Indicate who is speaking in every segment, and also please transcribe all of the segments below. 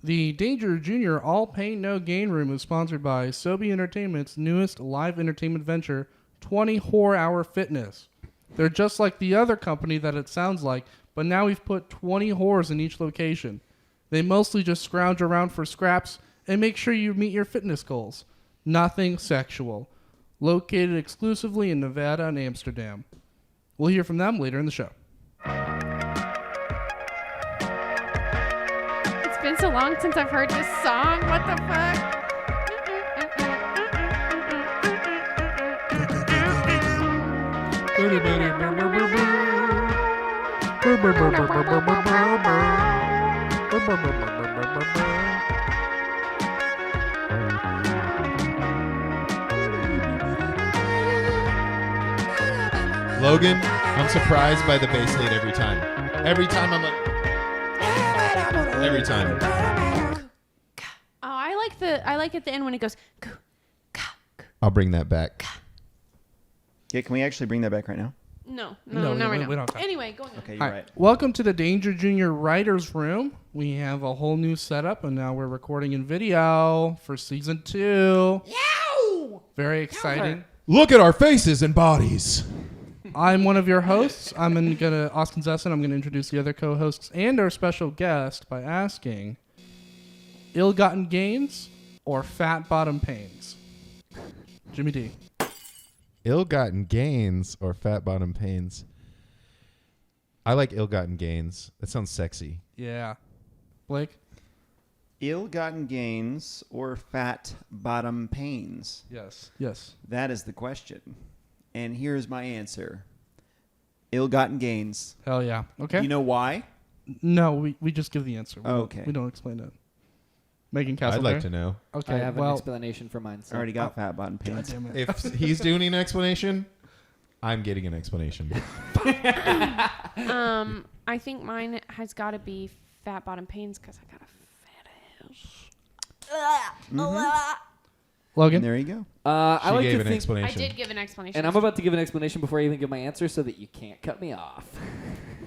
Speaker 1: The Danger Jr. All Pain No Gain Room is sponsored by Sobe Entertainment's newest live entertainment venture, 24 Hour Fitness. They're just like the other company that it sounds like, but now we've put 20 whores in each location. They mostly just scrounge around for scraps and make sure you meet your fitness goals. Nothing sexual. Located exclusively in Nevada and Amsterdam. We'll hear from them later in the show.
Speaker 2: It's been so long since I've heard this song. What the fuck?
Speaker 3: Logan, I'm surprised by the bass lead every time. Every time I'm like... Every time.
Speaker 2: Oh, I like at the end when it goes.
Speaker 3: I'll bring that back.
Speaker 4: Yeah, can we actually bring that back right now?
Speaker 2: No,
Speaker 1: we
Speaker 2: right now.
Speaker 1: don't have time.
Speaker 2: Anyway, going on.
Speaker 4: Okay, you're right.
Speaker 1: Welcome to the Danger Jr. Writers Room. We have a whole new setup, and now we're recording in video for season 2. Yow! Very exciting.
Speaker 3: Look at our faces and bodies.
Speaker 1: I'm one of your hosts. Austin Zesson. I'm gonna introduce the other co-hosts and our special guest by asking, ill-gotten gains or fat bottom pains? Jimmy D.
Speaker 3: Ill-gotten gains or fat bottom pains? I like ill-gotten gains. That sounds sexy.
Speaker 1: Yeah. Blake?
Speaker 4: Ill-gotten gains or fat bottom pains?
Speaker 1: Yes. Yes.
Speaker 4: That is the question. And here's my answer. Ill-gotten gains.
Speaker 1: Hell yeah. Okay.
Speaker 4: You know why?
Speaker 1: No, we just give the answer.
Speaker 4: Okay.
Speaker 1: We don't explain it. Megan Castleberry?
Speaker 3: I'd like to know.
Speaker 1: Okay.
Speaker 5: I have an explanation for mine. So.
Speaker 4: I already got fat bottom
Speaker 1: God
Speaker 4: pains.
Speaker 1: damn it.
Speaker 3: If he's doing an explanation, I'm getting an explanation.
Speaker 2: I think mine has got to be fat bottom pains because I got a fat ass.
Speaker 1: Logan?
Speaker 4: And there you go.
Speaker 5: I like
Speaker 3: gave
Speaker 5: to
Speaker 3: an
Speaker 5: think,
Speaker 3: explanation.
Speaker 2: I did give an explanation.
Speaker 5: and I'm about to give an explanation before I even give my answer, so that you can't cut me off,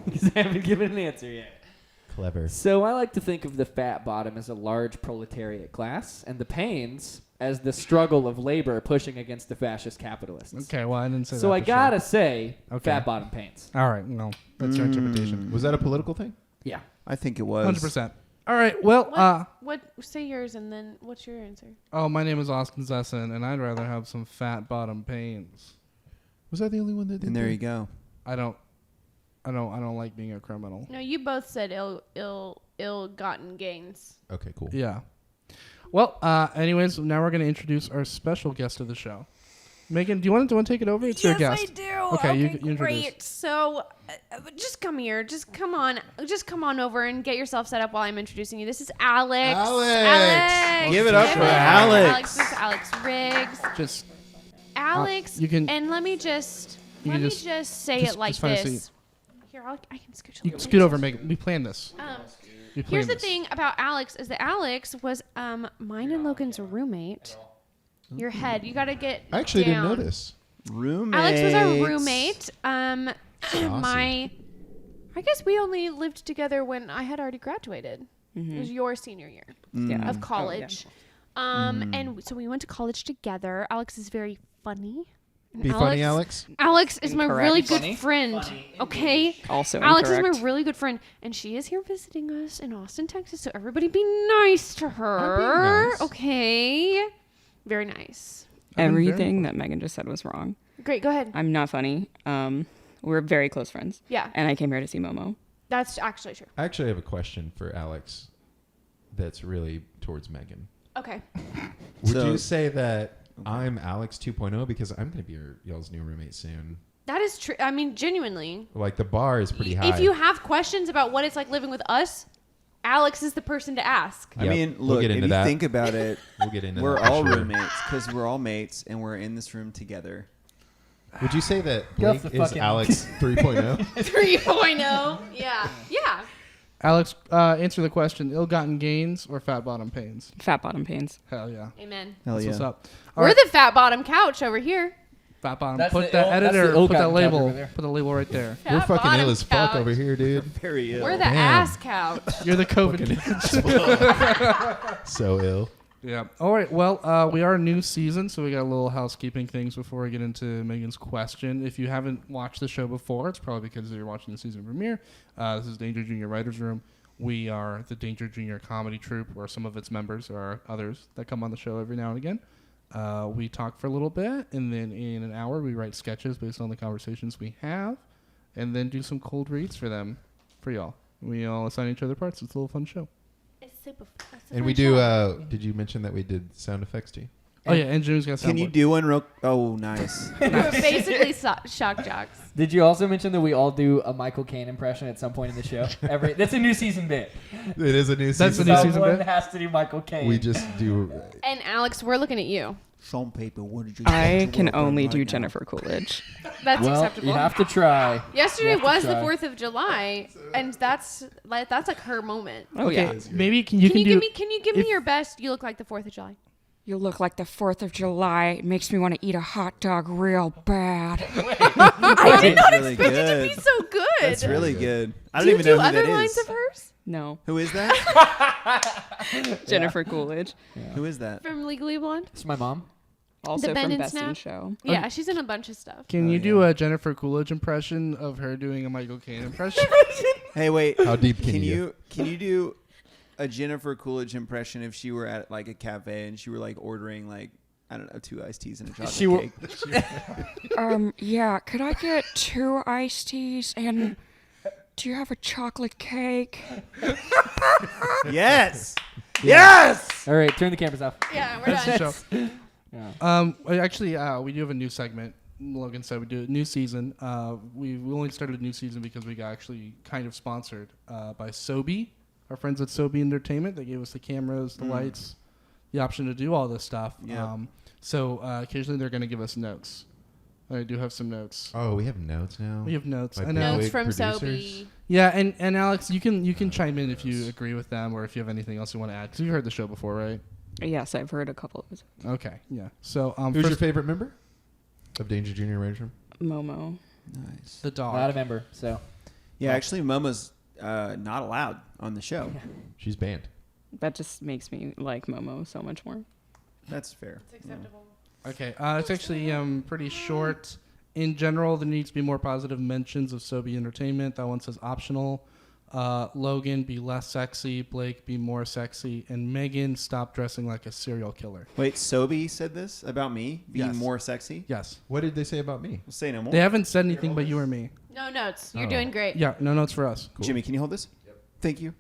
Speaker 5: because I haven't given an answer yet.
Speaker 3: Clever.
Speaker 5: So I like to think of the fat bottom as a large proletariat class, and the pains as the struggle of labor pushing against the fascist capitalists.
Speaker 1: Okay, well, I didn't say that.
Speaker 5: So I
Speaker 1: for
Speaker 5: gotta
Speaker 1: sure.
Speaker 5: say,
Speaker 1: Okay.
Speaker 5: fat bottom pains.
Speaker 1: All right, no. That's your interpretation.
Speaker 3: Was that a political thing?
Speaker 5: Yeah.
Speaker 4: I think it was.
Speaker 1: 100%. All right, well,
Speaker 2: What? Say yours and then what's your answer?
Speaker 1: my name is Austin Zesson, and I'd rather have some fat bottom pains.
Speaker 3: Was I the only one that did
Speaker 4: And there
Speaker 3: that?
Speaker 4: you go.
Speaker 1: I don't like being a criminal.
Speaker 2: No, you both said ill-gotten gains.
Speaker 3: Okay, cool.
Speaker 1: Yeah. Well, anyways, now we're going to introduce our special guest of the show. Megan, do you want to take it over? It's your guest.
Speaker 2: Yes, I do.
Speaker 1: Okay, you introduce.
Speaker 2: Great. So, just come here. Just come on over and get yourself set up while I'm introducing you. This is Alex.
Speaker 3: Alex!
Speaker 4: Give it up for Alex.
Speaker 2: This is Alex Riggs.
Speaker 1: Just
Speaker 2: Alex.
Speaker 1: you can-
Speaker 2: And let me just say
Speaker 1: just-
Speaker 2: it like
Speaker 1: just find a
Speaker 2: this.
Speaker 1: seat.
Speaker 2: Here, I can scooch a
Speaker 1: you
Speaker 2: little
Speaker 1: scoot
Speaker 2: bit.
Speaker 1: over, Megan. We planned this. We planned
Speaker 2: Here's the
Speaker 1: this.
Speaker 2: thing about Alex is that Alex was mine and Logan's roommate. Your head. You got to get
Speaker 3: I actually
Speaker 2: down.
Speaker 3: didn't notice.
Speaker 4: Roommate.
Speaker 2: Alex was our roommate.
Speaker 3: Saucy.
Speaker 2: I guess we only lived together when I had already graduated. It was your senior year of college. And so we went to college together. Alex is very funny. And
Speaker 3: Be funny, Alex.
Speaker 2: Alex is my
Speaker 6: Incorrect.
Speaker 2: really good
Speaker 6: Funny?
Speaker 2: friend. Okay?
Speaker 6: Also
Speaker 2: Alex
Speaker 6: incorrect.
Speaker 2: is my really good friend. And she is here visiting us in Austin, Texas. So everybody be nice to her.
Speaker 3: nice.
Speaker 2: Okay? Very nice.
Speaker 6: Everything that Megan just said was wrong.
Speaker 2: Great. Go ahead.
Speaker 6: I'm not funny. We're very close friends.
Speaker 2: Yeah.
Speaker 6: And I came here to see Momo.
Speaker 2: That's actually true.
Speaker 3: I actually have a question for Alex that's really towards Megan.
Speaker 2: Okay.
Speaker 3: Would
Speaker 4: So-
Speaker 3: you say that I'm Alex 2.0 because I'm going to be y'all's new roommate soon?
Speaker 2: That is true. I mean, genuinely.
Speaker 3: Like the bar is pretty high.
Speaker 2: If you have questions about what it's like living with us, Alex is the person to ask.
Speaker 4: I
Speaker 3: Yep,
Speaker 4: mean,
Speaker 3: we'll
Speaker 4: look,
Speaker 3: get
Speaker 4: if
Speaker 3: into
Speaker 4: you
Speaker 3: that.
Speaker 4: think about it,
Speaker 3: We'll get into
Speaker 4: we're
Speaker 3: that for
Speaker 4: all
Speaker 3: sure.
Speaker 4: roommates because we're all mates and we're in this room together.
Speaker 3: Would you say that
Speaker 5: Get off
Speaker 3: Blake
Speaker 5: the
Speaker 3: is
Speaker 5: fucking-
Speaker 3: Alex 3.0?
Speaker 2: 3.0. Yeah. Yeah.
Speaker 1: Alex, answer the question: ill-gotten gains or fat bottom pains?
Speaker 6: Fat bottom pains.
Speaker 1: Hell yeah.
Speaker 2: Amen.
Speaker 4: Hell
Speaker 1: That's
Speaker 4: yeah.
Speaker 1: what's up. All
Speaker 2: We're
Speaker 1: right.
Speaker 2: the fat bottom couch over here.
Speaker 1: Fat bottom.
Speaker 5: That's
Speaker 1: Put
Speaker 5: the
Speaker 1: that
Speaker 5: ill- that's
Speaker 1: editor.
Speaker 5: the
Speaker 1: Put that
Speaker 5: ill-gotten couch
Speaker 1: label.
Speaker 5: over there.
Speaker 1: Put the label right there.
Speaker 3: We're
Speaker 2: Fat
Speaker 3: fucking
Speaker 2: bottom
Speaker 3: ill as fuck
Speaker 2: couch.
Speaker 3: over here, dude.
Speaker 4: Very ill.
Speaker 2: We're the
Speaker 3: Damn.
Speaker 2: ass couch.
Speaker 1: You're the COVID bitch.
Speaker 3: So ill.
Speaker 1: Yeah. All right. Well, we are a new season, so we got a little housekeeping things before we get into Megan's question. If you haven't watched the show before, it's probably because you're watching the season premiere. This is Danger Junior Writers Room. We are the Danger Junior comedy troupe, where some of its members are others that come on the show every now and again. We talk for a little bit, and then in an hour, we write sketches based on the conversations we have, and then do some cold reads for them, for y'all. We all assign each other parts. It's a little fun show.
Speaker 2: It's super.
Speaker 3: And we do, did you mention that we did sound effects too?
Speaker 1: Oh, yeah, and Jimmy's got
Speaker 4: Can you
Speaker 1: soundboard.
Speaker 4: do one real? Oh, nice.
Speaker 2: Basically shock jocks.
Speaker 5: Did you also mention that we all do a Michael Caine impression at some point in the show? That's a new season bit.
Speaker 3: It is a new season.
Speaker 1: That's a new season
Speaker 5: Someone
Speaker 1: bit?
Speaker 5: has to do Michael Caine.
Speaker 3: We just do.
Speaker 2: And Alex, we're looking at you.
Speaker 4: Some paper. What did you?
Speaker 6: I can only do Jennifer Coolidge.
Speaker 2: That's
Speaker 5: well,
Speaker 2: acceptable.
Speaker 5: you have to try.
Speaker 2: Yesterday
Speaker 5: You have to
Speaker 2: was the
Speaker 5: try.
Speaker 2: 4th of July, and that's like her moment.
Speaker 6: Oh
Speaker 1: Okay,
Speaker 6: yeah.
Speaker 1: maybe you
Speaker 2: Can you
Speaker 1: do.
Speaker 2: give me
Speaker 1: if-
Speaker 2: your best? You look like the 4th of July.
Speaker 6: You look like the 4th of July. It makes me want to eat a hot dog real bad.
Speaker 2: I did not
Speaker 4: really
Speaker 2: expect it to
Speaker 4: good.
Speaker 2: be so good.
Speaker 4: That's really good. I
Speaker 2: Do
Speaker 4: don't
Speaker 2: you
Speaker 4: even know
Speaker 2: do
Speaker 4: who
Speaker 2: other
Speaker 4: that
Speaker 2: lines
Speaker 4: is.
Speaker 2: of hers?
Speaker 6: No.
Speaker 4: Who is that?
Speaker 6: Jennifer Coolidge.
Speaker 4: Who is that?
Speaker 2: From Legally Blonde?
Speaker 5: It's my mom.
Speaker 6: Also
Speaker 2: The Bend
Speaker 6: from
Speaker 2: and
Speaker 6: Best in
Speaker 2: Snap?
Speaker 6: Show.
Speaker 2: Yeah, she's in a bunch of stuff.
Speaker 1: Can
Speaker 4: Oh,
Speaker 1: you
Speaker 4: yeah.
Speaker 1: do a Jennifer Coolidge impression of her doing a Michael Caine impression?
Speaker 4: Hey, wait.
Speaker 3: How deep can you?
Speaker 4: Can you do a Jennifer Coolidge impression if she were at like a cafe and she were like ordering like I don't know 2 iced teas and a chocolate
Speaker 5: She were-
Speaker 4: cake?
Speaker 6: Yeah, could I get 2 iced teas and do you have a chocolate cake?
Speaker 4: Yes. Yes.
Speaker 5: All right, turn the cameras off.
Speaker 2: Yeah, we're
Speaker 1: That's the
Speaker 2: done.
Speaker 1: show.
Speaker 5: Yeah.
Speaker 1: Actually, we do have a new segment. Logan said we do a new season. We only started a new season because we got actually kind of sponsored by Sobe, our friends at Sobe Entertainment. They gave us the cameras, the lights, the option to do all this stuff.
Speaker 4: Yeah.
Speaker 1: So occasionally they're going to give us notes. I do have some notes.
Speaker 3: Oh, we have notes now.
Speaker 1: We have notes.
Speaker 3: Like
Speaker 1: I know.
Speaker 2: Notes
Speaker 3: big
Speaker 2: from
Speaker 3: producers.
Speaker 2: Sobe.
Speaker 1: Yeah, and Alex, you can chime in if you agree with them or if you have anything else you want to add. Because you heard the show before, right?
Speaker 6: Yes, I've heard a couple of it.
Speaker 1: Okay, yeah. So
Speaker 3: Who's your
Speaker 1: first,
Speaker 3: favorite member of Danger Junior Writers Room?
Speaker 6: Momo.
Speaker 4: Nice.
Speaker 1: the dog.
Speaker 5: Not a member, so.
Speaker 4: Yeah, actually, Momo's not allowed on the show.
Speaker 3: She's banned.
Speaker 6: That just makes me like Momo so much more.
Speaker 4: That's fair.
Speaker 2: It's acceptable.
Speaker 1: Okay, it's actually pretty short. In general, there needs to be more positive mentions of Sobe Entertainment. That one says optional. Logan, be less sexy. Blake, be more sexy. And Megan, stop dressing like a serial killer.
Speaker 4: Wait, Sobe said this about me being
Speaker 1: Yes.
Speaker 4: more sexy?
Speaker 1: Yes.
Speaker 3: What did they say about me?
Speaker 4: We'll say no more.
Speaker 1: They haven't said anything but you or me.
Speaker 2: No notes. You're
Speaker 3: Oh.
Speaker 2: doing great.
Speaker 1: Yeah, no notes for us.
Speaker 4: Jimmy, can you hold this? Yep. Thank you.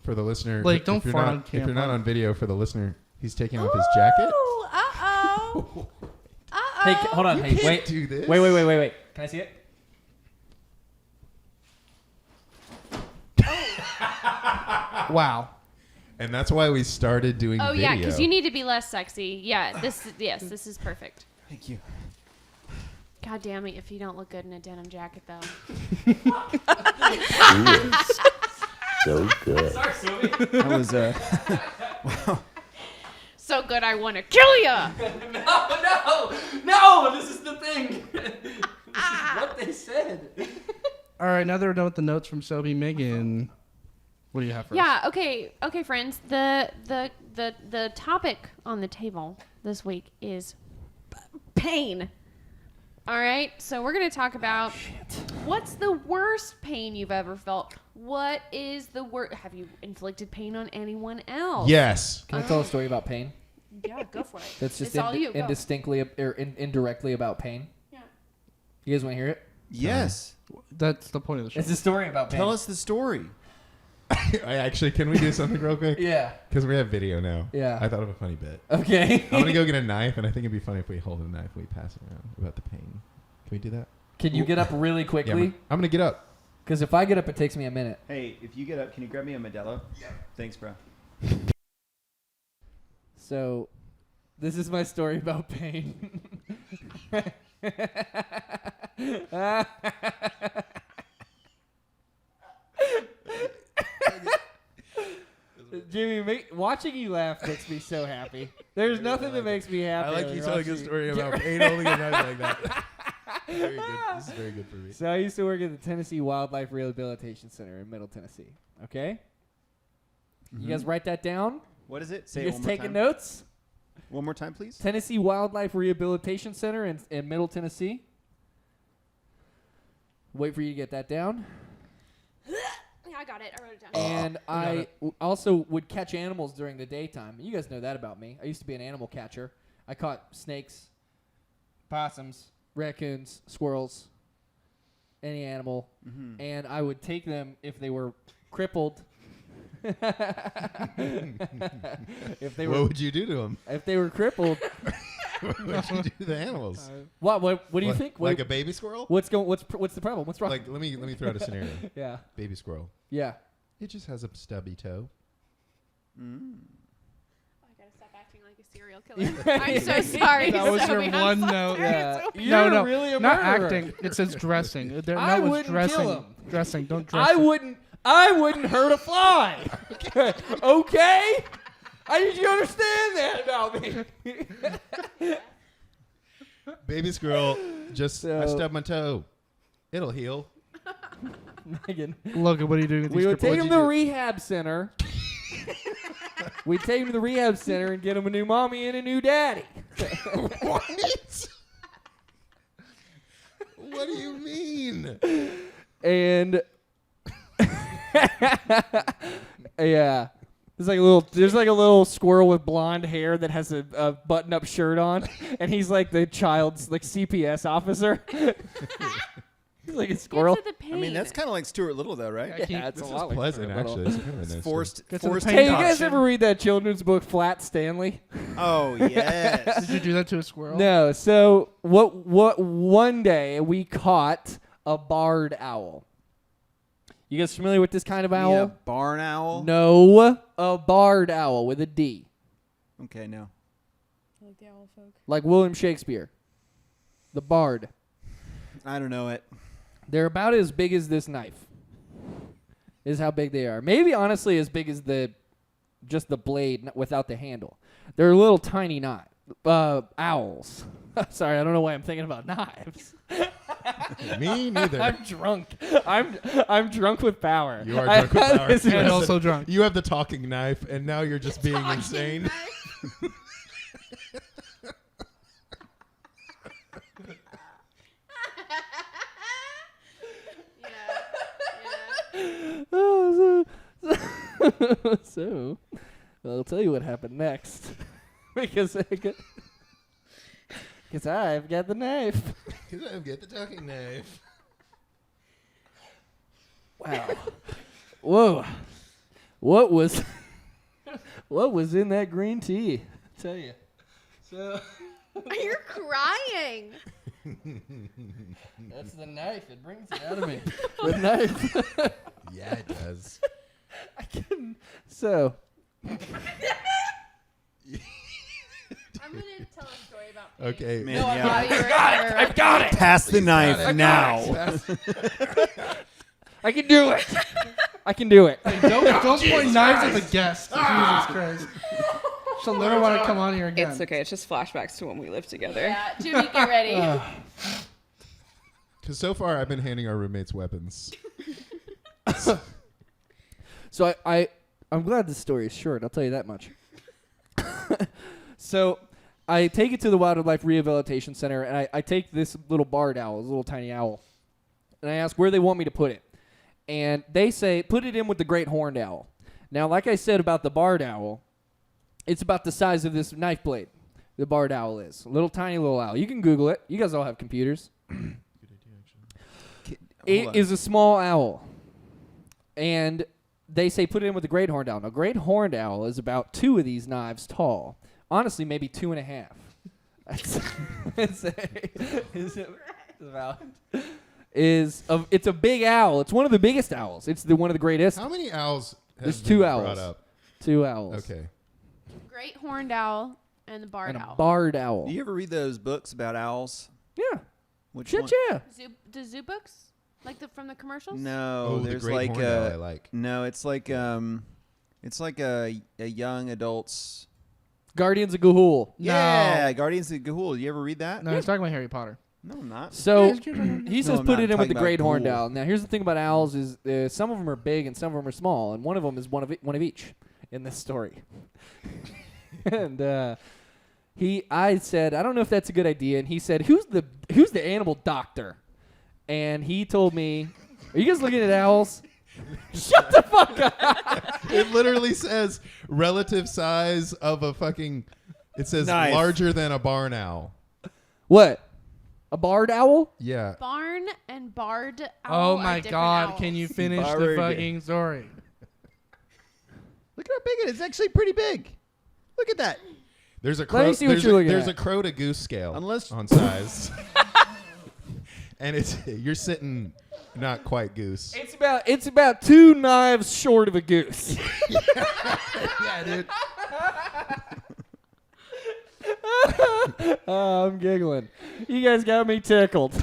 Speaker 3: For the listener,
Speaker 1: Blake, don't
Speaker 3: if you're
Speaker 1: fart
Speaker 3: not,
Speaker 1: on
Speaker 3: If you're
Speaker 1: camera.
Speaker 3: not on video, for the listener, he's taking off his jacket.
Speaker 2: Uh-oh.
Speaker 5: Hey, hold on. Hey, wait.
Speaker 3: Do this.
Speaker 5: Wait. Can I see it?
Speaker 1: Wow.
Speaker 3: And that's why we started doing
Speaker 2: Oh,
Speaker 3: video.
Speaker 2: yeah, because you need to be less sexy. Yeah, this is perfect.
Speaker 4: Thank you.
Speaker 2: God damn it, if you don't look good in a denim jacket, though.
Speaker 7: So good.
Speaker 5: Sorry, Sylvie.
Speaker 4: That was
Speaker 2: So good, I want to kill ya!
Speaker 5: No, this is the thing. This is what they said.
Speaker 1: All right, now that we're done with the notes from Sobe, Megan, what do you have for us?
Speaker 2: Yeah, okay, friends. The topic on the table this week is pain. All right, so we're going to talk about what's the worst pain you've ever felt. What is the worst? Have you inflicted pain on anyone else?
Speaker 3: Yes.
Speaker 5: Can I tell a story about pain?
Speaker 2: Yeah, go for it.
Speaker 5: That's just
Speaker 2: it's all you. Go.
Speaker 5: indistinctly or indirectly about pain.
Speaker 2: Yeah.
Speaker 5: You guys want to hear it?
Speaker 4: yes.
Speaker 1: That's the point of the show.
Speaker 5: It's a story about pain.
Speaker 4: Tell us the story.
Speaker 3: Actually, can we do something real quick?
Speaker 5: Yeah.
Speaker 3: Because we have video now.
Speaker 5: Yeah.
Speaker 3: I thought of a funny bit.
Speaker 5: Okay.
Speaker 3: I'm gonna go get a knife, and I think it'd be funny if we hold a knife and we pass it around about the pain. Can we do that?
Speaker 5: Can you get up really
Speaker 3: Yeah,
Speaker 5: quickly?
Speaker 3: I'm gonna get up.
Speaker 5: Because if I get up, it takes me a minute.
Speaker 4: Hey, if you get up, can you grab me a Modelo? Yeah. Thanks, bro.
Speaker 5: So, this is my story about pain. Jimmy, watching you laugh makes me so happy. There's nothing that makes me happy.
Speaker 3: I like you telling a story about pain holding a knife like that. Very good. This is very good for me.
Speaker 5: So I used to work at the Tennessee Wildlife Rehabilitation Center in Middle Tennessee. Okay? You guys write that down?
Speaker 4: What is it? Say
Speaker 5: You
Speaker 4: it
Speaker 5: guys
Speaker 4: one more
Speaker 5: taking
Speaker 4: time.
Speaker 5: notes?
Speaker 4: One more time, please.
Speaker 5: Tennessee Wildlife Rehabilitation Center in Middle Tennessee. Wait for you to get that down.
Speaker 2: I got it. I wrote it down.
Speaker 5: And I also would catch animals during the daytime. You guys know that about me. I used to be an animal catcher. I caught snakes, possums, raccoons, squirrels, any animal. And I would take them if they were crippled.
Speaker 3: What would you do to them?
Speaker 5: If they were crippled,
Speaker 3: What would you do to the animals?
Speaker 5: what do you think?
Speaker 3: Like a baby squirrel?
Speaker 5: What's the problem? What's wrong?
Speaker 3: Like let me throw out a scenario.
Speaker 5: Yeah.
Speaker 3: Baby squirrel.
Speaker 5: Yeah.
Speaker 3: It just has a stubby toe.
Speaker 2: I gotta stop acting like a serial killer. I'm so sorry.
Speaker 1: That was your
Speaker 2: Zoe. I'm
Speaker 1: one
Speaker 2: so
Speaker 1: note.
Speaker 2: sorry.
Speaker 5: Yeah.
Speaker 1: No,
Speaker 5: You're really a
Speaker 1: not
Speaker 5: murderer.
Speaker 1: acting. It says dressing. There,
Speaker 5: I
Speaker 1: no, it's
Speaker 5: wouldn't
Speaker 1: dressing.
Speaker 5: kill him.
Speaker 1: Dressing. Don't dress.
Speaker 5: I wouldn't hurt a fly. Okay? Did you understand that about me?
Speaker 3: Baby squirrel, just I
Speaker 5: So-
Speaker 3: stubbed my toe. It'll heal.
Speaker 5: Megan,
Speaker 1: Look at what are you doing with
Speaker 5: we
Speaker 1: these
Speaker 5: would take
Speaker 1: crippled-
Speaker 5: him to the rehab center. We'd take him to the rehab center and get him a new mommy and a new daddy.
Speaker 3: What? What do you mean?
Speaker 5: And yeah. There's like a little squirrel with blonde hair that has a button-up shirt on, and he's like the child's like CPS officer. He's like a squirrel.
Speaker 2: Get to the pain.
Speaker 4: I mean, that's kind of like Stuart Little, though, right?
Speaker 5: Yeah, it's
Speaker 3: This
Speaker 5: a
Speaker 3: is
Speaker 5: lot like
Speaker 3: pleasant,
Speaker 5: Stuart Little.
Speaker 3: actually. It's kind of a nice
Speaker 4: Forced.
Speaker 1: Get to the
Speaker 4: Forced.
Speaker 1: pain.
Speaker 5: Hey, you guys
Speaker 4: concoction.
Speaker 5: ever read that children's book, Flat Stanley?
Speaker 4: Oh yes.
Speaker 1: Did you do that to a squirrel?
Speaker 5: No. So what? One day we caught a barred owl. You guys familiar with this kind of
Speaker 4: You mean
Speaker 5: owl?
Speaker 4: a barn owl?
Speaker 5: No, a barred owl with a D,
Speaker 4: Okay, no.
Speaker 6: Like the owl folk.
Speaker 5: like William Shakespeare. The bard.
Speaker 4: I don't know it.
Speaker 5: They're about as big as this knife. Is how big they are. Maybe honestly as big as just the blade without the handle. They're little tiny owls. Sorry, I don't know why I'm thinking about knives.
Speaker 3: Me neither.
Speaker 5: I'm drunk. I'm drunk with power.
Speaker 3: You are drunk with power.
Speaker 5: This is-
Speaker 1: And also drunk.
Speaker 3: You have the talking knife, and now you're just being insane.
Speaker 5: So, I'll tell you what happened next. because I've got the knife.
Speaker 3: Because I get the talking knife.
Speaker 5: Wow. Whoa. What was in that green tea? I tell you. So
Speaker 2: You're crying.
Speaker 5: that's the knife. It brings it out of me. The knife.
Speaker 3: Yeah, it does.
Speaker 5: I couldn't. So
Speaker 2: I'm gonna tell a story about pain.
Speaker 3: Okay.
Speaker 4: Man,
Speaker 2: While
Speaker 4: yeah.
Speaker 2: you were there.
Speaker 5: I've got it.
Speaker 4: Pass the knife now.
Speaker 5: I can do it. I can do it.
Speaker 1: Don't point knives at the guest. Jesus Christ. She'll never want to come on here again.
Speaker 6: It's okay. It's just flashbacks to when we lived together.
Speaker 2: Yeah, Judy, get ready.
Speaker 3: Because so far I've been handing our roommates weapons.
Speaker 5: So I'm glad this story is short. I'll tell you that much. So I take it to the Wildlife Rehabilitation Center, and I take this little barred owl, this little tiny owl, and I ask where they want me to put it. And they say, put it in with the great horned owl. Now, like I said about the barred owl, it's about the size of this knife blade. The barred owl is. A little tiny little owl. You can Google it. You guys all have computers. It is a small owl. And they say put it in with a great horned owl. Now, great horned owl is about 2 of these knives tall. Honestly, maybe 2.5. It's a big owl. It's one of the biggest owls. It's one of the greatest.
Speaker 3: How many owls
Speaker 5: There's
Speaker 3: have
Speaker 5: 2
Speaker 3: been
Speaker 5: owls.
Speaker 3: brought up?
Speaker 5: 2 owls.
Speaker 3: Okay.
Speaker 2: Great horned owl and the barred
Speaker 5: And a
Speaker 2: owl.
Speaker 5: barred owl.
Speaker 4: Do you ever read those books about owls?
Speaker 5: Yeah.
Speaker 4: Which
Speaker 5: Shit,
Speaker 4: one?
Speaker 5: yeah.
Speaker 2: The zoo books, like from the commercials.
Speaker 4: No,
Speaker 3: Oh, the
Speaker 4: there's
Speaker 3: great
Speaker 4: like
Speaker 3: horned owl I like.
Speaker 4: no, it's like a young adults
Speaker 5: Guardians of Ga'Hoole.
Speaker 4: Yeah, Guardians of Ga'Hoole. You ever read that?
Speaker 1: No, he's talking about Harry Potter.
Speaker 4: No, I'm not.
Speaker 5: So
Speaker 1: Yes, you're talking-
Speaker 5: he
Speaker 4: No,
Speaker 5: says
Speaker 4: I'm
Speaker 5: put
Speaker 4: not.
Speaker 5: it in
Speaker 4: I'm
Speaker 5: with the
Speaker 4: talking
Speaker 5: great
Speaker 4: about
Speaker 5: horned
Speaker 4: ghoul.
Speaker 5: owl. Now here's the thing about owls is some of them are big and some of them are small, and one of them is one of each in this story. And I said, I don't know if that's a good idea, and he said, who's the animal doctor? And he told me, are you guys looking at owls? Shut the fuck up.
Speaker 3: It literally says relative size of a fucking. It says
Speaker 4: Nice.
Speaker 3: larger than a barn owl.
Speaker 5: What? A barred owl?
Speaker 3: Yeah.
Speaker 2: Barn and barred owl
Speaker 1: Oh
Speaker 2: are
Speaker 1: my
Speaker 2: different
Speaker 1: God!
Speaker 2: owls.
Speaker 1: Can you finish the
Speaker 4: Barred.
Speaker 1: fucking story?
Speaker 4: Look at how big it is. It's actually pretty big. Look at that.
Speaker 3: There's a
Speaker 5: Let
Speaker 3: crow.
Speaker 5: me see what
Speaker 3: there's
Speaker 5: you're
Speaker 3: a,
Speaker 5: looking
Speaker 3: there's
Speaker 5: at.
Speaker 3: a crow to goose scale
Speaker 4: Unless-
Speaker 3: on size. And you're sitting not quite goose.
Speaker 5: It's about 2 knives short of a goose.
Speaker 3: Yeah, dude.
Speaker 5: Oh, I'm giggling. You guys got me tickled.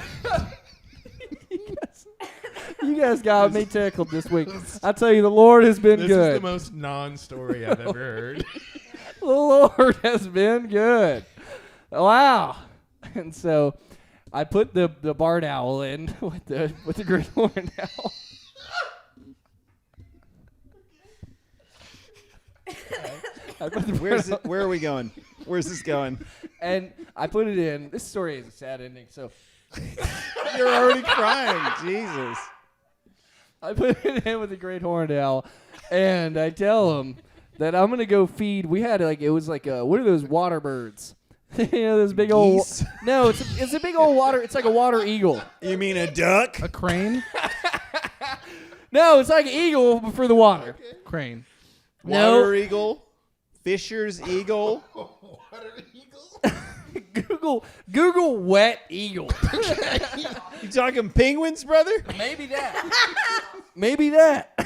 Speaker 5: You guys got me tickled this week. I tell you, the Lord has been
Speaker 3: This
Speaker 5: good.
Speaker 3: is the most non-story I've ever heard.
Speaker 5: The Lord has been good. Wow. And so I put the barred owl in with the great horned owl. I put the
Speaker 4: Where are we going? Where's this going?
Speaker 5: and I put it in. This story is a sad ending, so
Speaker 4: You're already crying. Jesus.
Speaker 5: I put it in with the great horned owl, and I tell him that I'm gonna go feed. We had what are those water birds? You know, those big old.
Speaker 4: Geese?
Speaker 5: No, it's a big old water. It's like a water eagle.
Speaker 4: You mean a duck?
Speaker 1: A crane?
Speaker 5: No, it's like an eagle but for the water.
Speaker 1: Crane.
Speaker 5: No.
Speaker 4: Water eagle? Fisher's eagle?
Speaker 5: Google wet eagle.
Speaker 4: You talking penguins, brother?
Speaker 5: Maybe that. Maybe that.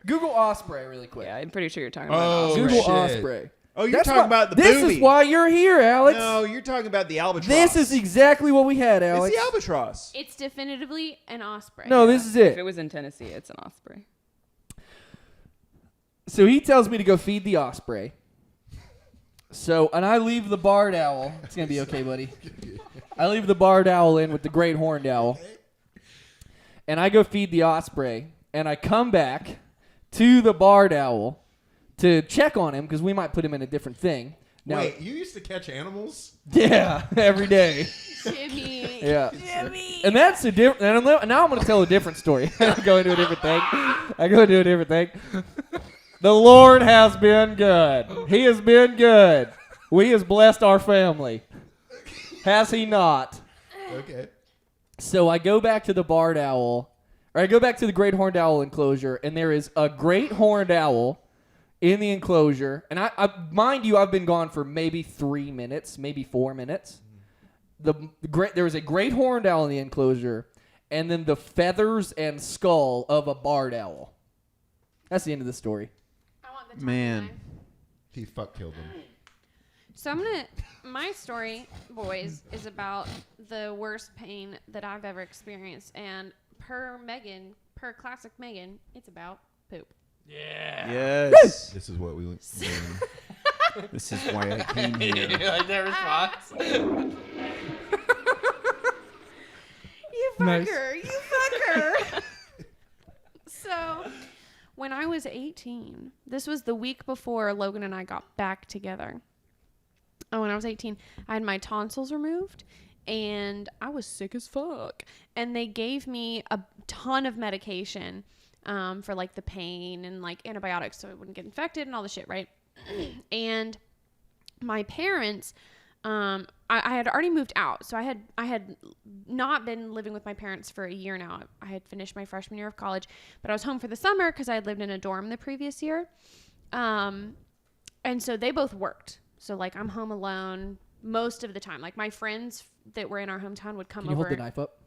Speaker 5: Google osprey really quick.
Speaker 8: Yeah, I'm pretty sure you're talking about
Speaker 3: Oh,
Speaker 8: Osprey.
Speaker 5: Google
Speaker 3: shit.
Speaker 5: osprey.
Speaker 4: Oh, you're
Speaker 5: That's
Speaker 4: talking
Speaker 5: why-
Speaker 4: about the
Speaker 5: This
Speaker 4: booby.
Speaker 5: is why you're here, Alex.
Speaker 4: No, you're talking about the albatross.
Speaker 5: This is exactly what we had, Alex.
Speaker 4: It's the albatross.
Speaker 2: It's definitively an osprey.
Speaker 5: No, this is
Speaker 8: If it
Speaker 5: it.
Speaker 8: was in Tennessee, it's an Osprey.
Speaker 5: So he tells me to go feed the osprey. And I leave the barred owl. It's going to be okay, buddy. I leave the barred owl in with the great horned owl. And I go feed the osprey. And I come back to the barred owl to check on him because we might put him in a different thing. Now,
Speaker 3: Wait, you used to catch animals?
Speaker 5: yeah, every day.
Speaker 2: Jimmy.
Speaker 5: Yeah. And that's a different. Now I'm going to tell a different story. I go into a different thing. The Lord has been good. He has been good. He has blessed our family. Has he not?
Speaker 3: Okay.
Speaker 5: So I go back to the barred owl, or I go back to the great horned owl enclosure, and there is a great horned owl in the enclosure. And I mind you, I've been gone for maybe 3 minutes, maybe 4 minutes. There was a great horned owl in the enclosure, and then the feathers and skull of a barred owl. That's the end of the story.
Speaker 2: I want the
Speaker 4: Man.
Speaker 2: timeline.
Speaker 3: He fuck killed him.
Speaker 2: So my story, boys, is about the worst pain that I've ever experienced. And per classic Megan, it's about poop.
Speaker 4: Yes.
Speaker 3: This is what we.
Speaker 4: This is why I came here.
Speaker 2: You
Speaker 1: Nice.
Speaker 2: fucker, you fucker. So, when I was 18, this was the week before Logan and I got back together. When I was 18, I had my tonsils removed, and I was sick as fuck. And they gave me a ton of medication for, like, the pain and, like, antibiotics so it wouldn't get infected and all the shit, right? And my parents... I had already moved out, so I had not been living with my parents for a year now. I had finished my freshman year of college, but I was home for the summer because I had lived in a dorm the previous year. And so they both worked. So like I'm home alone most of the time. Like my friends that were in our hometown would come
Speaker 5: Can you
Speaker 2: over.
Speaker 5: hold the knife up?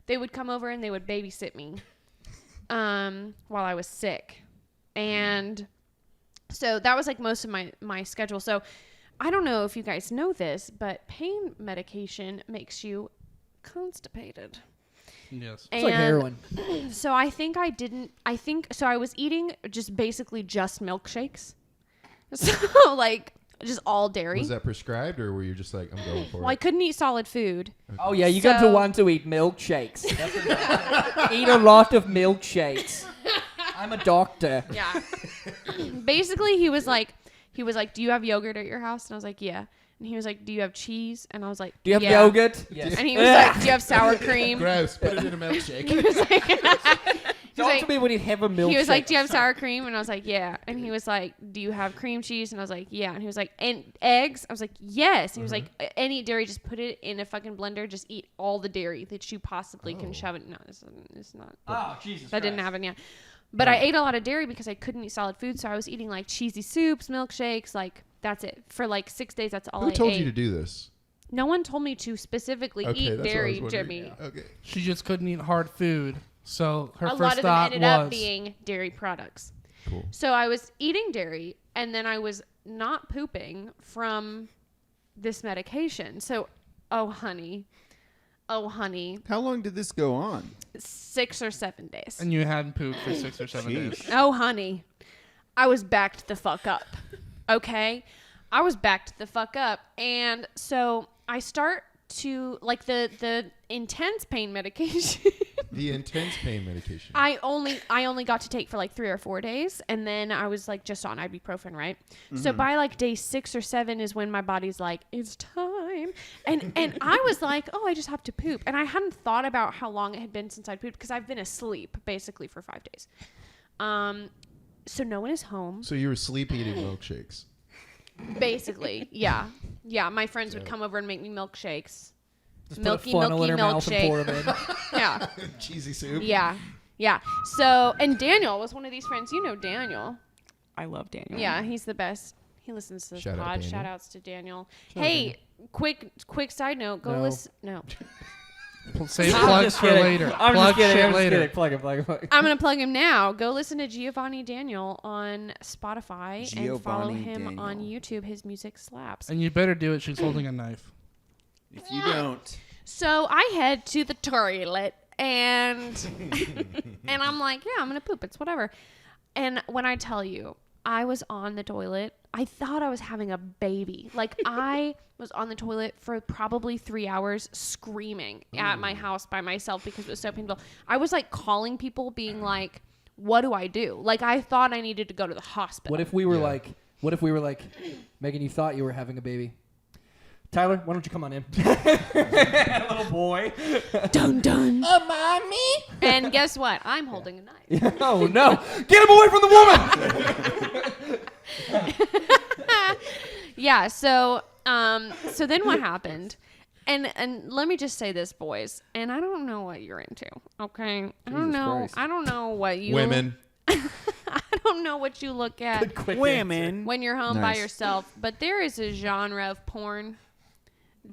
Speaker 2: They would come over and they would babysit me while I was sick. And so that was like most of my schedule. So I don't know if you guys know this, but pain medication makes you constipated.
Speaker 1: Yes.
Speaker 5: It's like heroin.
Speaker 2: So I was eating just basically just milkshakes. So like just all dairy.
Speaker 3: Was that prescribed, or were you just like, I'm going for
Speaker 2: Well, I
Speaker 3: it?
Speaker 2: couldn't eat solid food.
Speaker 5: Oh yeah, you got to
Speaker 2: So-
Speaker 5: want to eat milkshakes. Eat a lot of milkshakes. I'm a doctor.
Speaker 2: Yeah. Basically, he was like, do you have yogurt at your house? And I was like, yeah. And he was like, do you have cheese? And I was like,
Speaker 5: Do you have
Speaker 2: yeah.
Speaker 5: yogurt? Yes.
Speaker 2: And he was like, do you have sour cream?
Speaker 3: Gross. Put it in a milkshake.
Speaker 2: He was like,
Speaker 5: Talk to me when you have a milkshake.
Speaker 2: he was like, do you have sour cream? And I was like, yeah. And he was like, do you have cream cheese? And I was like, yeah. And he was like, and eggs? I was like, yes. And he was like, any dairy, just put it in a fucking blender. Just eat all the dairy that you possibly can shove it. No, it's not.
Speaker 5: Oh, Jesus
Speaker 2: That didn't happen yet. But I ate a lot of dairy because I couldn't eat solid food. So I was eating like cheesy soups, milkshakes. Like, that's it. For like 6 days, that's all I
Speaker 3: Who
Speaker 2: ate.
Speaker 3: told you to do this?
Speaker 2: No one told me to specifically
Speaker 3: Okay,
Speaker 2: eat
Speaker 3: that's what I was
Speaker 2: dairy,
Speaker 3: wondering.
Speaker 2: Jimmy.
Speaker 3: Okay.
Speaker 1: She just couldn't eat hard food. So her
Speaker 2: A
Speaker 1: first
Speaker 2: lot of them
Speaker 1: thought
Speaker 2: ended up
Speaker 1: was,
Speaker 2: being dairy products.
Speaker 3: Cool.
Speaker 2: So I was eating dairy, and then I was not pooping from this medication. So, oh honey,
Speaker 4: How long did this go on?
Speaker 2: 6 or 7 days.
Speaker 1: and you hadn't pooped for 6 or 7 days.
Speaker 2: Oh honey, I was backed the fuck up. Okay, I was backed the fuck up, and so I start to like the intense pain medication.
Speaker 3: The intense pain medication.
Speaker 2: I only got to take for like 3 or 4 days, and then I was like just on ibuprofen, right? So by like day 6 or 7 is when my body's like, it's time, and I was like, oh, I just have to poop, and I hadn't thought about how long it had been since I'd pooped because I've been asleep basically for 5 days. So no one is home.
Speaker 3: So you were sleep eating milkshakes.
Speaker 2: Basically, yeah. My friends would come over and make me milkshakes.
Speaker 5: Just
Speaker 2: Milky,
Speaker 5: put a funnel
Speaker 2: milky
Speaker 5: in her mouth and pour 'em in.
Speaker 2: Yeah.
Speaker 3: Cheesy soup.
Speaker 2: Yeah. So, and Daniel was one of these friends. You know Daniel.
Speaker 8: I love Daniel.
Speaker 2: Yeah, he's the best. He listens to this
Speaker 3: Shout out
Speaker 2: pod.
Speaker 3: Daniel.
Speaker 2: Shout outs to Daniel. Hey, quick side note. Go
Speaker 5: No.
Speaker 2: listen. No.
Speaker 1: Save
Speaker 5: I'm
Speaker 1: plugs
Speaker 5: just
Speaker 1: for
Speaker 5: kidding.
Speaker 1: later.
Speaker 5: I'm
Speaker 1: Plug
Speaker 5: just kidding.
Speaker 1: shit
Speaker 5: I'm just
Speaker 1: later.
Speaker 5: kidding. Plug it.
Speaker 2: I'm going to plug him now. Go listen to Giovanni Daniel on Spotify and follow
Speaker 4: Giovanni
Speaker 2: him on
Speaker 4: Daniel.
Speaker 2: YouTube. His music slaps.
Speaker 1: And you better do it. She's holding a knife.
Speaker 4: If you don't,
Speaker 2: So I head to the toilet and and I'm like, yeah, I'm gonna poop. It's whatever. And when I tell you, I was on the toilet, I thought I was having a baby. Like I was on the toilet for probably 3 hours screaming at my house by myself because it was so painful. I was like calling people being like, what do I do? Like I thought I needed to go to the hospital.
Speaker 5: What if we were like, Megan, you thought you were having a baby? Tyler, why don't you come on in? Little boy.
Speaker 2: Dun dun.
Speaker 5: Oh, mommy.
Speaker 2: And guess what? I'm holding a knife.
Speaker 5: Oh, no. Get him away from the woman.
Speaker 2: Yeah, so then what happened? And let me just say this, boys, and I don't know what you're into, okay?
Speaker 5: Christ.
Speaker 2: I don't know what you
Speaker 3: Women.
Speaker 2: I don't know what you look at
Speaker 4: women.
Speaker 2: when you're home by
Speaker 4: Nice.
Speaker 2: yourself, but there is a genre of porn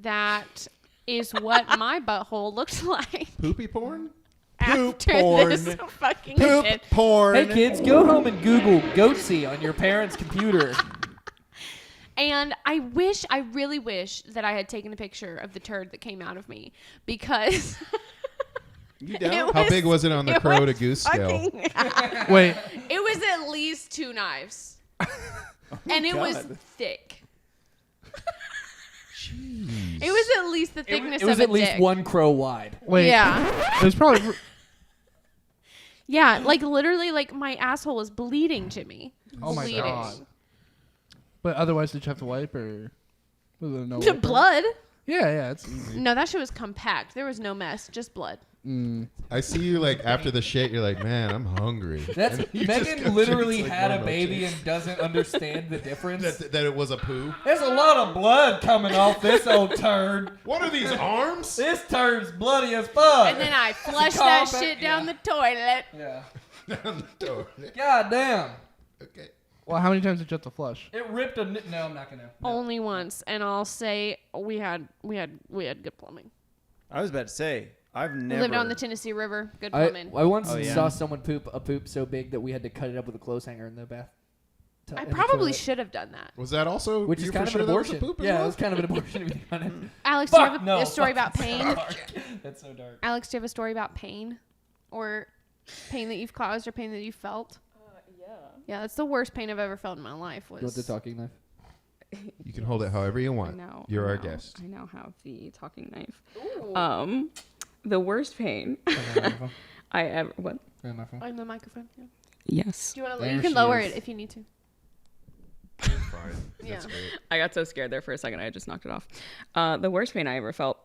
Speaker 2: that is what my butthole looks like
Speaker 3: Poopy porn?
Speaker 2: after
Speaker 4: porn.
Speaker 2: this fucking
Speaker 4: Poop
Speaker 2: shit.
Speaker 4: porn.
Speaker 5: Hey, kids, go home and Google Goatsy on your parents' computer.
Speaker 2: And I really wish that I had taken a picture of the turd that came out of me because
Speaker 4: You
Speaker 2: it
Speaker 4: don't.
Speaker 3: How big was it on the
Speaker 2: it
Speaker 3: crow to
Speaker 2: was
Speaker 3: goose scale?
Speaker 2: fucking-
Speaker 1: Wait,
Speaker 2: It was at least 2 knives. And it was
Speaker 4: God.
Speaker 2: thick. It was at least the thickness
Speaker 5: It was
Speaker 2: of
Speaker 5: at
Speaker 2: a
Speaker 5: least
Speaker 2: dick.
Speaker 5: 1 crow wide.
Speaker 1: wait.
Speaker 2: Yeah.
Speaker 1: It was probably.
Speaker 2: Yeah, like literally like my asshole was bleeding, Jimmy.
Speaker 1: Oh my
Speaker 2: Bleeding.
Speaker 1: god. But otherwise, did you have to wipe or was it no?
Speaker 2: The
Speaker 1: wipe?
Speaker 2: blood?
Speaker 1: Yeah, it's easy.
Speaker 2: No, that shit was compact. There was no mess, just blood.
Speaker 3: I see you like after the shit, you're like, man, I'm hungry.
Speaker 5: That's
Speaker 3: And you just go
Speaker 5: Megan literally
Speaker 3: drinks, like,
Speaker 5: had a
Speaker 3: more
Speaker 5: baby
Speaker 3: milkshakes.
Speaker 5: and doesn't understand the difference.
Speaker 3: that it was a poo.
Speaker 5: There's a lot of blood coming off this old turd.
Speaker 3: What are these arms?
Speaker 5: This turd's bloody as fuck.
Speaker 2: And then I flushed that
Speaker 5: compact-
Speaker 2: shit down the toilet.
Speaker 5: Yeah.
Speaker 3: Down the door.
Speaker 5: God damn.
Speaker 3: Okay.
Speaker 1: Well, how many times did you have to flush?
Speaker 5: It ripped a. No, I'm not gonna. No.
Speaker 2: Only once, and I'll say we had good plumbing.
Speaker 4: I was about to say I've never
Speaker 2: Lived on the Tennessee River, good
Speaker 5: I
Speaker 2: plumbing.
Speaker 5: once
Speaker 4: Oh, yeah.
Speaker 5: saw someone poop a poop so big that we had to cut it up with a clothes hanger in the bath.
Speaker 2: I
Speaker 5: in the
Speaker 2: probably
Speaker 5: toilet.
Speaker 2: should have done that.
Speaker 3: Was that also
Speaker 5: Which
Speaker 3: you
Speaker 5: is
Speaker 3: for
Speaker 5: kind of
Speaker 3: sure
Speaker 5: an
Speaker 3: that was a
Speaker 5: abortion.
Speaker 3: poop as
Speaker 5: Yeah,
Speaker 3: well?
Speaker 5: it was kind of an abortion to be honest.
Speaker 2: Alex, do you have
Speaker 5: Fuck
Speaker 2: a,
Speaker 5: no.
Speaker 2: a story
Speaker 5: Fuck,
Speaker 2: about
Speaker 5: that's
Speaker 2: pain?
Speaker 5: so dark. That's so dark.
Speaker 2: Alex, do you have a story about pain, or pain that you've caused, or pain that you felt?
Speaker 8: Yeah.
Speaker 2: Yeah, that's the worst pain I've ever felt in my life.
Speaker 5: You want the
Speaker 2: Was
Speaker 5: talking knife?
Speaker 3: You can hold it however you want.
Speaker 8: now
Speaker 3: You're our guest.
Speaker 8: I now have the talking knife. The worst pain I ever. What?
Speaker 2: On the microphone. Yeah.
Speaker 8: Yes.
Speaker 2: Do you want to?
Speaker 5: There
Speaker 2: You can
Speaker 5: she
Speaker 2: lower
Speaker 5: is.
Speaker 2: it if you need to.
Speaker 3: Fine.
Speaker 2: Yeah.
Speaker 3: That's great.
Speaker 8: I got so scared there for a second, I just knocked it off. The worst pain I ever felt,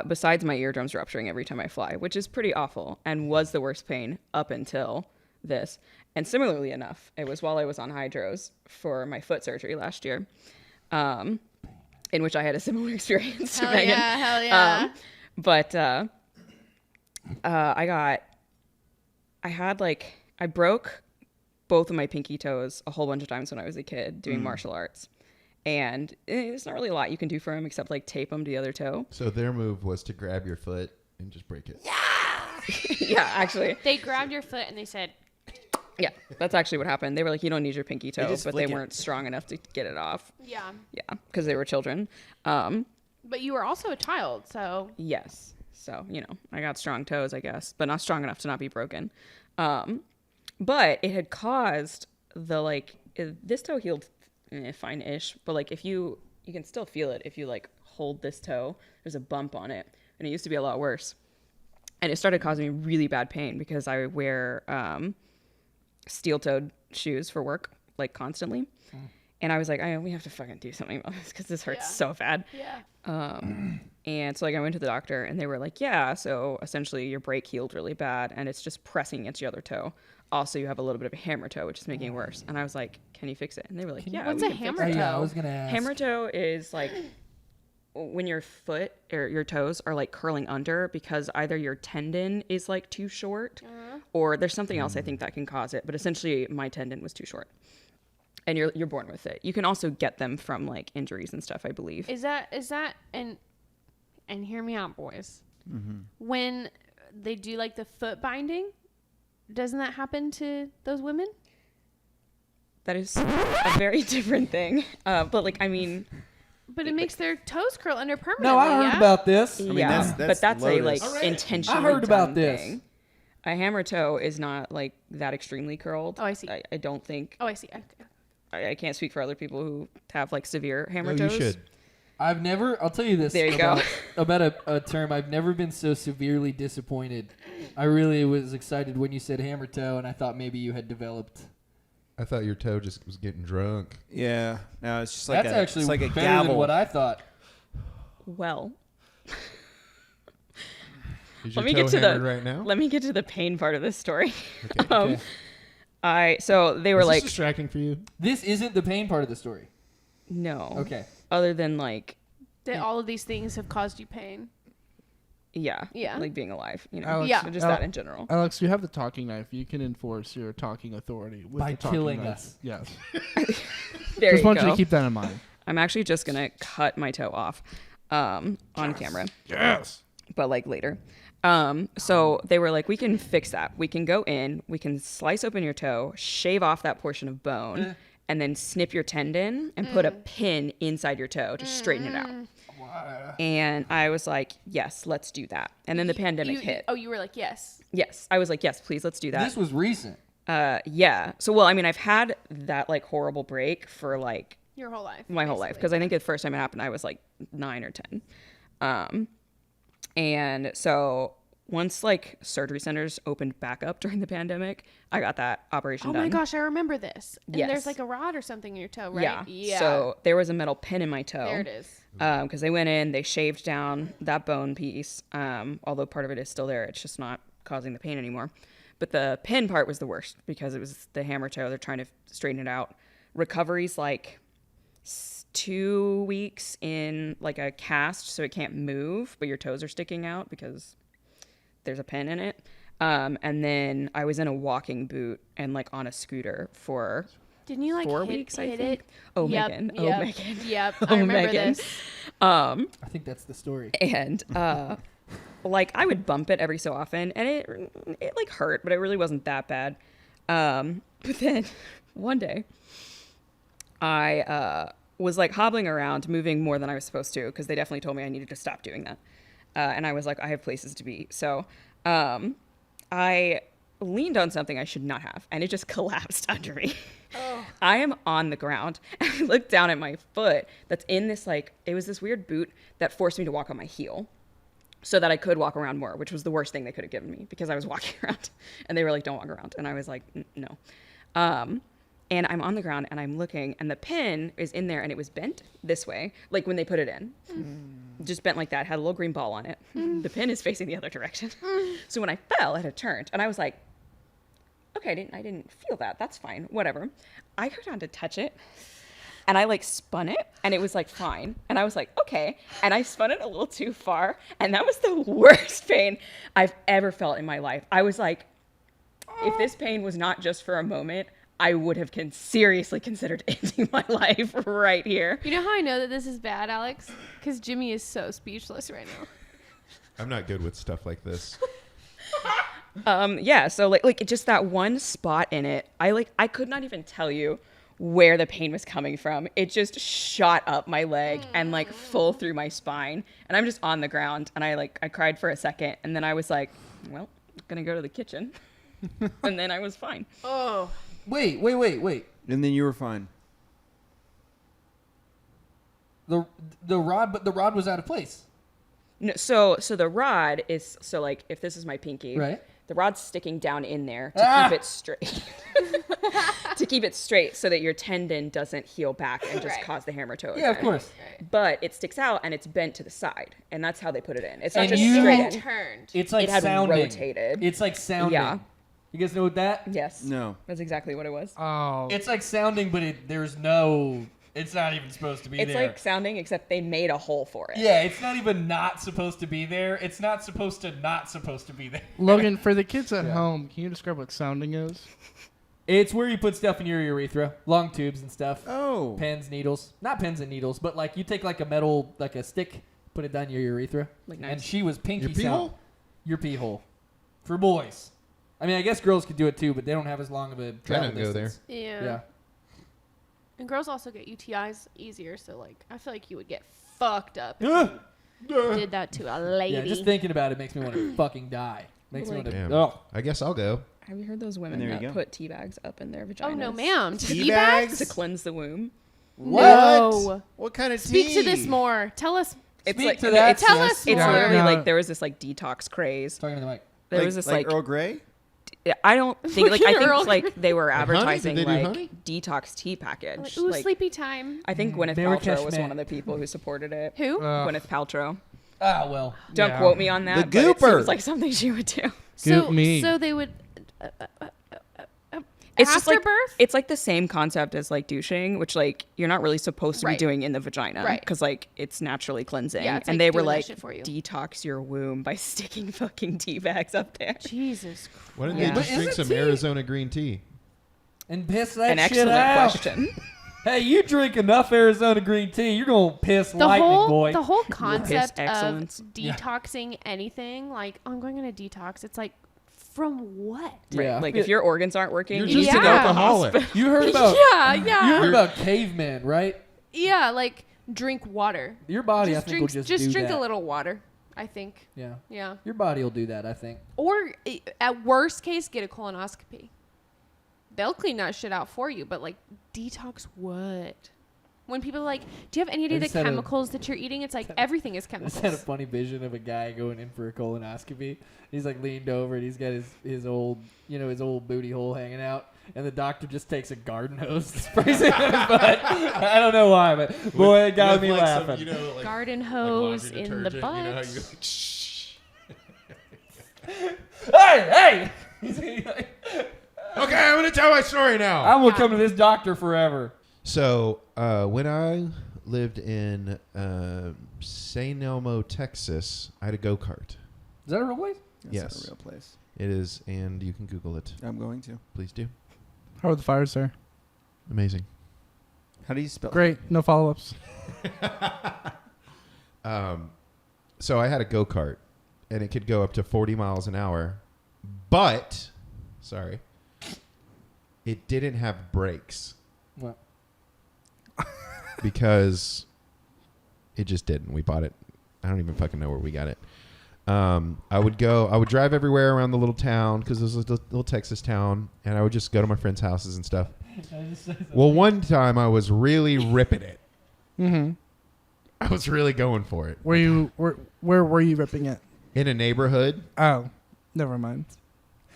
Speaker 8: besides my eardrums rupturing every time I fly, which is pretty awful and was the worst pain up until this. And similarly enough, it was while I was on hydros for my foot surgery last year, in which I had a similar experience to
Speaker 2: Hell
Speaker 8: Megan.
Speaker 2: yeah! Hell yeah!
Speaker 8: But I broke both of my pinky toes a whole bunch of times when I was a kid doing martial arts. And there's not really a lot you can do for them except like tape them to the other toe.
Speaker 3: So their move was to grab your foot and just break it.
Speaker 8: Yeah, actually.
Speaker 2: They grabbed your foot and they said,
Speaker 8: Yeah, that's actually what happened. They were like, you don't need your pinky toe,
Speaker 4: just
Speaker 8: but they
Speaker 4: flick it.
Speaker 8: weren't strong enough to get it off.
Speaker 2: "Yeah."
Speaker 8: Yeah, because they were children.
Speaker 2: But you were also a child, so
Speaker 8: Yes. So, I got strong toes, I guess, but not strong enough to not be broken. But it had caused this toe healed fine-ish, but like if you can still feel it if you like hold this toe, there's a bump on it, and it used to be a lot worse. And it started causing me really bad pain because I wear steel-toed shoes for work, like constantly. And I was like, we have to fucking do something about this because this hurts so bad.
Speaker 2: yeah.
Speaker 8: And so I went to the doctor and they were like, yeah, so essentially your break healed really bad and it's just pressing against your other toe. Also, you have a little bit of a hammer toe, which is making it worse. And I was like, can you fix it? And they were like, yeah.
Speaker 2: What's
Speaker 8: we
Speaker 2: a
Speaker 8: can fix
Speaker 2: hammer
Speaker 8: it."
Speaker 2: toe?
Speaker 5: Yeah, I was gonna ask.
Speaker 8: Hammer toe is like when your foot or your toes are like curling under because either your tendon is like too short or there's something else I think that can cause it. But essentially my tendon was too short. And you're born with it. You can also get them from like injuries and stuff, I believe.
Speaker 2: Is that and hear me out, boys. When they do like the foot binding, doesn't that happen to those women?
Speaker 8: That is a very different thing. But like, I mean,
Speaker 2: But it makes their toes curl under permanently.
Speaker 5: No, I heard
Speaker 2: yeah?
Speaker 5: about this.
Speaker 8: yeah,
Speaker 4: that's
Speaker 8: but that's a like
Speaker 4: Lotus.
Speaker 8: intentionally
Speaker 5: I heard about
Speaker 8: done
Speaker 5: this.
Speaker 8: thing. A hammer toe is not like that extremely curled.
Speaker 2: Oh, I see.
Speaker 8: I don't think.
Speaker 2: Oh, I see.
Speaker 8: I can't speak for other people who have like severe hammer
Speaker 3: No, you
Speaker 8: toes.
Speaker 3: should.
Speaker 5: I'll tell you this.
Speaker 8: There you go.
Speaker 5: About a term. I've never been so severely disappointed. I really was excited when you said hammer toe, and I thought maybe you had developed.
Speaker 3: I thought your toe just was getting drunk.
Speaker 4: Yeah. No, it's just like
Speaker 5: That's
Speaker 4: it's
Speaker 5: actually
Speaker 4: like a
Speaker 5: better
Speaker 4: gavel.
Speaker 5: than what I thought.
Speaker 8: Well,
Speaker 3: Is
Speaker 8: let
Speaker 3: your
Speaker 8: me
Speaker 3: toe
Speaker 8: get to
Speaker 3: hammered
Speaker 8: the
Speaker 3: right now?
Speaker 8: let me get to the pain part of this story.
Speaker 3: Okay.
Speaker 8: So they were
Speaker 3: Is this
Speaker 8: like,
Speaker 3: distracting for you?
Speaker 5: This isn't the pain part of the story.
Speaker 8: no.
Speaker 5: Okay.
Speaker 8: Other than like,
Speaker 2: That all of these things have caused you pain.
Speaker 8: yeah,
Speaker 2: Yeah.
Speaker 8: like being alive,
Speaker 1: Alex,
Speaker 2: Yeah.
Speaker 8: so just that in general.
Speaker 1: Alex, you have the talking knife. You can enforce your talking authority with
Speaker 5: By
Speaker 1: the talking
Speaker 5: killing
Speaker 1: knife.
Speaker 5: us.
Speaker 1: Yes.
Speaker 8: There
Speaker 1: Just
Speaker 8: you
Speaker 1: want
Speaker 8: go.
Speaker 1: you to keep that in mind.
Speaker 8: I'm actually just gonna cut my toe off, on camera.
Speaker 1: Yes.
Speaker 8: But like later. So they were like, we can fix that. We can go in, we can slice open your toe, shave off that portion of bone, and then snip your tendon and put a pin inside your toe to straighten it out. And I was like, yes, let's do that. And then the pandemic hit.
Speaker 2: Oh, you were like, yes.
Speaker 8: Yes. I was like, yes, please, let's do that.
Speaker 5: This was recent.
Speaker 8: Yeah. So, well, I mean, I've had that like horrible break for like
Speaker 2: Your whole life.
Speaker 8: my whole life.
Speaker 2: basically.
Speaker 8: Because I think the first time it happened, I was like 9 or 10. And so once like surgery centers opened back up during the pandemic, I got that operation
Speaker 2: Oh
Speaker 8: done.
Speaker 2: my gosh, I remember this. And
Speaker 8: Yes.
Speaker 2: there's like a rod or something in your toe, right?
Speaker 8: Yeah. So there was a metal pin in my toe.
Speaker 2: there it is.
Speaker 8: Because they went in, they shaved down that bone piece. Although part of it is still there, it's just not causing the pain anymore. But the pin part was the worst because it was the hammer toe. They're trying to straighten it out. Recovery's like 2 weeks in like a cast, so it can't move, but your toes are sticking out because there's a pin in it. And then I was in a walking boot and like on a scooter for
Speaker 2: Didn't you like
Speaker 8: 4
Speaker 2: hit,
Speaker 8: weeks, I
Speaker 2: hit
Speaker 8: think.
Speaker 2: it?
Speaker 8: Oh,
Speaker 2: Yep,
Speaker 8: Megan.
Speaker 2: Yep,
Speaker 8: Oh, Megan.
Speaker 2: Yep.
Speaker 8: Oh,
Speaker 2: I remember
Speaker 8: Megan.
Speaker 2: this.
Speaker 5: I think that's the story.
Speaker 8: And like I would bump it every so often and it like hurt, but it really wasn't that bad. But then one day I was like hobbling around, moving more than I was supposed to, because they definitely told me I needed to stop doing that. And I was like, I have places to be. So I leaned on something I should not have, and it just collapsed under me. I am on the ground and I look down at my foot that's in this like, it was this weird boot that forced me to walk on my heel so that I could walk around more, which was the worst thing they could have given me because I was walking around and they were like, don't walk around. And I was like, no. And I'm on the ground and I'm looking and the pin is in there and it was bent this way, like when they put it in. Just bent like that, had a little green ball on it. The pin is facing the other direction. So when I fell, it had turned and I was like, okay, I didn't feel that. That's fine. Whatever. I go down to touch it and I like spun it and it was like fine. And I was like, okay. And I spun it a little too far. And that was the worst pain I've ever felt in my life. I was like, if this pain was not just for a moment, I would have seriously considered ending my life right here.
Speaker 2: You know how I know that this is bad, Alex? Because Jimmy is so speechless right now.
Speaker 3: I'm not good with stuff like this.
Speaker 8: Yeah, so like just that one spot in it, I could not even tell you where the pain was coming from. It just shot up my leg and like full through my spine, and I'm just on the ground and I cried for a second and then I was like, well, I'm gonna go to the kitchen. And then I was fine.
Speaker 2: Oh.
Speaker 5: Wait.
Speaker 4: And then you were fine.
Speaker 5: The rod was out of place.
Speaker 8: No, so the rod is, so like if this is my pinky,
Speaker 5: Right.
Speaker 8: The rod's sticking down in there to keep it straight. To keep it straight so that your tendon doesn't heal back and just cause the hammer toe
Speaker 5: Yeah, of
Speaker 8: again.
Speaker 5: course.
Speaker 8: But it sticks out and it's bent to the side, and that's how they put it in. It's not
Speaker 5: And
Speaker 8: just
Speaker 5: you-
Speaker 8: straight
Speaker 2: It
Speaker 8: in.
Speaker 2: turned.
Speaker 5: It's like
Speaker 8: It had
Speaker 5: sounding.
Speaker 8: rotated.
Speaker 5: It's like sounding.
Speaker 8: Yeah.
Speaker 5: You guys know what that?
Speaker 8: Yes.
Speaker 4: No.
Speaker 8: That's exactly what it was.
Speaker 1: Oh.
Speaker 5: It's like sounding, but there's no. It's not even supposed to be
Speaker 8: It's
Speaker 5: there.
Speaker 8: like sounding, except they made a hole for it.
Speaker 5: Yeah, it's not even not supposed to be there. It's not supposed to be there.
Speaker 1: Logan, for the kids at home, can you describe what sounding is?
Speaker 5: It's where you put stuff in your urethra, long tubes and stuff.
Speaker 4: Oh.
Speaker 5: Pins, needles. Not pins and needles, but like you take like a metal, like a stick, put it down your urethra.
Speaker 8: Like
Speaker 5: And
Speaker 8: nice.
Speaker 5: she was pinky
Speaker 3: Your pee
Speaker 5: sound.
Speaker 3: hole?
Speaker 5: Your pee hole. For boys. I mean, I guess girls could do it too, but they don't have as long of a travel
Speaker 3: don't go there.
Speaker 5: distance.
Speaker 2: Yeah. And girls also get UTIs easier, so like I feel like you would get fucked up if you did that to a lady.
Speaker 5: Yeah, just thinking about it makes me want to fucking die. Makes me want to.
Speaker 3: Damn.
Speaker 5: Oh,
Speaker 3: I guess I'll go.
Speaker 8: Have you heard those women
Speaker 4: there you
Speaker 8: that
Speaker 4: go.
Speaker 8: put tea bags up in their vaginas?
Speaker 2: Oh no, ma'am.
Speaker 4: Tea
Speaker 2: Tea
Speaker 4: bags?
Speaker 8: To cleanse the womb.
Speaker 4: What?
Speaker 2: No.
Speaker 4: What kind of
Speaker 2: Speak
Speaker 4: tea?
Speaker 2: to this more. Tell us.
Speaker 8: It's
Speaker 5: Speak
Speaker 8: like
Speaker 5: to that,
Speaker 8: It's,
Speaker 2: Tell us
Speaker 8: it's
Speaker 2: more.
Speaker 8: literally
Speaker 1: Yeah.
Speaker 8: like there was this like detox craze.
Speaker 5: talking to the mic.
Speaker 8: There was this like
Speaker 4: Earl Grey?
Speaker 8: I don't think like I
Speaker 2: Fucking Earl
Speaker 8: think like they were
Speaker 3: honey? Did
Speaker 8: advertising
Speaker 3: they do
Speaker 8: like
Speaker 3: honey?
Speaker 8: detox tea package.
Speaker 2: Like, ooh,
Speaker 8: Like,
Speaker 2: sleepy time.
Speaker 8: I think Gwyneth
Speaker 5: Marrakesh
Speaker 8: Paltrow was
Speaker 5: Man.
Speaker 8: one of the people who supported it.
Speaker 2: Who?
Speaker 8: Gwyneth Paltrow.
Speaker 5: Ah, well.
Speaker 8: Don't
Speaker 1: Yeah.
Speaker 8: quote me on that.
Speaker 4: The
Speaker 8: but it
Speaker 4: gooper.
Speaker 8: seems like something she would do.
Speaker 1: Goop me.
Speaker 2: So they would.
Speaker 8: It's
Speaker 2: After
Speaker 8: just like
Speaker 2: birth?
Speaker 8: it's like the same concept as like douching, which like you're not really supposed to be
Speaker 2: Right.
Speaker 8: doing in the vagina,
Speaker 2: Right.
Speaker 8: Because like it's naturally cleansing.
Speaker 2: Yeah, it's
Speaker 8: and
Speaker 2: like
Speaker 8: they were
Speaker 2: doing that
Speaker 8: like
Speaker 2: shit for you.
Speaker 8: detox your womb by sticking fucking tea bags up there.
Speaker 2: Jesus Christ.
Speaker 3: Why don't
Speaker 8: Yeah.
Speaker 3: they just
Speaker 5: But
Speaker 3: drink
Speaker 5: isn't
Speaker 3: some
Speaker 5: tea-
Speaker 3: Arizona green tea?
Speaker 5: And piss that
Speaker 8: An
Speaker 5: shit
Speaker 8: excellent
Speaker 5: out.
Speaker 8: question.
Speaker 5: Hey, you drink enough Arizona green tea, you're gonna piss
Speaker 2: The
Speaker 5: lightning,
Speaker 2: whole
Speaker 5: boy.
Speaker 2: the whole concept of
Speaker 8: excellence.
Speaker 2: detoxing anything, like I'm going on a detox. It's like from what?
Speaker 5: Yeah.
Speaker 8: Like if your organs aren't working,
Speaker 3: You're
Speaker 8: you
Speaker 3: just
Speaker 8: need to
Speaker 3: an
Speaker 8: go to the
Speaker 3: alcoholic.
Speaker 8: hospital.
Speaker 5: You heard about
Speaker 2: Yeah,
Speaker 5: you heard
Speaker 2: yeah,
Speaker 5: about cavemen, right?
Speaker 2: yeah. Like drink water.
Speaker 5: Your body,
Speaker 2: Just
Speaker 5: I think,
Speaker 2: drink,
Speaker 5: will just do
Speaker 2: drink
Speaker 5: that.
Speaker 2: a little water. I think.
Speaker 5: Yeah,
Speaker 2: Yeah.
Speaker 5: your body will do that. I think.
Speaker 2: Or at worst case, get a colonoscopy. They'll clean that shit out for you. But like detox what? When people are like, do you have any idea the
Speaker 5: just had a-
Speaker 2: chemicals that you're eating? It's like everything is
Speaker 5: I just
Speaker 2: chemicals.
Speaker 5: had a funny vision of a guy going in for a colonoscopy. He's like leaned over and he's got his old his old booty hole hanging out, and the doctor just takes a garden hose and sprays it in his butt. I don't know why, but boy, it got me laughing.
Speaker 2: Garden hose in the butt.
Speaker 5: Hey!
Speaker 3: Okay, I'm gonna tell my story now.
Speaker 5: I will come to this doctor forever.
Speaker 3: So when I lived in San Elmo, Texas, I had a go-kart.
Speaker 5: Is that a real place?
Speaker 4: That's
Speaker 3: Yes.
Speaker 4: not a real place.
Speaker 3: It is, and you can Google it.
Speaker 4: I'm going to.
Speaker 3: Please do.
Speaker 1: How are the fires there?
Speaker 3: Amazing.
Speaker 4: How do you spell it?
Speaker 1: Great. No follow-ups.
Speaker 3: So I had a go-kart, and it could go up to 40 miles an hour, but, sorry, it didn't have brakes
Speaker 5: What?
Speaker 3: because it just didn't. We bought it. I don't even fucking know where we got it. I would drive everywhere around the little town because it was a little Texas town, and I would just go to my friends' houses and stuff. Well, one time I was really ripping it. Mm-hmm. I was really going for it.
Speaker 1: Where were you ripping it?
Speaker 3: In a neighborhood.
Speaker 1: Oh, never mind.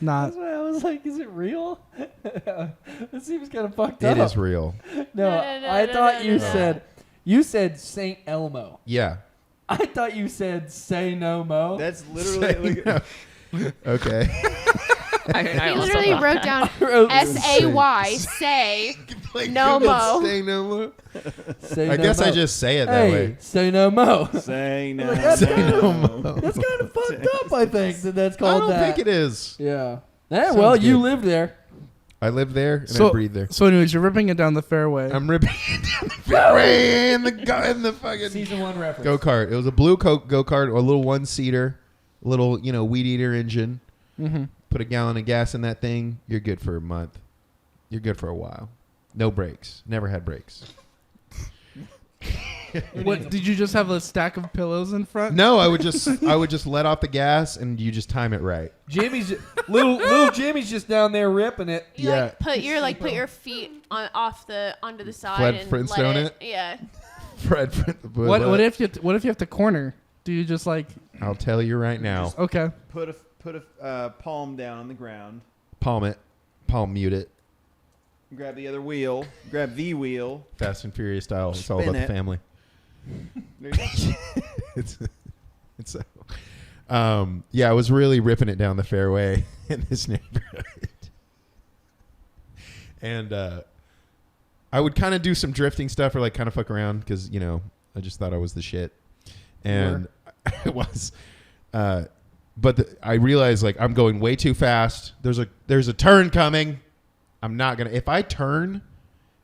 Speaker 1: Not.
Speaker 5: That's why I was like, is it real? It seems kind of fucked up.
Speaker 3: It is real.
Speaker 5: No, I thought you said St. Elmo.
Speaker 3: Yeah.
Speaker 5: I thought you said say no mo.
Speaker 4: That's literally
Speaker 3: Okay.
Speaker 2: He literally wrote down S-A-Y, say no mo.
Speaker 3: Say no mo.
Speaker 5: Say
Speaker 3: I
Speaker 5: no
Speaker 3: guess
Speaker 5: mo.
Speaker 3: I just say it that
Speaker 5: Hey,
Speaker 3: way.
Speaker 5: say no mo.
Speaker 4: say no.
Speaker 5: That's kind
Speaker 3: no
Speaker 5: of
Speaker 3: mo.
Speaker 5: that's kind of fucked up. I think that's
Speaker 3: I
Speaker 5: called
Speaker 3: don't
Speaker 5: that.
Speaker 3: think it is.
Speaker 5: Yeah. Yeah. Well, you
Speaker 3: good.
Speaker 5: lived there.
Speaker 3: I live there and I breathe there.
Speaker 1: So, anyways, you're ripping it down the fairway.
Speaker 3: I'm ripping it down the fairway in the fucking
Speaker 5: Season 1 reference.
Speaker 3: go kart. It was a blue go kart, a little one seater, little weed eater engine.
Speaker 1: Mm-hmm.
Speaker 3: Put a gallon of gas in that thing. You're good for a month. You're good for a while. No brakes. Never had brakes.
Speaker 1: What did you just have a stack of pillows in front?
Speaker 3: No, I would just let off the gas and you just time it right.
Speaker 5: Jimmy's little Jimmy's just down there ripping it.
Speaker 2: You
Speaker 3: Yeah.
Speaker 2: put your feet onto the side
Speaker 3: Fred
Speaker 2: and
Speaker 3: Flintstone
Speaker 2: let
Speaker 3: it?
Speaker 2: Yeah.
Speaker 3: Fred.
Speaker 1: What if you have to corner? Do you just like?
Speaker 3: I'll tell you right now.
Speaker 1: Okay.
Speaker 4: Put a palm down on the ground.
Speaker 3: Palm it. Palm mute it.
Speaker 4: Grab the other wheel. Grab the wheel.
Speaker 3: Fast and Furious style. It's all
Speaker 4: Spin
Speaker 3: about
Speaker 4: it.
Speaker 3: the family.
Speaker 4: There you go.
Speaker 3: it's yeah, I was really ripping it down the fairway in this neighborhood. And I would kind of do some drifting stuff or like kind of fuck around because, I just thought I was the shit. And it was. But I realized like I'm going way too fast. There's a turn coming. I'm not going to. If I turn,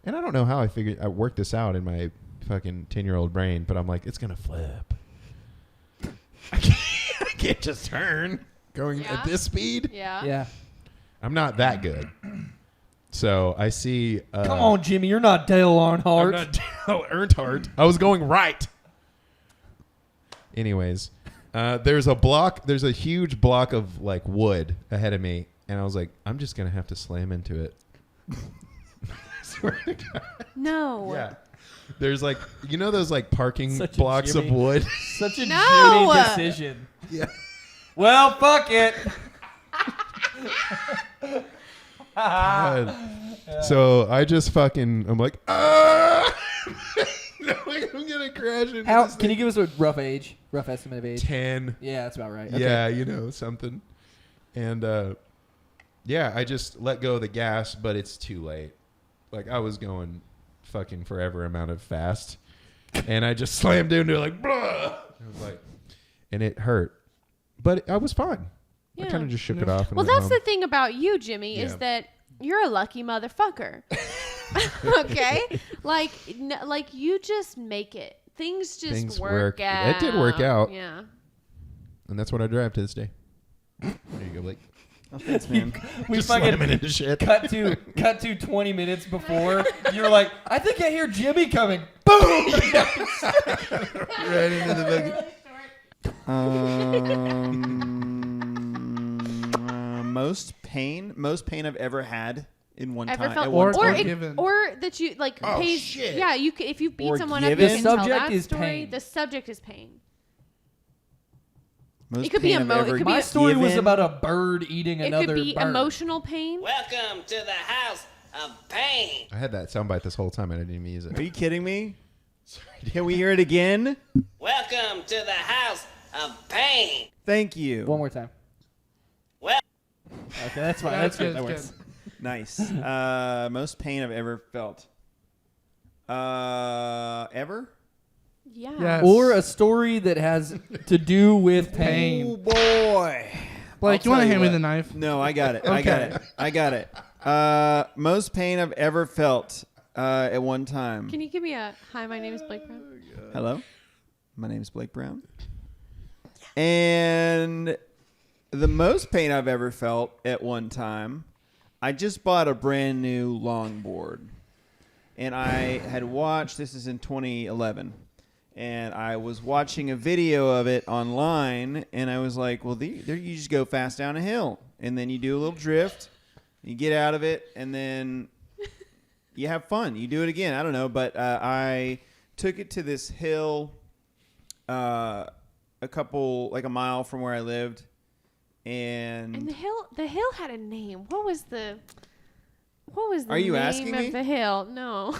Speaker 3: and I don't know how I worked this out in my fucking 10-year-old brain, but I'm like, it's going to flip. I can't just turn going at this speed.
Speaker 2: Yeah.
Speaker 5: Yeah.
Speaker 3: I'm not that good. So I see.
Speaker 5: Come on, Jimmy. You're not Dale Earnhardt.
Speaker 3: I'm not Dale Earnhardt. I was going right. Anyways, there's a huge block of like wood ahead of me, and I was like, I'm just gonna have to slam into it. I swear to God.
Speaker 2: No.
Speaker 3: Yeah. There's like those like parking
Speaker 5: Such a
Speaker 3: blocks of
Speaker 5: Jimmy.
Speaker 3: wood.
Speaker 5: Such a
Speaker 2: No.
Speaker 5: Jimmy decision.
Speaker 3: Yeah.
Speaker 5: Well, fuck it.
Speaker 3: God. So I just I'm like, ah! No, I'm gonna crash into
Speaker 5: How
Speaker 3: this
Speaker 5: can you
Speaker 3: thing.
Speaker 5: give us a rough estimate of age?
Speaker 3: 10.
Speaker 5: Yeah, that's about right. Okay.
Speaker 3: Yeah, something. And yeah, I just let go of the gas, but it's too late. Like I was going fucking forever amount of fast, and I just slammed into it like, blah! I was like, and it hurt, but I was fine. I
Speaker 2: Yeah.
Speaker 3: kind of just shook it off. And
Speaker 2: Well,
Speaker 3: went
Speaker 2: that's
Speaker 3: home.
Speaker 2: the thing about you, Jimmy, is
Speaker 3: Yeah.
Speaker 2: that you're a lucky motherfucker. Okay? Like you just make it. Things just
Speaker 3: Things
Speaker 2: work
Speaker 3: work.
Speaker 2: out.
Speaker 3: It did work out.
Speaker 2: Yeah.
Speaker 3: And that's what I drive to this day. There you go, Blake.
Speaker 4: Oh, thanks, man.
Speaker 5: We
Speaker 3: Just
Speaker 5: fucking
Speaker 3: slamming into shit.
Speaker 5: cut to 20 minutes before. You're like, I think I hear Jimmy coming. Boom!
Speaker 3: Right into the
Speaker 4: Most pain I've ever had in one
Speaker 2: Ever
Speaker 4: time.
Speaker 2: felt
Speaker 4: at one
Speaker 1: Or
Speaker 4: time.
Speaker 1: given.
Speaker 2: or that you like
Speaker 3: Oh,
Speaker 2: pays,
Speaker 3: shit.
Speaker 2: yeah, you if you beat
Speaker 4: Or
Speaker 2: someone up, you
Speaker 4: given.
Speaker 2: can
Speaker 5: The
Speaker 2: tell
Speaker 5: subject
Speaker 2: that
Speaker 5: is
Speaker 2: story.
Speaker 5: pain.
Speaker 2: The subject is pain.
Speaker 4: Most
Speaker 2: It could be
Speaker 4: pain I've
Speaker 2: it
Speaker 4: ever
Speaker 2: could be
Speaker 5: My story was
Speaker 4: given.
Speaker 5: about a bird eating
Speaker 2: It
Speaker 5: another
Speaker 2: could be
Speaker 5: bird.
Speaker 2: emotional pain.
Speaker 7: Welcome to the house of pain.
Speaker 3: I had that soundbite this whole time and I didn't even use it.
Speaker 4: Are you kidding me? Can we hear it again?
Speaker 7: Welcome to the house of pain.
Speaker 4: Thank you.
Speaker 5: One more time.
Speaker 7: Well,
Speaker 5: Okay, that's fine.
Speaker 1: That's
Speaker 5: That's good.
Speaker 1: good.
Speaker 5: That
Speaker 1: That's
Speaker 5: works.
Speaker 4: Nice. Most pain I've ever felt. Ever?
Speaker 2: Yeah.
Speaker 1: Yes.
Speaker 5: Or a story that has to do with pain.
Speaker 4: Oh boy.
Speaker 1: Blake,
Speaker 4: I'll
Speaker 1: you want to
Speaker 4: tell
Speaker 1: hand me
Speaker 4: what.
Speaker 1: the knife?
Speaker 4: No, I got it.
Speaker 1: Okay.
Speaker 4: I got it. Most pain I've ever felt at one time.
Speaker 2: Can you give me a hi? My name is Blake Brown.
Speaker 4: Hello, my name is Blake Brown. And the most pain I've ever felt at one time, I just bought a brand new longboard. And I had watched, this is in 2011, and I was watching a video of it online, and I was like, well, there you just go fast down a hill. And then you do a little drift, you get out of it, and then you have fun. You do it again. I don't know, but I took it to this hill, a mile from where I lived, and
Speaker 2: And the hill had a name. What was the
Speaker 4: Are you
Speaker 2: name
Speaker 4: asking
Speaker 2: of
Speaker 4: me?
Speaker 2: the hill? No.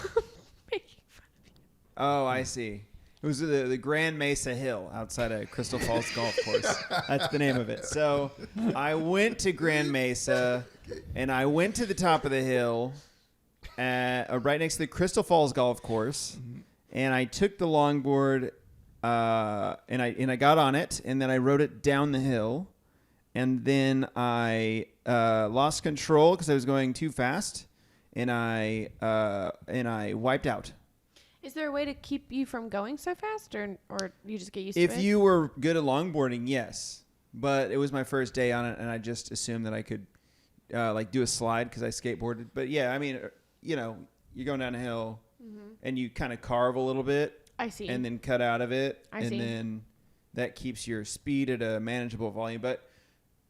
Speaker 2: Making fun of you.
Speaker 4: oh, I see. It was the Grand Mesa Hill outside of Crystal Falls Golf Course. That's the name of it. So I went to Grand Mesa, and I went to the top of the hill, right next to the Crystal Falls Golf Course, and I took the longboard, and I got on it, and then I rode it down the hill, and then I lost control because I was going too fast, and I wiped out.
Speaker 2: Is there a way to keep you from going so fast, or you just get used to it?
Speaker 4: If you were good at longboarding, yes. But it was my first day on it, and I just assumed that I could do a slide because I skateboarded. But yeah, I mean, you're going down a hill, and you kind of carve a little bit.
Speaker 2: I see.
Speaker 4: And then cut out of it.
Speaker 2: I see.
Speaker 4: And then that keeps your speed at a manageable volume.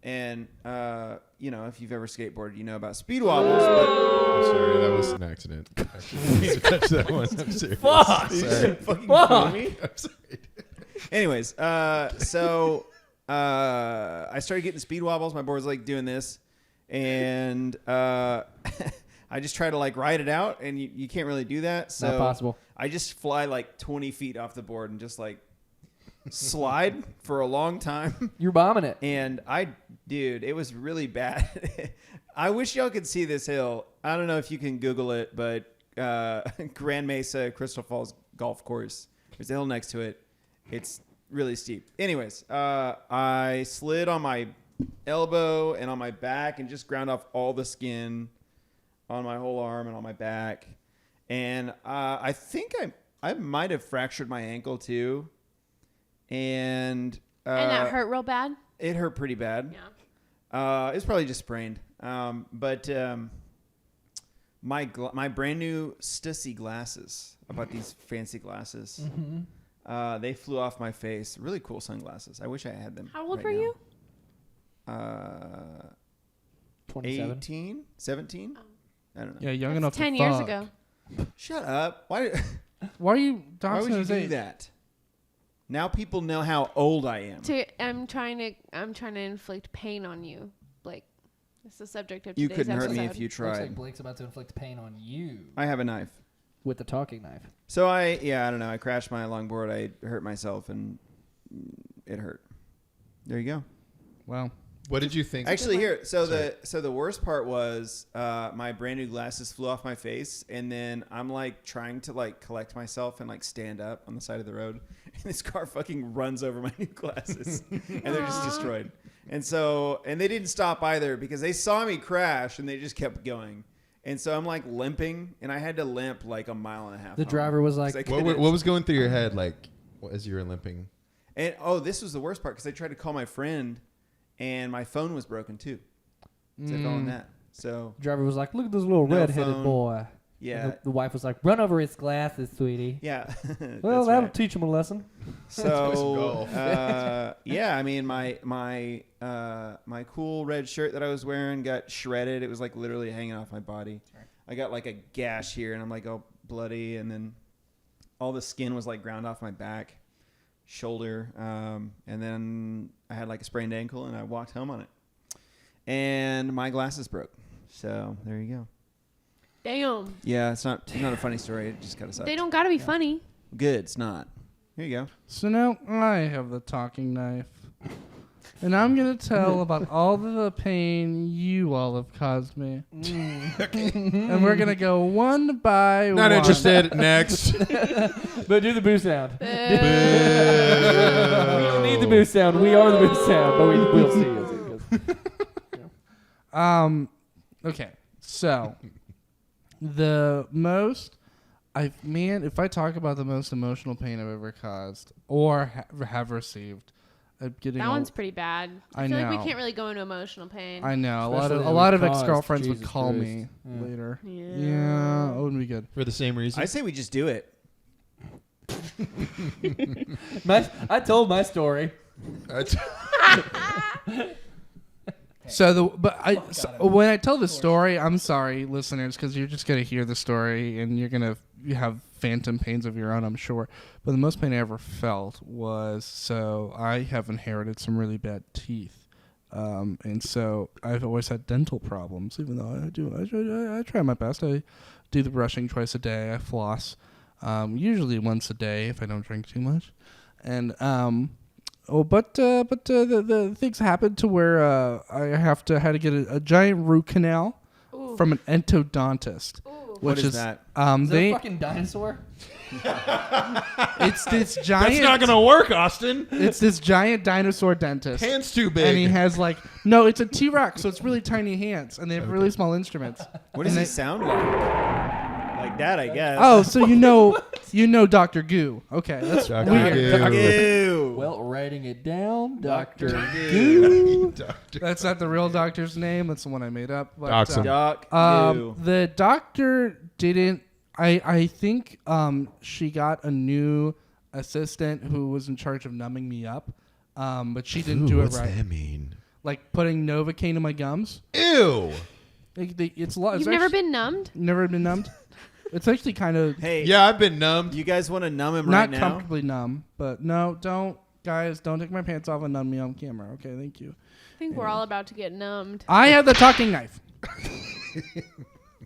Speaker 4: If you've ever skateboarded, you know about speed wobbles.
Speaker 3: I'm sorry, that was an accident. I didn't mean to touch that one. I'm serious.
Speaker 5: Fuck!
Speaker 3: Sorry.
Speaker 4: Fucking
Speaker 5: Fuck!
Speaker 4: kill me.
Speaker 3: I'm sorry.
Speaker 4: Anyways, so I started getting speed wobbles. My board's like doing this, and I just try to like ride it out, and you can't really do that. So
Speaker 5: Not possible.
Speaker 4: I just fly like 20 feet off the board and just like slide for a long time.
Speaker 5: You're bombing it.
Speaker 4: And dude, it was really bad. I wish y'all could see this hill. I don't know if you can Google it, but Grand Mesa Crystal Falls Golf Course. There's a hill next to it. It's really steep. Anyways, I slid on my elbow and on my back and just ground off all the skin on my whole arm and on my back. And I think I might have fractured my ankle too. And
Speaker 2: that hurt real bad?
Speaker 4: It hurt pretty bad.
Speaker 2: Yeah.
Speaker 4: It's probably just sprained. But my brand new Stussy glasses. I bought these fancy glasses.
Speaker 5: Mm-hmm.
Speaker 4: They flew off my face. Really cool sunglasses. I wish I had them.
Speaker 2: How old
Speaker 4: right
Speaker 2: were you?
Speaker 4: now.
Speaker 5: 27.
Speaker 4: 18? 17? I don't know.
Speaker 1: Yeah, young enough
Speaker 2: 10
Speaker 1: to
Speaker 2: years
Speaker 1: fuck.
Speaker 2: ago.
Speaker 4: Shut up. Why
Speaker 1: Why are you
Speaker 4: would
Speaker 1: doxing
Speaker 4: you
Speaker 1: his
Speaker 4: do
Speaker 1: age?
Speaker 4: that? Now people know how old I am.
Speaker 2: I'm trying to inflict pain on you. Like, it's the subject of
Speaker 4: You
Speaker 2: today's
Speaker 4: couldn't hurt
Speaker 2: episode.
Speaker 4: me if you
Speaker 5: Looks like
Speaker 4: tried.
Speaker 5: Blake's about to inflict pain on you
Speaker 4: I have a knife.
Speaker 5: with the talking knife.
Speaker 4: So I don't know. I crashed my longboard. I hurt myself, and it hurt. There you go.
Speaker 1: Wow.
Speaker 3: What did you think?
Speaker 4: Actually, here. So
Speaker 3: Sorry.
Speaker 4: the worst part was my brand new glasses flew off my face, and then I'm like trying to like collect myself and like stand up on the side of the road, and this car fucking runs over my new glasses, and they're just destroyed. And they didn't stop either because they saw me crash, and they just kept going. And so I'm like limping, and I had to limp like a mile and a half.
Speaker 5: The
Speaker 4: home,
Speaker 5: driver was
Speaker 4: 'cause
Speaker 5: like,
Speaker 4: I
Speaker 3: what
Speaker 4: couldn't-
Speaker 3: was going through your head like as you were limping?
Speaker 4: And this was the worst part because I tried to call my friend, and my phone was broken too. So I fell on that. So
Speaker 5: driver was like, look at this little
Speaker 4: No
Speaker 5: red-headed
Speaker 4: phone.
Speaker 5: boy.
Speaker 4: yeah,
Speaker 5: And the wife was like, run over his glasses, sweetie.
Speaker 4: yeah.
Speaker 5: Well,
Speaker 4: That's
Speaker 5: that'll
Speaker 4: right.
Speaker 5: teach him a lesson.
Speaker 3: Play some
Speaker 4: So
Speaker 3: golf.
Speaker 4: yeah, I mean my cool red shirt that I was wearing got shredded. It was like literally hanging off my body. I got like a gash here, and I'm like all bloody, and then all the skin was like ground off my back, shoulder, and then I had like a sprained ankle, and I walked home on it, and my glasses broke. So there you go.
Speaker 2: Damn.
Speaker 4: Yeah, it's not a funny story. It just kind of sucks.
Speaker 2: They don't gotta be funny.
Speaker 4: Good, it's not. Here you go.
Speaker 1: So now I have the talking knife. And I'm going to tell about all the pain you all have caused me. And we're going to go one by one.
Speaker 3: Not interested. Next.
Speaker 5: But do the boo sound.
Speaker 2: Boo.
Speaker 5: We don't need the boo sound. We are the boo sound, but we'll see. As it goes.
Speaker 1: Okay. So the most if I talk about the most emotional pain I've ever caused or have received, I'm getting
Speaker 2: That one's pretty bad. I
Speaker 1: I
Speaker 2: feel like we
Speaker 1: know.
Speaker 2: can't really go into emotional pain.
Speaker 1: I know
Speaker 5: Especially
Speaker 1: a
Speaker 5: that
Speaker 1: lot
Speaker 5: we've
Speaker 1: of
Speaker 5: caused.
Speaker 1: ex-girlfriends would
Speaker 5: Jesus
Speaker 1: call
Speaker 5: Christ.
Speaker 1: me
Speaker 5: Yeah.
Speaker 1: later.
Speaker 2: Yeah.
Speaker 1: It wouldn't be good.
Speaker 3: For the same reason.
Speaker 4: I say we just do it.
Speaker 5: I told my story.
Speaker 1: When I tell the story, I'm sorry, listeners, because you're just gonna hear the story and you have phantom pains of your own, I'm sure. But the most pain I ever felt was I have inherited some really bad teeth, and so I've always had dental problems. Even though I try my best. I do the brushing twice a day. I floss, usually once a day if I don't drink too much, and But the things happened to where I had to get a giant root canal from an endodontist.
Speaker 4: What is that?
Speaker 5: Is that a fucking dinosaur?
Speaker 1: It's this giant.
Speaker 3: That's not gonna work, Austin.
Speaker 1: It's this giant dinosaur dentist.
Speaker 3: Hands too big.
Speaker 1: And he has no, it's a T-Rex, so it's really tiny hands, and they have really small instruments.
Speaker 4: What does he sound like? Like that, I guess.
Speaker 1: Oh, so you know Dr. Goo. Okay, that's
Speaker 3: Dr.
Speaker 1: weird.
Speaker 4: Ew.
Speaker 5: Well, writing it down, Dr. Goo.
Speaker 1: That's not the real doctor's name. That's the one I made up. But,
Speaker 3: Dox him.
Speaker 4: Doc Goo.
Speaker 1: the doctor didn't. I think she got a new assistant who was in charge of numbing me up, but she didn't do it right.
Speaker 3: What's that mean?
Speaker 1: Like putting Novocaine in my gums.
Speaker 3: Ew.
Speaker 1: It's a lot.
Speaker 2: You've never been numbed?
Speaker 1: Never been numbed. It's actually kind of
Speaker 4: Hey,
Speaker 3: Yeah, I've been numbed.
Speaker 4: you guys want to numb him
Speaker 1: not
Speaker 4: right now?
Speaker 1: comfortably numb, but no, don't take my pants off and numb me on camera. Okay, thank you.
Speaker 2: I think we're all about to get numbed.
Speaker 1: I have the talking knife.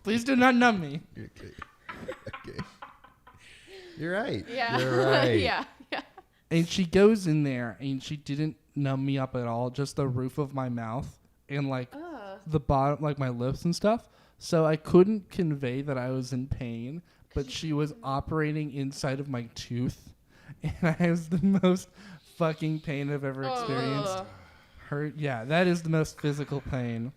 Speaker 1: Please do not numb me.
Speaker 3: Okay. You're right.
Speaker 2: Yeah.
Speaker 3: You're right.
Speaker 2: yeah.
Speaker 1: And she goes in there and she didn't numb me up at all, just the roof of my mouth and the bottom, like my lips and stuff. So I couldn't convey that I was in pain, but she was operating inside of my tooth, and I was the most fucking pain I've ever experienced. Yeah, that is the most physical pain.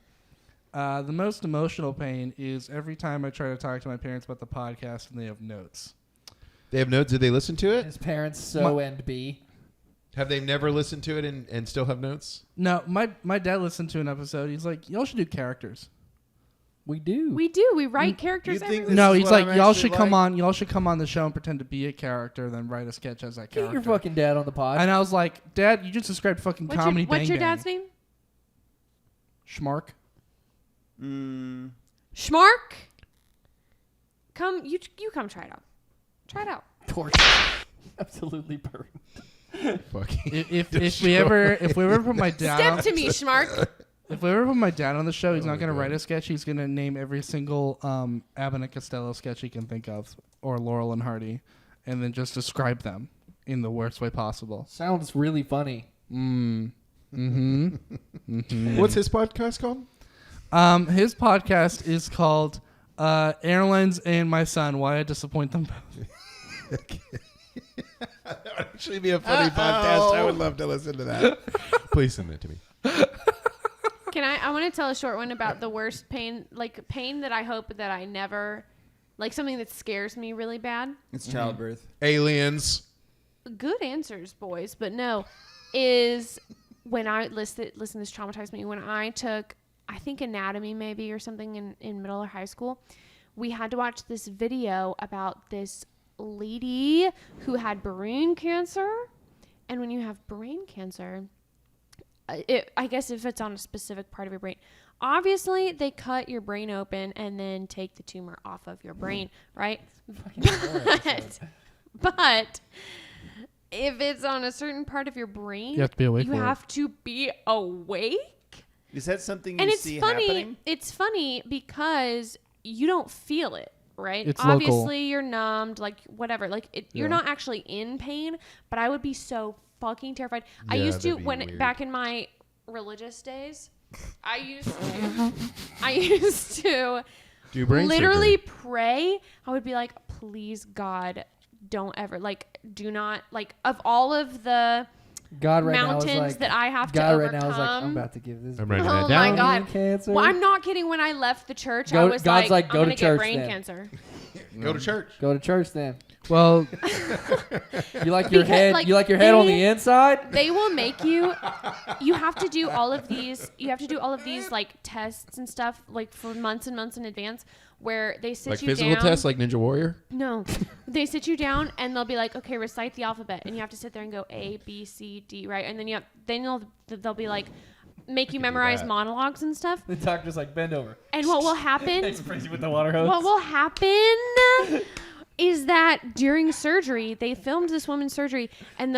Speaker 1: The most emotional pain is every time I try to talk to my parents about the podcast and they have notes.
Speaker 3: They have notes. Did they listen to it?
Speaker 5: His parents and B.
Speaker 3: Have they never listened to it and still have notes?
Speaker 1: No, my dad listened to an episode. He's like, y'all should do characters.
Speaker 5: We do.
Speaker 2: We write characters
Speaker 4: you think
Speaker 2: every
Speaker 4: this
Speaker 1: No,
Speaker 4: is
Speaker 1: he's
Speaker 4: what
Speaker 1: like,
Speaker 4: I'm
Speaker 1: y'all
Speaker 4: actually
Speaker 1: should come
Speaker 4: like?
Speaker 1: on. Y'all should come on the show and pretend to be a character, then write a sketch as that
Speaker 5: Get
Speaker 1: character.
Speaker 5: your fucking dad on the pod.
Speaker 1: And I was like, Dad, you just described fucking comedy.
Speaker 2: What's your
Speaker 1: Bang
Speaker 2: dad's
Speaker 1: Bang.
Speaker 2: name?
Speaker 1: Schmark.
Speaker 2: Schmark. Come, you come try it out. Try it out.
Speaker 5: Torture. Absolutely burned.
Speaker 3: Fucking.
Speaker 1: If we ever put my dad
Speaker 2: Step
Speaker 1: on,
Speaker 2: to me, Schmark.
Speaker 1: if we ever put my dad on the show, he's not gonna write a sketch. He's gonna name every single Abbott and Costello sketch he can think of, or Laurel and Hardy, and then just describe them in the worst way possible.
Speaker 5: Sounds really funny.
Speaker 3: What's his podcast called?
Speaker 1: His podcast is called Airlines and My Son, Why I Disappoint Them Both.
Speaker 3: That would actually be a funny podcast. I would love to listen to that. Please send it to me.
Speaker 2: Can I want to tell a short one about the worst pain, like pain that I hope that I never, like something that scares me really bad.
Speaker 4: It's childbirth.
Speaker 3: Aliens.
Speaker 2: Good answers, boys, but no, is when I listen, this traumatized me. When I took, I think anatomy maybe or something in middle or high school, we had to watch this video about this lady who had brain cancer. And when you have brain cancer, I guess if it's on a specific part of your brain, obviously they cut your brain open and then take the tumor off of your brain, right? But if it's on a certain part of your brain,
Speaker 1: You have to be awake
Speaker 2: you
Speaker 1: for it.
Speaker 2: have to be awake.
Speaker 4: Is that something you
Speaker 2: And it's
Speaker 4: see
Speaker 2: funny.
Speaker 4: happening?
Speaker 2: It's funny because you don't feel it, right?
Speaker 1: It's
Speaker 2: Obviously,
Speaker 1: local.
Speaker 2: you're numbed, like whatever. Like you're not actually in pain, but I would be so fucking terrified. I
Speaker 3: Yeah,
Speaker 2: used to
Speaker 3: that'd be weird.
Speaker 2: back in my religious days. I used to
Speaker 3: Do brain
Speaker 2: literally
Speaker 3: surgery.
Speaker 2: pray. I would be like, please God, don't ever do not of all of the
Speaker 5: God right now is
Speaker 2: mountains
Speaker 5: like,
Speaker 2: that I have to
Speaker 5: God
Speaker 2: overcome.
Speaker 5: right now is like, I'm about to give this.
Speaker 3: I'm writing
Speaker 2: Oh
Speaker 3: that
Speaker 2: my
Speaker 3: down.
Speaker 2: God.
Speaker 5: Cancer.
Speaker 2: Well, I'm not kidding. When I left the church,
Speaker 5: Go-
Speaker 2: I was
Speaker 5: God's like,
Speaker 2: I'm
Speaker 5: go
Speaker 2: gonna
Speaker 5: to
Speaker 2: get
Speaker 5: church
Speaker 2: brain
Speaker 5: then.
Speaker 2: cancer.
Speaker 3: Go to church.
Speaker 5: Go to church then.
Speaker 1: Well,
Speaker 5: You like your
Speaker 2: Because,
Speaker 5: head.
Speaker 2: like,
Speaker 5: you like your head on
Speaker 2: they-
Speaker 5: the inside.
Speaker 2: They will make you. You have to do all of these. You have to do all of these like tests and stuff like for months and months in advance, where they sit
Speaker 3: Like
Speaker 2: you
Speaker 3: physical
Speaker 2: down.
Speaker 3: tests, like Ninja Warrior.
Speaker 2: No, they sit you down and they'll be like, okay, recite the alphabet, and you have to sit there and go A, B, C, D, right? And then they'll be like, make you
Speaker 3: do
Speaker 2: memorize
Speaker 3: that.
Speaker 2: monologues and stuff.
Speaker 5: The doctor's like, bend over.
Speaker 2: And what will happen?
Speaker 5: Sprays you with the water hose.
Speaker 2: What will happen is that during surgery, they filmed this woman's surgery, and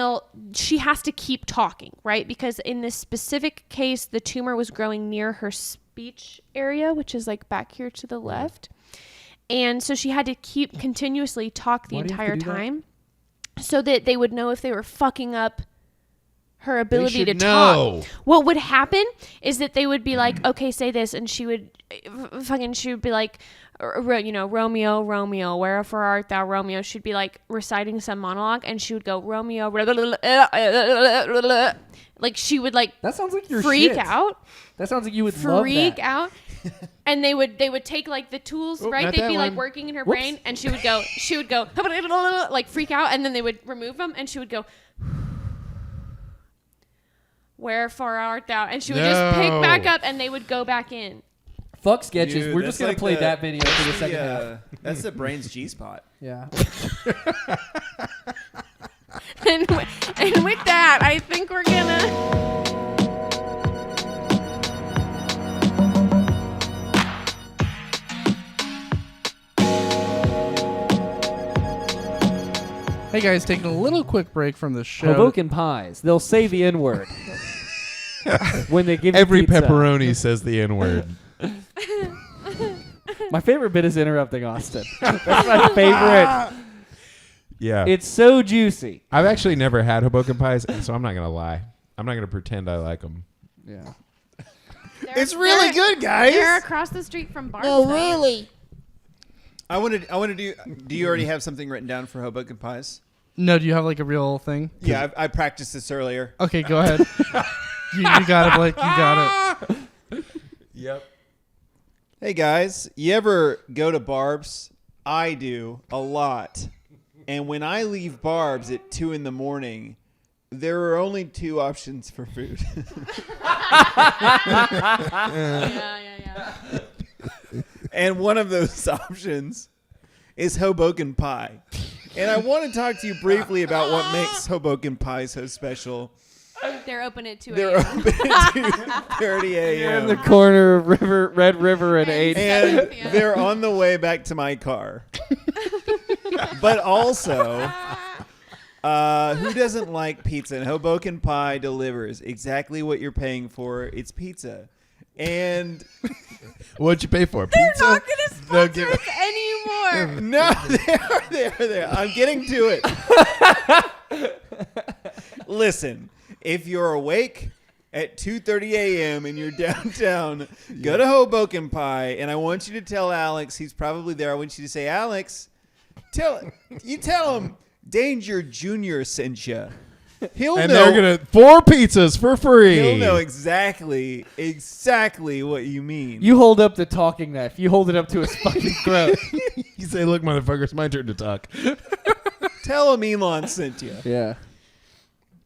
Speaker 2: she has to keep talking, right? Because in this specific case, the tumor was growing near her speech area, which is like back here to the left. And so she had to keep continuously talk the entire time so that they would know if they were fucking up her ability to talk. What would happen is that they would be like, okay, say this, and she would be like, Romeo, Romeo, wherefore art thou, Romeo? She'd be like reciting some monologue, and she would go, Romeo, like she would like
Speaker 5: that sounds like your
Speaker 2: freak
Speaker 5: shit.
Speaker 2: out.
Speaker 5: That sounds like you would love
Speaker 2: freak
Speaker 5: that.
Speaker 2: out. And they would take like the tools, right?
Speaker 3: not
Speaker 2: They'd
Speaker 3: that
Speaker 2: be like
Speaker 3: one.
Speaker 2: working in her brain, and she would go like freak out, and then they would remove them, and she would go, wherefore art thou? And she would just pick back up, and they would go back in.
Speaker 5: Fuck sketches.
Speaker 4: Dude,
Speaker 5: We're just
Speaker 4: that's
Speaker 5: gonna
Speaker 4: like
Speaker 5: play that video for the second half.
Speaker 4: That's the brain's G-spot.
Speaker 5: Yeah.
Speaker 2: And with that, I think we're gonna.
Speaker 1: Hey guys, taking a little quick break from the show.
Speaker 5: Hoboken pies. They'll say the N word when they give
Speaker 3: Every
Speaker 5: you pizza.
Speaker 3: pepperoni says the N word.
Speaker 5: My favorite bit is interrupting Austin. That's my favorite.
Speaker 3: Yeah.
Speaker 5: It's so juicy.
Speaker 3: I've actually never had Hoboken pies, and so I'm not going to lie. I'm not going to pretend I like them.
Speaker 5: Yeah.
Speaker 4: It's really good, guys.
Speaker 2: They're across the street from Bart.
Speaker 6: really?
Speaker 4: I want to do. Do you already have something written down for Hoboken pies?
Speaker 1: No, do you have like a real thing?
Speaker 4: Yeah, I practiced this earlier.
Speaker 1: Okay, go ahead. you got it, Blake. You got it.
Speaker 3: Yep.
Speaker 4: Hey guys, you ever go to Barb's? I do a lot. And when I leave Barb's at 2 a.m, there are only 2 options for food.
Speaker 2: Yeah.
Speaker 4: And one of those options is Hoboken pie. And I want to talk to you briefly about what makes Hoboken pie so special.
Speaker 2: They're open at 2
Speaker 4: They're
Speaker 2: a.m.
Speaker 4: open at 2:30
Speaker 5: You're in the
Speaker 4: a.m.
Speaker 5: corner of Red River and 8.
Speaker 4: And
Speaker 2: Yeah.
Speaker 4: they're on the way back to my car. But also, who doesn't like pizza? And Hoboken pie delivers exactly what you're paying for. It's pizza. And
Speaker 3: What'd you pay for?
Speaker 2: They're
Speaker 3: Pizza?
Speaker 2: not going to
Speaker 3: They'll
Speaker 2: sponsor
Speaker 3: give-
Speaker 2: us anymore.
Speaker 4: no, there. I'm getting to it. Listen, if you're awake at 2:30 a.m. and you're downtown, go to Hoboken Pie, and I want you to tell Alex, he's probably there. I want you to say, Alex, tell him Danger Jr. sent you. He'll
Speaker 3: And
Speaker 4: know.
Speaker 3: they're going to 4 pizzas for free.
Speaker 4: He'll know exactly what you mean.
Speaker 5: You hold up the talking knife. You hold it up to his fucking throat.
Speaker 3: You say, look, motherfucker, it's my turn to talk.
Speaker 4: Tell him Elon sent you.
Speaker 5: Yeah.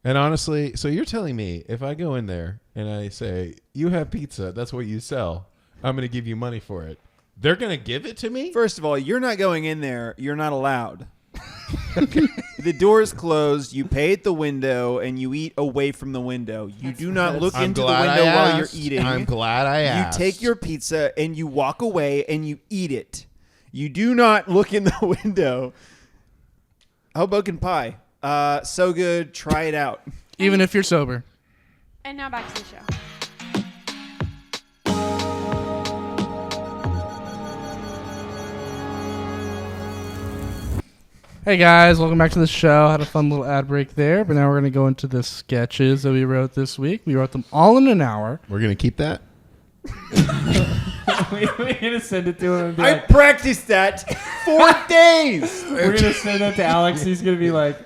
Speaker 3: And honestly, so you're telling me if I go in there and I say, you have pizza, that's what you sell, I'm going to give you money for it. They're going to give it to me?
Speaker 4: First of all, you're not going in there. You're not allowed. The door's closed. You pay at the window, and you eat away from the window. You do not look
Speaker 3: I'm
Speaker 4: into the
Speaker 3: glad
Speaker 4: window
Speaker 3: I
Speaker 4: while you're
Speaker 3: asked.
Speaker 4: eating.
Speaker 3: I'm glad I
Speaker 4: You
Speaker 3: asked.
Speaker 4: take your pizza, and you walk away, and you eat it. You do not look in the window. Hoboken pie. So good. Try it out.
Speaker 1: Even if you're sober.
Speaker 2: And now back to the show.
Speaker 1: Hey guys, welcome back to the show. Had a fun little ad break there, but now we're going to go into the sketches that we wrote this week. We wrote them all in an hour.
Speaker 3: We're going to keep that?
Speaker 5: We're going to send it to him and be
Speaker 4: I
Speaker 5: like,
Speaker 4: practiced that 4 days.
Speaker 5: we're going to send it to Alex. He's going to be like,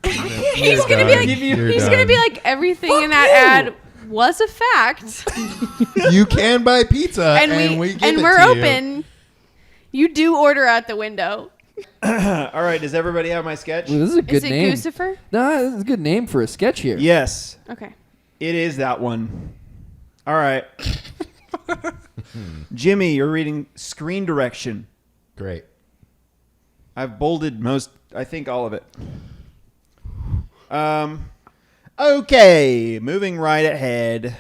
Speaker 2: He's gonna be like,
Speaker 3: You're
Speaker 2: he's gonna
Speaker 3: done.
Speaker 2: be like, everything in that ad was a fact,
Speaker 3: You can buy pizza, and,
Speaker 2: and
Speaker 3: we give it
Speaker 2: we're
Speaker 3: to you.
Speaker 2: open. You do order out the window.
Speaker 4: All right. Does everybody have my sketch?
Speaker 5: well, this is a good
Speaker 2: Is it
Speaker 5: name.
Speaker 2: Goosifer?
Speaker 5: No, this is a good name for a sketch here.
Speaker 4: Yes.
Speaker 2: Okay.
Speaker 4: It is that one. All right. Jimmy, you're reading screen direction.
Speaker 3: Great.
Speaker 4: I've bolded I think all of it. Okay, moving right ahead.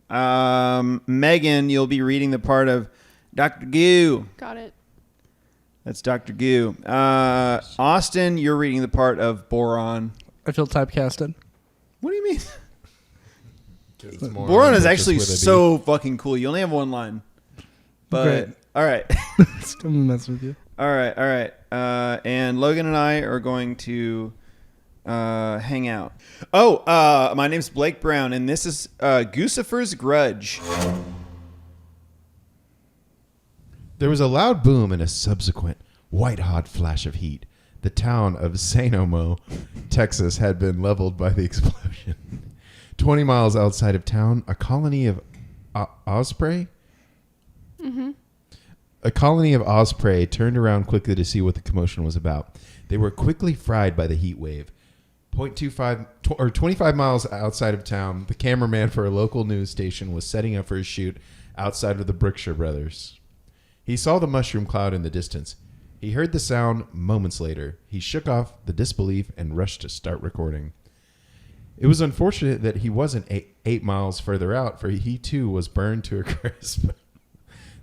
Speaker 4: Megan, you'll be reading the part of Dr. Goo.
Speaker 2: Got it.
Speaker 4: That's Dr. Goo. Austin, you're reading the part of Boron.
Speaker 1: I feel typecasted.
Speaker 4: What do you mean?
Speaker 3: More
Speaker 4: Boron is
Speaker 3: ambitious
Speaker 4: actually
Speaker 3: with a D.
Speaker 4: so fucking cool. You only have one line. But,
Speaker 1: Great.
Speaker 4: all right.
Speaker 1: I'm messing with you.
Speaker 4: All right. And Logan and I are going to hang out. Oh, my name's Blake Brown, and this is Guccifer's Grudge.
Speaker 3: There was a loud boom and a subsequent white-hot flash of heat. The town of St. Omo, Texas, had been leveled by the explosion. 20 miles outside of town, a colony of osprey? Mm-hmm. A colony of osprey turned around quickly to see what the commotion was about. They were quickly fried by the heat wave. 25 miles outside of town, the cameraman for a local news station was setting up for his shoot outside of the Brookshire Brothers. He saw the mushroom cloud in the distance. He heard the sound moments later. He shook off the disbelief and rushed to start recording. It was unfortunate that he wasn't 8 miles further out, for he too was burned to a crisp.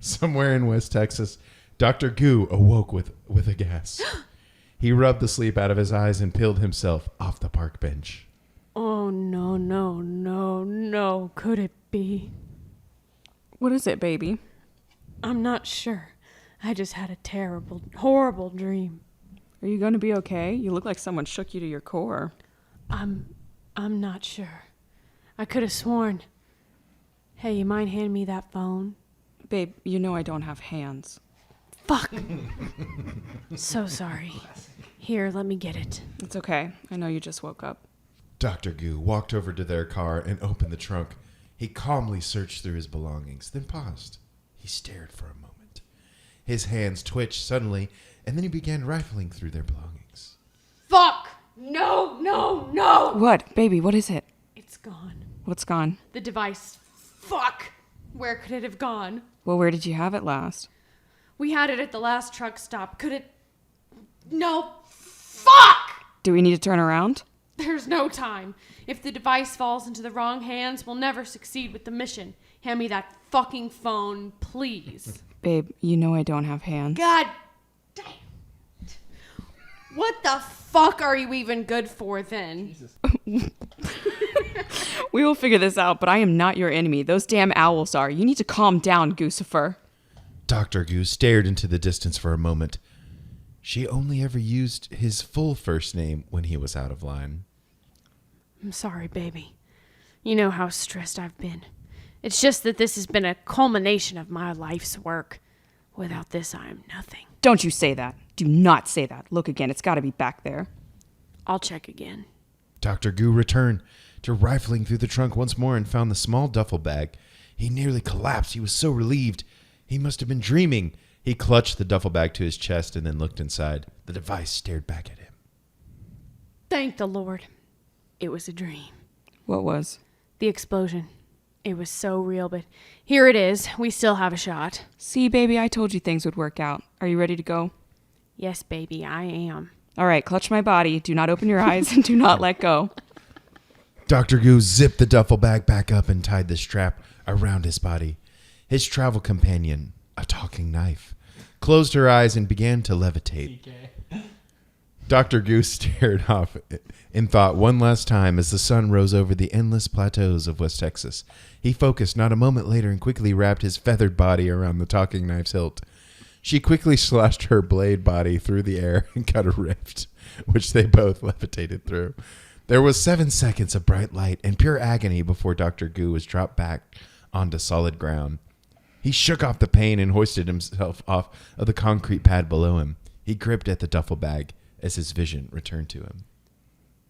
Speaker 3: Somewhere in West Texas, Dr. Goo awoke with a gas. He rubbed the sleep out of his eyes and peeled himself off the park bench.
Speaker 2: Oh, no. Could it be?
Speaker 8: What is it, baby?
Speaker 2: I'm not sure. I just had a terrible, horrible dream.
Speaker 8: Are you going to be okay? You look like someone shook you to your core.
Speaker 2: I'm not sure. I could have sworn. Hey, you mind handing me that phone?
Speaker 8: Babe, you know I don't have hands.
Speaker 2: Fuck. So sorry. Here, let me get it.
Speaker 8: It's okay. I know you just woke up.
Speaker 3: Dr. Goo walked over to their car and opened the trunk. He calmly searched through his belongings, then paused. He stared for a moment. His hands twitched suddenly, and then he began rifling through their belongings.
Speaker 2: Fuck! No!
Speaker 8: What? Baby, what is it?
Speaker 2: It's gone.
Speaker 8: What's gone?
Speaker 2: The device. Fuck! Where could it have gone?
Speaker 8: Well, where did you have it last?
Speaker 2: We had it at the last truck stop. Could it... No. Fuck!
Speaker 8: Do we need to turn around?
Speaker 2: There's no time. If the device falls into the wrong hands, we'll never succeed with the mission. Hand me that fucking phone, please.
Speaker 8: Babe, you know I don't have hands.
Speaker 2: God damn. What the fuck are you even good for then?
Speaker 8: We will figure this out, but I am not your enemy. Those damn owls are. You need to calm down, Guccifer.
Speaker 3: Dr. Goo stared into the distance for a moment. She only ever used his full first name when he was out of line.
Speaker 2: I'm sorry, baby. You know how stressed I've been. It's just that this has been a culmination of my life's work. Without this, I am nothing.
Speaker 8: Don't you say that. Do not say that. Look again. It's got to be back there.
Speaker 2: I'll check again.
Speaker 3: Dr. Goo returned to rifling through the trunk once more and found the small duffel bag. He nearly collapsed. He was so relieved. He must have been dreaming. He clutched the duffel bag to his chest and then looked inside. The device stared back at him.
Speaker 2: Thank the Lord. It was a dream.
Speaker 8: What was?
Speaker 2: The explosion. It was so real, but here it is. We still have a shot.
Speaker 8: See, baby, I told you things would work out. Are you ready to go?
Speaker 2: Yes, baby, I am.
Speaker 8: All right, clutch my body. Do not open your eyes and do not let go.
Speaker 3: Dr. Goo zipped the duffel bag back up and tied the strap around his body. His travel companion, a talking knife, closed her eyes and began to levitate. Dr. Goo stared off in thought one last time as the sun rose over the endless plateaus of West Texas. He focused not a moment later and quickly wrapped his feathered body around the talking knife's hilt. She quickly slashed her blade body through the air and cut a rift, which they both levitated through. There was 7 seconds of bright light and pure agony before Dr. Goo was dropped back onto solid ground. He shook off the pain and hoisted himself off of the concrete pad below him. He gripped at the duffel bag as his vision returned to him.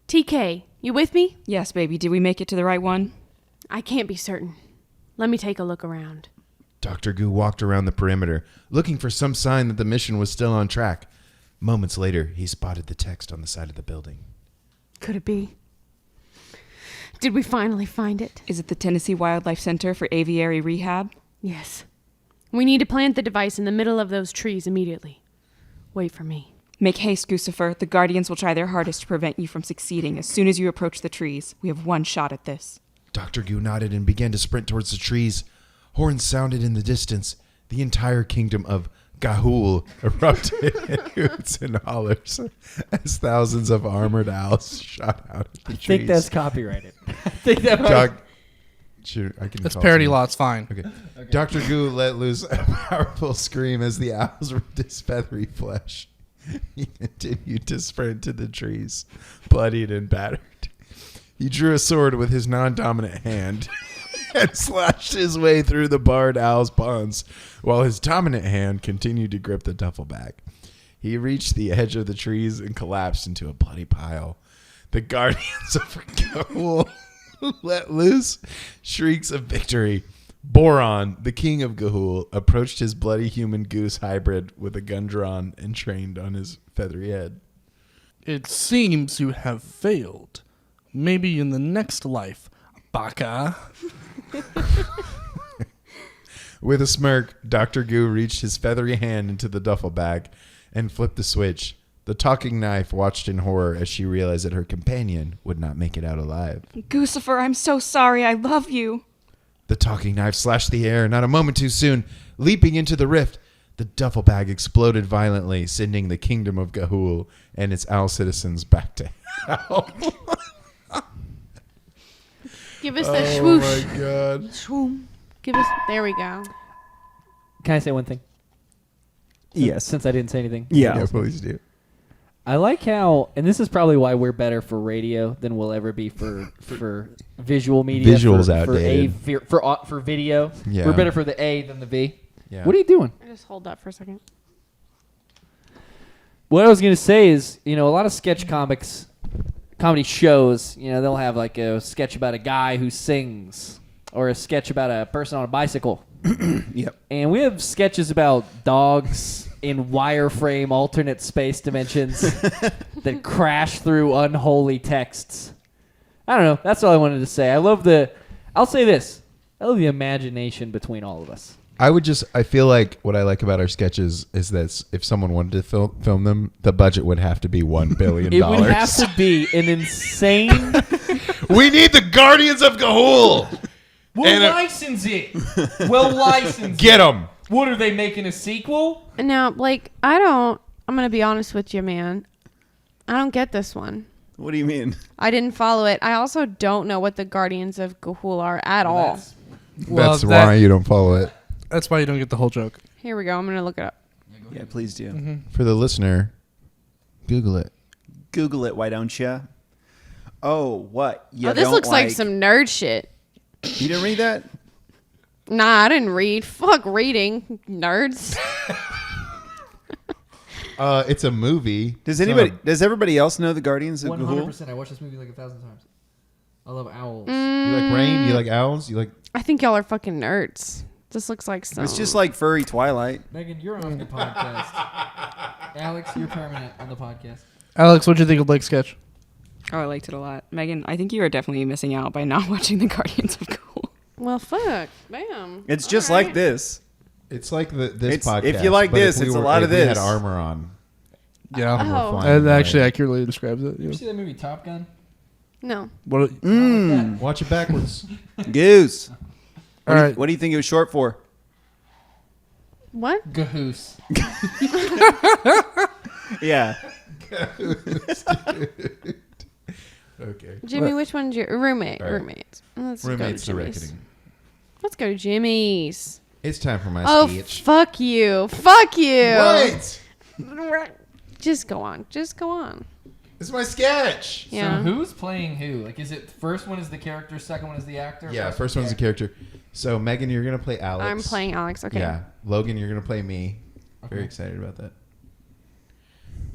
Speaker 2: TK, you with me?
Speaker 8: Yes, baby. Did we make it to the right one?
Speaker 2: I can't be certain. Let me take a look around.
Speaker 3: Dr. Goo walked around the perimeter, looking for some sign that the mission was still on track. Moments later, he spotted the text on the side of the building.
Speaker 2: Could it be? Did we finally find it?
Speaker 8: Is it the Tennessee Wildlife Center for Aviary Rehab?
Speaker 2: Yes. We need to plant the device in the middle of those trees immediately. Wait for me.
Speaker 8: Make haste, Guccifer. The Guardians will try their hardest to prevent you from succeeding as soon as you approach the trees. We have one shot at this.
Speaker 3: Dr. Goo nodded and began to sprint towards the trees. Horns sounded in the distance. The entire kingdom of Ga'Hoole erupted in hoots and hollers as thousands of armored owls shot out at the trees.
Speaker 5: I think that's copyrighted. I think that might.
Speaker 3: I can
Speaker 1: It's
Speaker 3: call
Speaker 1: parody
Speaker 3: someone.
Speaker 1: law. It's fine.
Speaker 3: Okay. Dr. Goo let loose a powerful scream as the owls ripped his feathery flesh. He continued to sprint to the trees, bloodied and battered. He drew a sword with his non-dominant hand and slashed his way through the barred owl's bonds, while his dominant hand continued to grip the duffel bag. He reached the edge of the trees and collapsed into a bloody pile. The guardians of Ga'Hoole let loose shrieks of victory. Boron, the king of Ga'Hoole, approached his bloody human goose hybrid with a gun drawn and trained on his feathery head.
Speaker 1: It seems you have failed. Maybe in the next life, Baka.
Speaker 3: With a smirk, Dr. Goo reached his feathery hand into the duffel bag and flipped the switch. The talking knife watched in horror as she realized that her companion would not make it out alive.
Speaker 6: Goosifer, I'm so sorry. I love you.
Speaker 3: The talking knife slashed the air, not a moment too soon. Leaping into the rift, the duffel bag exploded violently, sending the kingdom of Ga'Hoole and its owl citizens back to hell.
Speaker 2: Give us the swoosh.
Speaker 3: Oh my god.
Speaker 2: Swoom. Give us. There we go.
Speaker 5: Can I say one thing?
Speaker 4: Yes.
Speaker 5: Since I didn't say anything.
Speaker 3: Yeah, please do.
Speaker 5: I like how, and this is probably why we're better for radio than we'll ever be for visual media.
Speaker 3: Visuals
Speaker 5: for
Speaker 3: outdated.
Speaker 5: For video.
Speaker 3: Yeah.
Speaker 5: We're better for the A than the V.
Speaker 3: Yeah.
Speaker 5: What are you doing?
Speaker 2: Just hold that for a second.
Speaker 5: What I was going to say is, a lot of sketch comedy shows, they'll have like a sketch about a guy who sings or a sketch about a person on a bicycle.
Speaker 4: Yep.
Speaker 5: And we have sketches about dogs in wireframe alternate space dimensions that crash through unholy texts. I don't know. That's all I wanted to say. I'll say this. I love the imagination between all of us.
Speaker 3: I feel like what I like about our sketches is that if someone wanted to film them, the budget would have to be $1 billion.
Speaker 5: It would have to be an insane...
Speaker 3: We need the Guardians of Ga'Hoole!
Speaker 5: We'll license it. We'll license
Speaker 3: Get
Speaker 5: it.
Speaker 3: them!
Speaker 5: What, are they making a sequel?
Speaker 2: Now, I'm going to be honest with you, man. I don't get this one.
Speaker 4: What do you mean?
Speaker 2: I didn't follow it. I also don't know what the Guardians of Ga'Hoole are at all.
Speaker 3: That's why you don't follow it.
Speaker 1: That's why you don't get the whole joke.
Speaker 2: Here we go. I'm going to look it up.
Speaker 4: Yeah, please do.
Speaker 3: For the listener, Google it.
Speaker 4: Google it, why don't you? Oh, what? You
Speaker 2: this
Speaker 4: don't
Speaker 2: looks like some nerd shit.
Speaker 4: You didn't read that?
Speaker 2: Nah, I didn't read. Fuck reading, nerds.
Speaker 3: It's a movie.
Speaker 4: Does everybody else know the Guardians of
Speaker 5: 100%.
Speaker 4: Ga'Hoole?
Speaker 5: I watched this movie like 1,000 times. I love owls.
Speaker 3: You like rain? You like owls? You like...
Speaker 2: I think y'all are fucking nerds. This looks like some.
Speaker 4: It's just like furry Twilight.
Speaker 5: Megan, you're on the podcast. Alex, you're permanent on the podcast.
Speaker 1: Alex, what'd you think of Blake's sketch?
Speaker 8: Oh, I liked it a lot. Megan, I think you are definitely missing out by not watching the Guardians of Ga'Hoole.
Speaker 2: Well, fuck. Bam.
Speaker 4: It's just like this.
Speaker 3: It's like this
Speaker 4: It's-
Speaker 3: podcast.
Speaker 4: if you like
Speaker 3: but
Speaker 4: this,
Speaker 3: if we
Speaker 4: it's a
Speaker 3: were-
Speaker 4: lot
Speaker 3: if
Speaker 4: of
Speaker 3: we
Speaker 4: this.
Speaker 3: had armor on.
Speaker 1: Yeah.
Speaker 3: and we're
Speaker 2: Oh.
Speaker 3: flying
Speaker 1: That actually
Speaker 3: away.
Speaker 1: accurately describes it.
Speaker 5: You see that movie Top Gun?
Speaker 2: No.
Speaker 1: What?
Speaker 3: Watch it backwards.
Speaker 4: Goose.
Speaker 1: All right.
Speaker 4: What do you think it was short for?
Speaker 2: What?
Speaker 5: Gahoose.
Speaker 4: Yeah.
Speaker 3: Okay.
Speaker 2: Jimmy, which one's your roommate?
Speaker 3: All right.
Speaker 2: Roommates. Let's
Speaker 3: Roommates
Speaker 2: go
Speaker 3: the
Speaker 2: to Jimmy's.
Speaker 3: Reckoning.
Speaker 2: Let's go to Jimmy's.
Speaker 3: It's time for my
Speaker 2: Oh,
Speaker 3: sketch.
Speaker 2: fuck you. Fuck you.
Speaker 3: What?
Speaker 2: Just go on. Just go on.
Speaker 3: It's my sketch.
Speaker 2: Yeah.
Speaker 5: So who's playing who? Like, is it first one is the character, second one is the actor?
Speaker 3: Yeah, first one's a character. So, Megan, you're going to play Alex.
Speaker 2: I'm playing Alex. Okay.
Speaker 3: Yeah. Logan, you're going to play me. Very
Speaker 5: Okay.
Speaker 3: excited about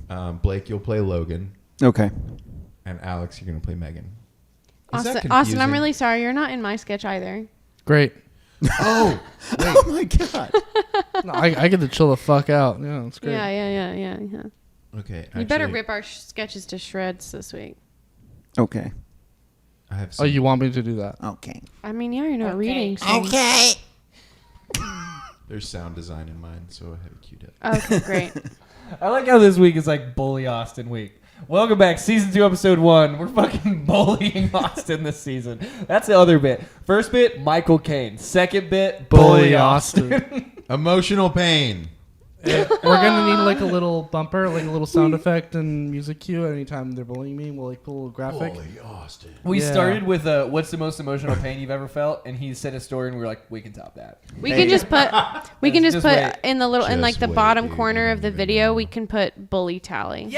Speaker 3: that. Blake, you'll play Logan.
Speaker 4: Okay.
Speaker 3: And Alex, you're going to play Megan. Is that
Speaker 2: Austin, I'm
Speaker 3: confusing?
Speaker 2: really sorry. You're not in my sketch either.
Speaker 1: Great.
Speaker 3: Oh,
Speaker 4: Oh my god.
Speaker 1: No, I get to chill the fuck out. Yeah, it's great.
Speaker 2: Yeah.
Speaker 3: okay.
Speaker 2: You better
Speaker 3: actually,
Speaker 2: rip our sketches to shreds this week.
Speaker 4: Okay.
Speaker 3: I have
Speaker 1: Oh,
Speaker 3: some,
Speaker 1: you want me to do that?
Speaker 4: Okay.
Speaker 2: I mean, yeah, you're not reading. So.
Speaker 3: There's sound design in mind, so I have it queued up.
Speaker 2: Okay, great.
Speaker 5: I like how this week is like Bully Austin week. Welcome back, season 2, episode 1. We're fucking bullying Austin this season. That's the other bit. First bit, Michael Caine. Second bit, bully Austin.
Speaker 3: Emotional pain.
Speaker 1: We're gonna need like a little bumper, like a little sound effect and music cue anytime they're bullying me. We'll like put a little graphic.
Speaker 3: Bully Austin.
Speaker 5: We
Speaker 1: Yeah.
Speaker 5: started with what's the most emotional pain you've ever felt, and he said a story, and we were like, we can top that.
Speaker 2: We can just put
Speaker 5: Just wait.
Speaker 2: in the little in like
Speaker 3: Just
Speaker 2: the
Speaker 3: wait,
Speaker 2: bottom
Speaker 3: dude.
Speaker 2: corner of the video, we can put bully tally.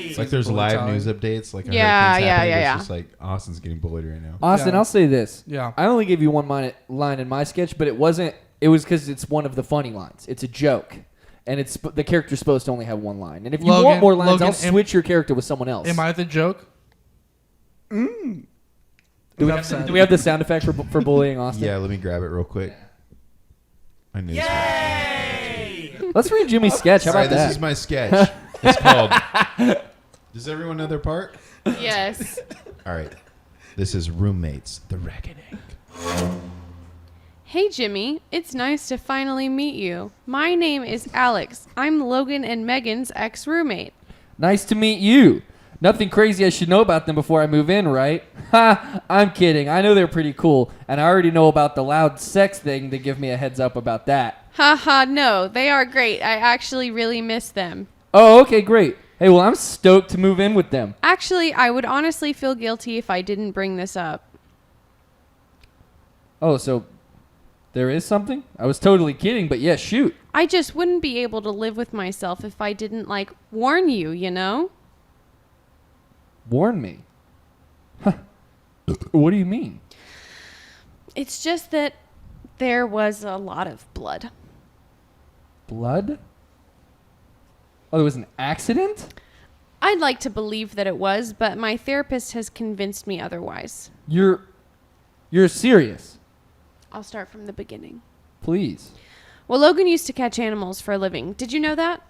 Speaker 3: It's like there's
Speaker 1: Bully
Speaker 3: live
Speaker 1: Tally.
Speaker 3: news updates. Like a
Speaker 2: Yeah,
Speaker 3: hurricane's
Speaker 2: yeah,
Speaker 3: happening,
Speaker 2: yeah,
Speaker 3: but
Speaker 2: yeah.
Speaker 3: It's just like Austin's getting bullied right now.
Speaker 5: Austin,
Speaker 1: Yeah.
Speaker 5: I'll say this.
Speaker 1: Yeah.
Speaker 5: I only gave you one line in my sketch, but it wasn't. It was because it's one of the funny lines. It's a joke, and it's the character's supposed to only have one line. And if you want
Speaker 1: Logan-
Speaker 5: more lines,
Speaker 1: Logan,
Speaker 5: I'll switch your character with someone else.
Speaker 1: Am I the joke?
Speaker 5: Do we
Speaker 1: Enough
Speaker 5: have
Speaker 1: said.
Speaker 5: do we have the sound effect for bullying Austin?
Speaker 3: Yeah, let me grab it real quick. I knew.
Speaker 5: Let's read Jimmy's sketch. How
Speaker 3: All right,
Speaker 5: about that?
Speaker 3: this is my sketch. It's called. Does everyone know their part?
Speaker 2: Yes.
Speaker 3: All right. This is Roommates: The Reckoning.
Speaker 2: Hey Jimmy, it's nice to finally meet you. My name is Alex. I'm Logan and Megan's ex-roommate.
Speaker 5: Nice to meet you. Nothing crazy I should know about them before I move in, right? Ha! I'm kidding. I know they're pretty cool, and I already know about the loud sex thing to give me a heads up about that.
Speaker 2: Haha, no, they are great. I actually really miss them.
Speaker 5: Oh, okay, great. Hey, well, I'm stoked to move in with them.
Speaker 2: Actually, I would honestly feel guilty if I didn't bring this up.
Speaker 5: Oh, so there is something? I was totally kidding, but yeah, shoot.
Speaker 2: I just wouldn't be able to live with myself if I didn't, like, warn you, you know?
Speaker 5: Warn me. Huh. What do you mean?
Speaker 2: It's just that there was a lot of blood.
Speaker 5: Blood? Oh, there was an accident?
Speaker 2: I'd like to believe that it was, but my therapist has convinced me otherwise.
Speaker 5: You're serious.
Speaker 2: I'll start from the beginning.
Speaker 5: Please.
Speaker 2: Well, Logan used to catch animals for a living. Did you know that?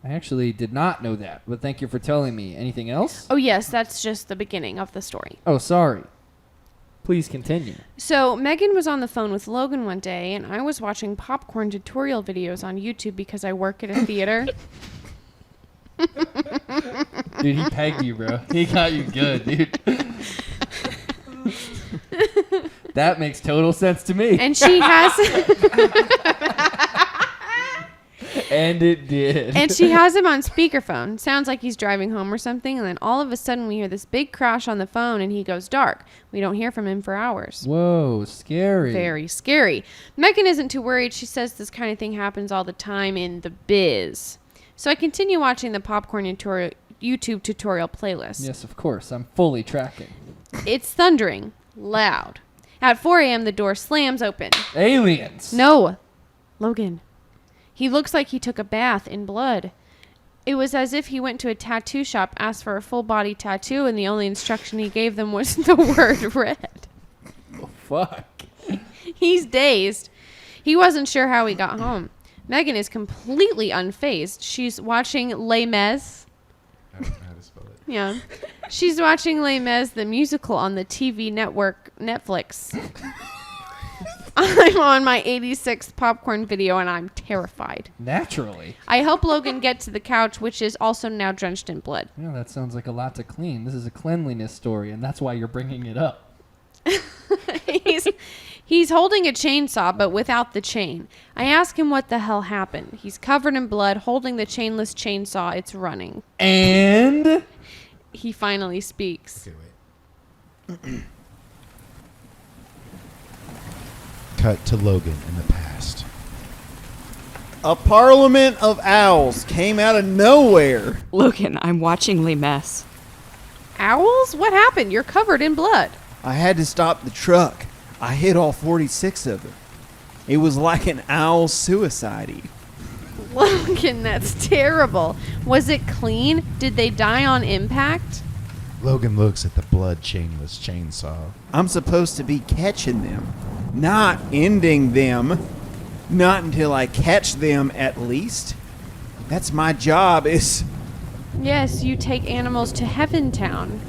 Speaker 5: I actually did not know that, but thank you for telling me. Anything else?
Speaker 2: Oh, yes, that's just the beginning of the story.
Speaker 5: Oh, sorry. Please continue.
Speaker 2: So, Megan was on the phone with Logan one day, and I was watching popcorn tutorial videos on YouTube because I work at a theater.
Speaker 5: Dude, he pegged you, bro. He got you good, dude. That makes total sense to me.
Speaker 2: And she has
Speaker 5: And it did.
Speaker 2: and she has him on speakerphone. Sounds like he's driving home or something, and then all of a sudden we hear this big crash on the phone and he goes dark. We don't hear from him for hours.
Speaker 5: Whoa, scary.
Speaker 2: Very scary. Megan isn't too worried. She says this kind of thing happens all the time in the biz. So I continue watching the popcorn YouTube tutorial playlist.
Speaker 5: Yes, of course. I'm fully tracking.
Speaker 2: It's thundering, loud. At 4 a.m., the door slams open.
Speaker 5: Aliens.
Speaker 2: No, Logan. He looks like he took a bath in blood. It was as if he went to a tattoo shop, asked for a full body tattoo, and the only instruction he gave them was the word red.
Speaker 5: Oh, fuck.
Speaker 2: He's dazed. He wasn't sure how he got home. Megan is completely unfazed. She's watching Les Mis.
Speaker 3: I don't know how to spell it.
Speaker 2: Yeah. She's watching Les Mis, the musical, on the TV network Netflix. I'm on my 86th popcorn video, and I'm terrified.
Speaker 5: Naturally.
Speaker 2: I help Logan get to the couch, which is also now drenched in blood.
Speaker 5: Yeah, that sounds like a lot to clean. This is a cleanliness story, and that's why you're bringing it up.
Speaker 2: He's holding a chainsaw, but without the chain. I ask him what the hell happened. He's covered in blood, holding the chainless chainsaw. It's running.
Speaker 5: And
Speaker 2: He finally speaks.
Speaker 3: Okay, wait. Cut to Logan in the past.
Speaker 4: A parliament of owls came out of nowhere.
Speaker 8: Logan, I'm watching Les Mis.
Speaker 2: Owls? What happened? You're covered in blood.
Speaker 4: I had to stop the truck. I hit all 46 of them. It was like an owl suicide.
Speaker 2: Logan, that's terrible. Was it clean? Did they die on impact?
Speaker 3: Logan looks at the blood chainless chainsaw.
Speaker 4: I'm supposed to be catching them, not ending them. Not until I catch them, at least. That's my job, is...
Speaker 2: Yes, you take animals to Heaven Town.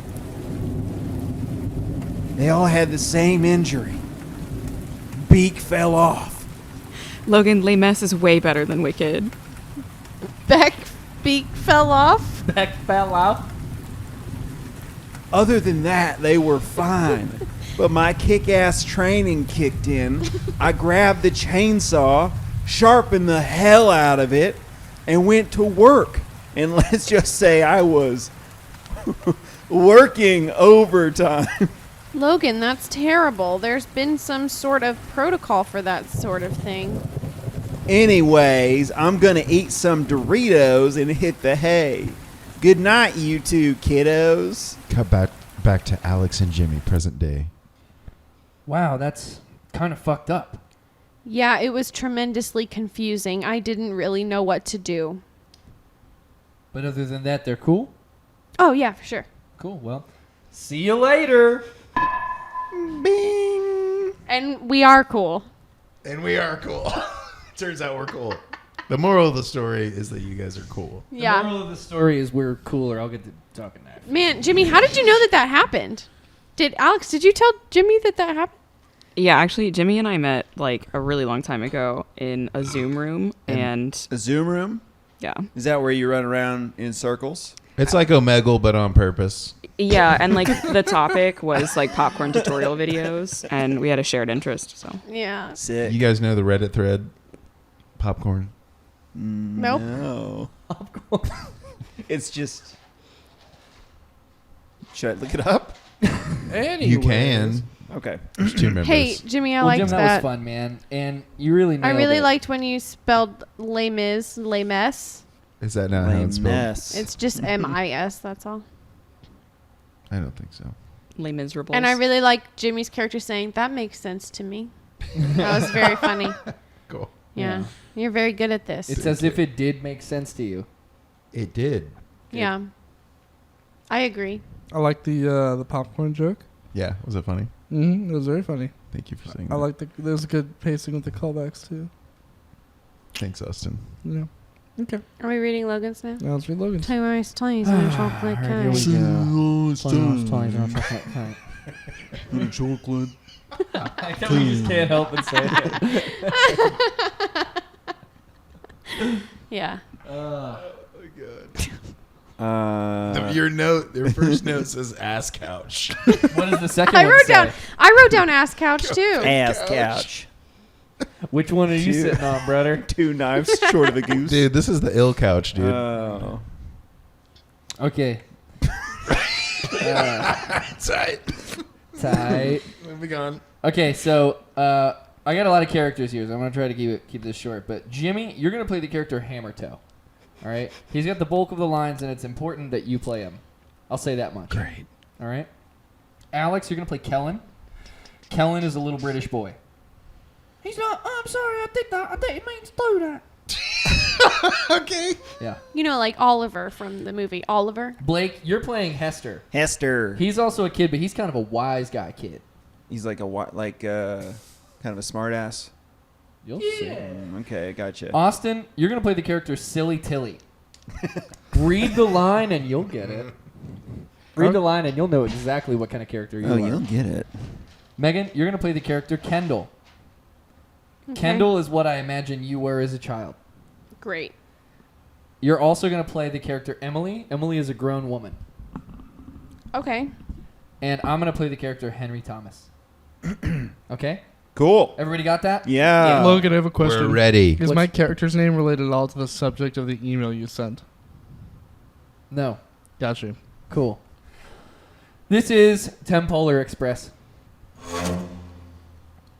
Speaker 4: They all had the same injury. Beak fell off.
Speaker 8: Logan, Les Mis is way better than Wicked.
Speaker 2: Beck beak fell off.
Speaker 5: That fell off.
Speaker 4: Other than that, they were fine. But my kick-ass training kicked in. I grabbed the chainsaw, sharpened the hell out of it, and went to work. And let's just say I was working overtime.
Speaker 2: Logan, that's terrible. There's been some sort of protocol for that sort of thing.
Speaker 4: Anyways, I'm going to eat some Doritos and hit the hay. Good night, you two kiddos.
Speaker 3: Cut back to Alex and Jimmy, present day.
Speaker 5: Wow, that's kind of fucked up.
Speaker 2: Yeah, it was tremendously confusing. I didn't really know what to do.
Speaker 5: But other than that, they're cool?
Speaker 2: Oh, yeah, for sure.
Speaker 5: Cool, well, see you later.
Speaker 4: Bing.
Speaker 2: And we are cool.
Speaker 3: And we are cool. Turns out we're cool. The moral of the story is that you guys are cool.
Speaker 2: Yeah.
Speaker 5: The moral of the story is we're cooler. I'll get to talking that.
Speaker 2: Man, Jimmy, how did you know that happened? Alex, did you tell Jimmy that happened?
Speaker 8: Yeah, actually, Jimmy and I met like a really long time ago in a Zoom room, and
Speaker 4: A Zoom room?
Speaker 8: yeah,
Speaker 4: Is that where you run around in circles?
Speaker 3: It's like Omegle, but on purpose.
Speaker 8: yeah, and like the topic was like popcorn tutorial videos, and we had a shared interest. So
Speaker 2: Yeah.
Speaker 4: Sick.
Speaker 3: You guys know the Reddit thread? Popcorn.
Speaker 2: Nope.
Speaker 4: No. It's just... Should I look it up?
Speaker 3: You can.
Speaker 4: Okay.
Speaker 3: There's two members.
Speaker 2: Hey, Jimmy, I
Speaker 5: Well,
Speaker 2: liked
Speaker 5: Jim, that
Speaker 2: that.
Speaker 5: was fun, man. And you really
Speaker 2: I
Speaker 5: nailed
Speaker 2: really
Speaker 5: it.
Speaker 2: liked when you spelled Les Mis, Les Mes.
Speaker 3: Is that not how it's spelled?
Speaker 4: Mess.
Speaker 2: It's just M-I-S, that's all.
Speaker 3: I don't think so.
Speaker 8: Les Miserables.
Speaker 2: And I really like Jimmy's character saying, that makes sense to me. That was very funny.
Speaker 3: Cool.
Speaker 2: Yeah.
Speaker 5: Yeah.
Speaker 2: You're very good at this.
Speaker 5: It's as if it did make sense to you.
Speaker 3: It did.
Speaker 2: Yeah. I agree.
Speaker 1: I like the popcorn joke.
Speaker 3: Yeah. Was it funny?
Speaker 1: Mm-hmm. It was very funny.
Speaker 3: Thank you for saying
Speaker 1: I
Speaker 3: that.
Speaker 1: like there's a good pacing with the callbacks too.
Speaker 3: Thanks, Austin.
Speaker 1: Yeah. Okay.
Speaker 2: Are we reading Logan's now?
Speaker 1: Now let's read Logan's.
Speaker 2: Two ice toys and a chocolate
Speaker 5: Alright, here we
Speaker 2: cake.
Speaker 5: go.
Speaker 1: Chocolate.
Speaker 5: I know we just can't help but say it.
Speaker 2: Yeah.
Speaker 3: Your first note says ass couch.
Speaker 5: What does the second
Speaker 2: I
Speaker 5: one
Speaker 2: wrote
Speaker 5: say?
Speaker 2: down ass couch too.
Speaker 4: Ass couch.
Speaker 5: Which one are you
Speaker 4: Two.
Speaker 5: sitting on, brother?
Speaker 4: 2 knives short of a goose.
Speaker 3: Dude, this is the ill couch, dude.
Speaker 4: Oh.
Speaker 5: Okay.
Speaker 3: Tight.
Speaker 5: Tight.
Speaker 3: Moving on.
Speaker 5: Okay, so I got a lot of characters here, so I'm gonna try to keep this short. But Jimmy, you're gonna play the character Hammertoe. All right. He's got the bulk of the lines, and it's important that you play him. I'll say that much.
Speaker 3: Great.
Speaker 5: All right. Alex, you're gonna play Kellen. Kellen is a little British boy. He's not. I'm sorry, I did that. I didn't mean to do that.
Speaker 3: Okay.
Speaker 5: Yeah.
Speaker 2: You know, like Oliver from the movie Oliver.
Speaker 5: Blake, you're playing Hester.
Speaker 4: Hester.
Speaker 5: He's also a kid, but he's kind of a wise guy kid.
Speaker 4: He's like kind of a smart ass.
Speaker 5: You'll see.
Speaker 4: Okay, gotcha.
Speaker 5: Austin, you're gonna play the character Silly Tilly. Read the line and you'll get it. Read the line and you'll know exactly what kind of character you are.
Speaker 4: you'll get it.
Speaker 5: Megan, you're gonna play the character Kendall.
Speaker 2: Okay.
Speaker 5: Kendall is what I imagine you were as a child.
Speaker 2: Great.
Speaker 5: You're also gonna play the character Emily. Emily is a grown woman.
Speaker 2: Okay.
Speaker 5: And I'm gonna play the character Henry Thomas. Okay?
Speaker 4: Cool.
Speaker 5: Everybody got that?
Speaker 4: Yeah.
Speaker 1: Logan, I have a question.
Speaker 3: We're ready.
Speaker 1: Is my character's name related at all to the subject of the email you sent?
Speaker 5: No.
Speaker 1: Got you.
Speaker 5: Cool. This is Tempolar Express.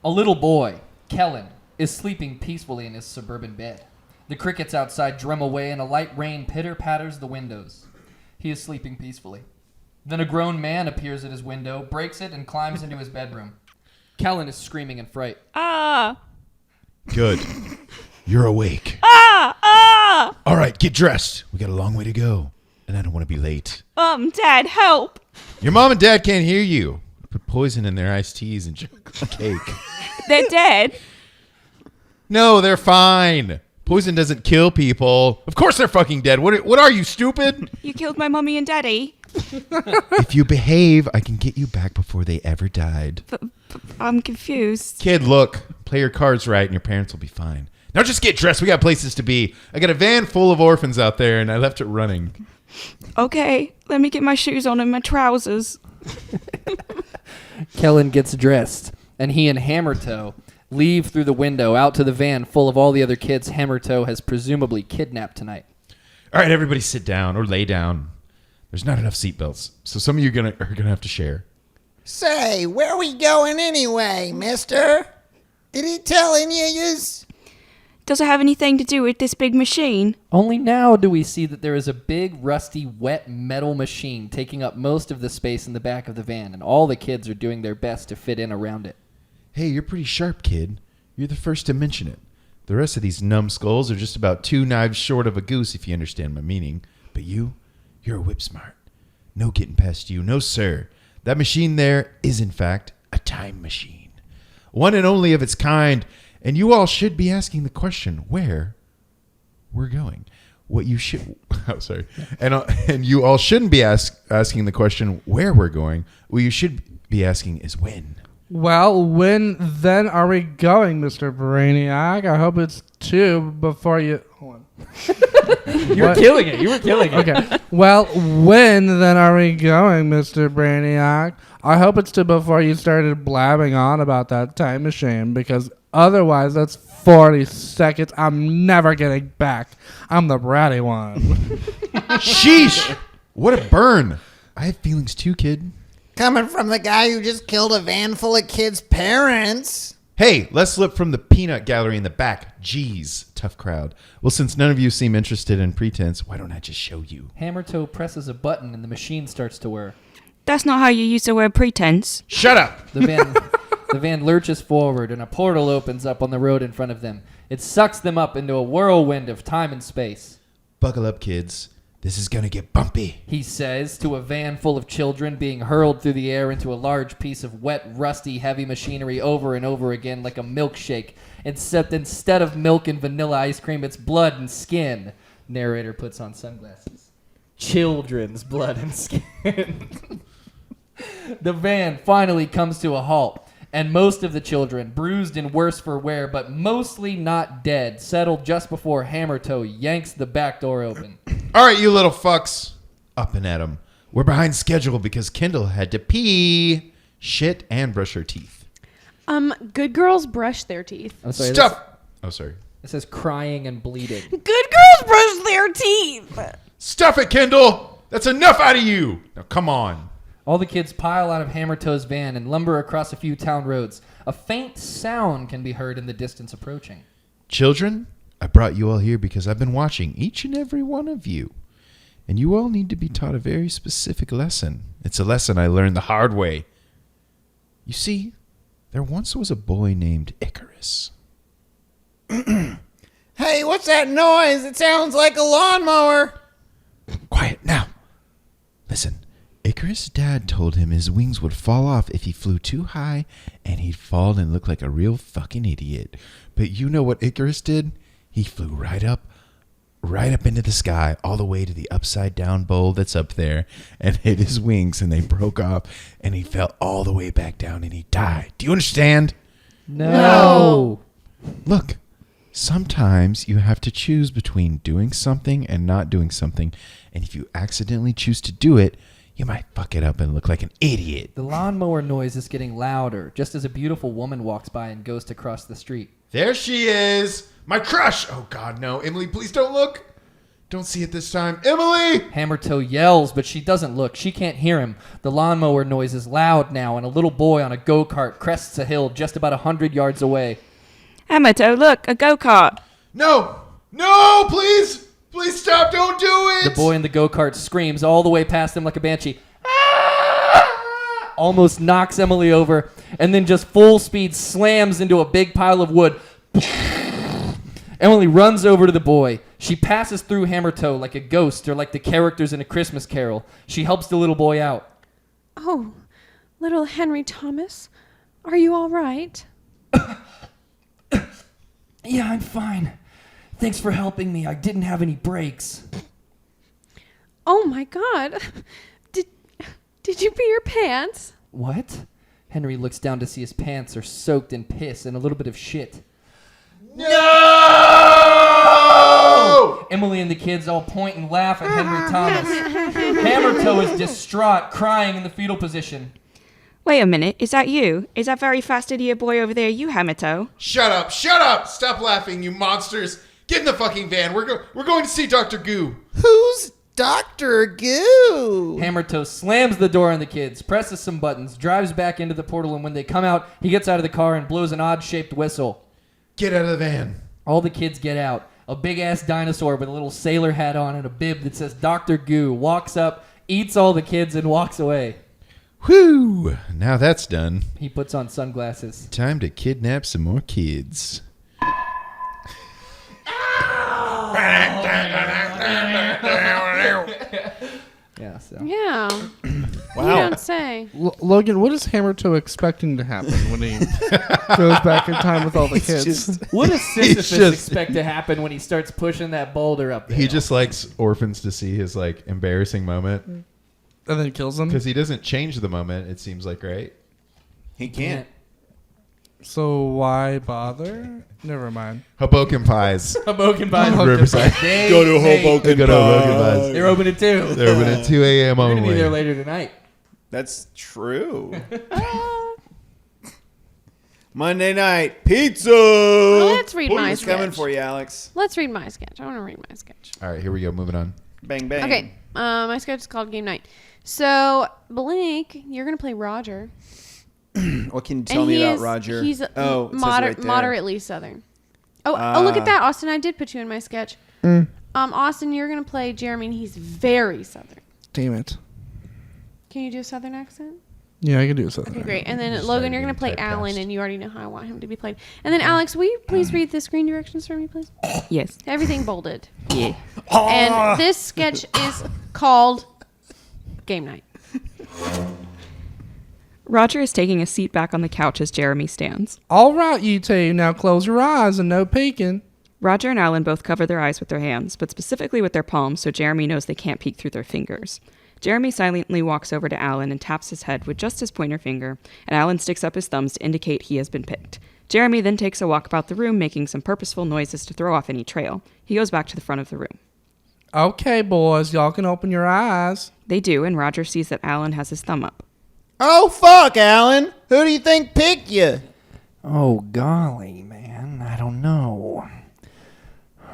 Speaker 5: A little boy, Kellen, is sleeping peacefully in his suburban bed. The crickets outside drum away and a light rain pitter-patters the windows. He is sleeping peacefully. Then a grown man appears at his window, breaks it, and climbs into his bedroom. Kellen is screaming in fright.
Speaker 8: Ah!
Speaker 3: Good. You're awake.
Speaker 8: Ah! Ah!
Speaker 3: All right, get dressed. We got a long way to go, and I don't want to be late.
Speaker 8: Dad, help!
Speaker 3: Your mom and dad can't hear you. Put poison in their iced teas and chocolate cake.
Speaker 8: They're dead.
Speaker 3: No, they're fine. Poison doesn't kill people. Of course they're fucking dead. What are you, stupid?
Speaker 8: You killed my mommy and daddy.
Speaker 3: If you behave, I can get you back before they ever died.
Speaker 8: I'm confused.
Speaker 3: Kid, look. Play your cards right and your parents will be fine. Now just get dressed. We got places to be. I got a van full of orphans out there, and I left it running.
Speaker 6: Okay, let me get my shoes on and my trousers.
Speaker 5: Kellen gets dressed, and he and Hammertoe leave through the window out to the van full of all the other kids Hammertoe has presumably kidnapped tonight.
Speaker 3: All right, everybody sit down or lay down. There's not enough seatbelts, so some of you are gonna have to share.
Speaker 9: Say, where we going anyway, mister? Did he tell any of yous?
Speaker 6: Does it have anything to do with this big machine?
Speaker 5: Only now do we see that there is a big, rusty, wet metal machine taking up most of the space in the back of the van, and all the kids are doing their best to fit in around it.
Speaker 3: Hey, you're pretty sharp, kid. You're the first to mention it. The rest of these numbskulls are just about 2 knives short of a goose, if you understand my meaning. But you're a whip smart. No getting past you. No, sir. That machine there is, in fact, a time machine. One and only of its kind. And you all should be asking the question, where we're going. What you should... Oh, sorry. And you all shouldn't be asking the question, where we're going. What you should be asking is when.
Speaker 1: Well, when then are we going, Mr. Brainiac? I hope it's 2 before you... Hold on.
Speaker 5: You were killing it. You were killing it.
Speaker 1: Okay. Well, when then are we going, Mr. Brainiac? I hope it's 2 before you started blabbing on about that time machine, because otherwise that's 40 seconds I'm never getting back. I'm the bratty one.
Speaker 3: Sheesh! What a burn. I have feelings too, kid.
Speaker 9: Coming from the guy who just killed a van full of kids' parents.
Speaker 3: Hey, let's slip from the peanut gallery in the back. Jeez, tough crowd. Well, since none of you seem interested in pretense, why don't I just show you?
Speaker 5: Hammertoe presses a button and the machine starts to whir.
Speaker 6: That's not how you use the word pretense.
Speaker 3: Shut up!
Speaker 5: The van lurches forward and a portal opens up on the road in front of them. It sucks them up into a whirlwind of time and space.
Speaker 3: Buckle up, kids. This is gonna get bumpy,
Speaker 5: He says to a van full of children being hurled through the air into a large piece of wet, rusty, heavy machinery over and over again like a milkshake. Except instead of milk and vanilla ice cream, it's blood and skin. Narrator puts on sunglasses. Children's blood and skin. The van finally comes to a halt, and most of the children, bruised and worse for wear, but mostly not dead, settle just before Hammertoe yanks the back door open.
Speaker 3: All right, you little fucks. Up and at 'em. We're behind schedule because Kendall had to pee, shit, and brush her teeth.
Speaker 2: Good girls brush their teeth.
Speaker 5: I'm sorry,
Speaker 3: Stuff. Oh, sorry.
Speaker 5: It says crying and bleeding.
Speaker 2: Good girls brush their teeth.
Speaker 3: Stuff it, Kendall. That's enough out of you. Now, come on.
Speaker 5: All the kids pile out of Hammertoe's van and lumber across a few town roads. A faint sound can be heard in the distance approaching.
Speaker 3: Children, I brought you all here because I've been watching each and every one of you. And you all need to be taught a very specific lesson. It's a lesson I learned the hard way. You see, there once was a boy named Icarus.
Speaker 9: Hey, what's that noise? It sounds like a lawnmower.
Speaker 3: Quiet now. Listen, Icarus' dad told him his wings would fall off if he flew too high, and he'd fall and look like a real fucking idiot. But you know what Icarus did? He flew right up into the sky, all the way to the upside down bowl that's up there, and hit his wings, and they broke off, and he fell all the way back down, and he died. Do you understand?
Speaker 5: No.
Speaker 3: Look, sometimes you have to choose between doing something and not doing something, and if you accidentally choose to do it, you might fuck it up and look like an idiot.
Speaker 5: The lawnmower noise is getting louder, just as a beautiful woman walks by and goes to cross the street.
Speaker 3: There she is! My crush! Oh, God, no. Emily, please don't look. Don't see it this time. Emily!
Speaker 5: Hammertoe yells, but she doesn't look. She can't hear him. The lawnmower noise is loud now, and a little boy on a go-kart crests a hill just about 100 yards away.
Speaker 6: Hammertoe, look, a go-kart.
Speaker 3: No! No, please! Please stop! Don't do it!
Speaker 5: The boy in the go-kart screams all the way past him like a banshee. Almost knocks Emily over, and then just full speed slams into a big pile of wood. Emily runs over to the boy. She passes through Hammertoe like a ghost or like the characters in A Christmas Carol. She helps the little boy out.
Speaker 2: Oh, little Henry Thomas, are you all right?
Speaker 5: Yeah, I'm fine. Thanks for helping me. I didn't have any brakes.
Speaker 2: Oh my God. Did you pee your pants?
Speaker 5: What? Henry looks down to see his pants are soaked in piss and a little bit of shit.
Speaker 3: No!
Speaker 5: Emily and the kids all point and laugh at Henry Thomas. Hammertoe is distraught, crying in the fetal position.
Speaker 8: Wait a minute, is that you? Is that very fast-idiot boy over there you, Hammertoe?
Speaker 3: Shut up! Shut up! Stop laughing, you monsters! Get in the fucking van. We're going to see Dr. Goo.
Speaker 9: Who's Dr. Goo?
Speaker 5: Hammertoe slams the door on the kids, presses some buttons, drives back into the portal, and when they come out, he gets out of the car and blows an odd-shaped whistle.
Speaker 3: Get out of the van.
Speaker 5: All the kids get out. A big-ass dinosaur with a little sailor hat on and a bib that says Dr. Goo walks up, eats all the kids, and walks away.
Speaker 3: Whew. Now that's done.
Speaker 5: He puts on sunglasses.
Speaker 3: Time to kidnap some more kids.
Speaker 5: Yeah, so.
Speaker 2: Yeah.
Speaker 4: Wow.
Speaker 2: You don't say.
Speaker 1: Logan, what is Hammertoe expecting to happen when he goes back in time with all the kids?
Speaker 5: What does Sisyphus
Speaker 3: just-
Speaker 5: expect to happen when he starts pushing that boulder up there?
Speaker 3: He just likes orphans to see his like embarrassing moment
Speaker 1: And then kills him?
Speaker 3: because he doesn't change the moment. It seems like, right?
Speaker 4: He can't.
Speaker 1: So why bother? Never mind.
Speaker 3: Hoboken Pies.
Speaker 5: Hoboken Pies.
Speaker 3: Riverside.
Speaker 4: Go to Hoboken
Speaker 3: Go to Hoboken Pies.
Speaker 5: They're open at 2.
Speaker 3: They're open at 2 a.m.
Speaker 5: We're going to be
Speaker 3: only.
Speaker 5: there later tonight.
Speaker 4: That's true. Monday night pizza.
Speaker 2: Let's read my
Speaker 4: Who's coming
Speaker 2: sketch.
Speaker 4: for you, Alex?
Speaker 2: Let's read my sketch. I want to read my sketch.
Speaker 3: All right, here we go. Moving on.
Speaker 4: Bang bang.
Speaker 2: Okay. My sketch is called Game Night. So, Blake, you're going to play Roger.
Speaker 4: What can you tell me about Roger?
Speaker 2: He's
Speaker 4: it says it right there.
Speaker 2: moderately Southern. Oh, look at that, Austin. I did put you in my sketch. Austin, you're going to play Jeremy, and he's very Southern.
Speaker 1: Damn it.
Speaker 2: Can you do a Southern accent?
Speaker 1: Yeah, I can do something.
Speaker 2: Okay, great. And then
Speaker 3: Just
Speaker 2: Logan,
Speaker 3: started
Speaker 2: you're going to
Speaker 3: being
Speaker 2: play Alan,
Speaker 3: typecast.
Speaker 2: and you already know how I want him to be played. And then, Alex, will you please read the screen directions for me, please?
Speaker 8: Yes.
Speaker 2: Everything bolded.
Speaker 8: Yeah.
Speaker 2: And this sketch is called Game Night.
Speaker 8: Roger is taking a seat back on the couch as Jeremy stands.
Speaker 1: All right, you two. Now close your eyes and no peeking.
Speaker 8: Roger and Alan both cover their eyes with their hands, but specifically with their palms so Jeremy knows they can't peek through their fingers. Jeremy silently walks over to Alan and taps his head with just his pointer finger, and Alan sticks up his thumbs to indicate he has been picked. Jeremy then takes a walk about the room, making some purposeful noises to throw off any trail. He goes back to the front of the room.
Speaker 1: Okay, boys, y'all can open your eyes.
Speaker 8: They do, and Roger sees that Alan has his thumb up.
Speaker 9: Oh, fuck, Alan. Who do you think picked you?
Speaker 5: Oh, golly, man. I don't know.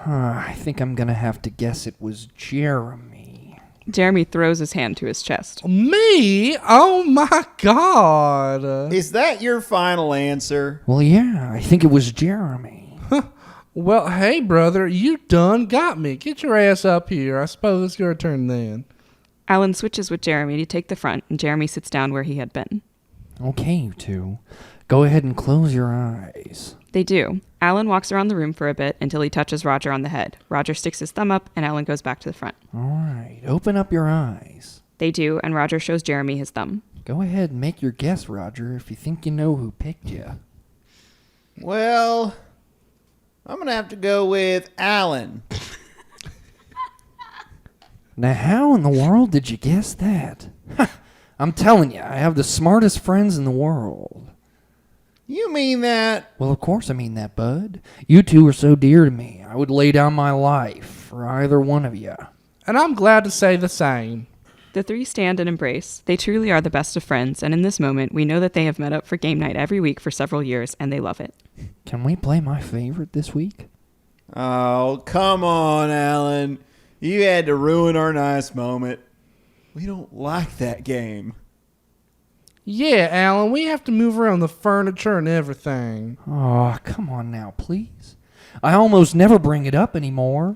Speaker 5: I think I'm going to have to guess it was Jeremy.
Speaker 8: Jeremy throws his hand to his chest.
Speaker 1: Me? Oh, my God.
Speaker 4: Is that your final answer?
Speaker 5: Well, yeah, I think it was Jeremy.
Speaker 1: Well, hey, brother, you done got me. Get your ass up here. I suppose it's your turn then.
Speaker 8: Alan switches with Jeremy to take the front, and Jeremy sits down where he had been.
Speaker 5: Okay, you two. Go ahead and close your eyes.
Speaker 8: They do. Alan walks around the room for a bit until he touches Roger on the head. Roger sticks his thumb up, and Alan goes back to the front.
Speaker 5: All right, open up your eyes.
Speaker 8: They do, and Roger shows Jeremy his thumb.
Speaker 5: Go ahead and make your guess, Roger, if you think you know who picked you.
Speaker 4: Well, I'm going to have to go with Alan.
Speaker 5: Now, how in the world did you guess that? I'm telling you, I have the smartest friends in the world.
Speaker 4: You mean that?
Speaker 5: Well, of course I mean that, bud. You two are so dear to me. I would lay down my life for either one of you.
Speaker 1: And I'm glad to say the same.
Speaker 8: The three stand and embrace. They truly are the best of friends, and in this moment, we know that they have met up for game night every week for several years, and they love it.
Speaker 5: Can we play my favorite this week?
Speaker 4: Oh, come on, Alan. You had to ruin our nice moment. We don't like that game.
Speaker 1: Yeah, Alan, we have to move around the furniture and everything.
Speaker 5: Oh, come on now, please. I almost never bring it up anymore.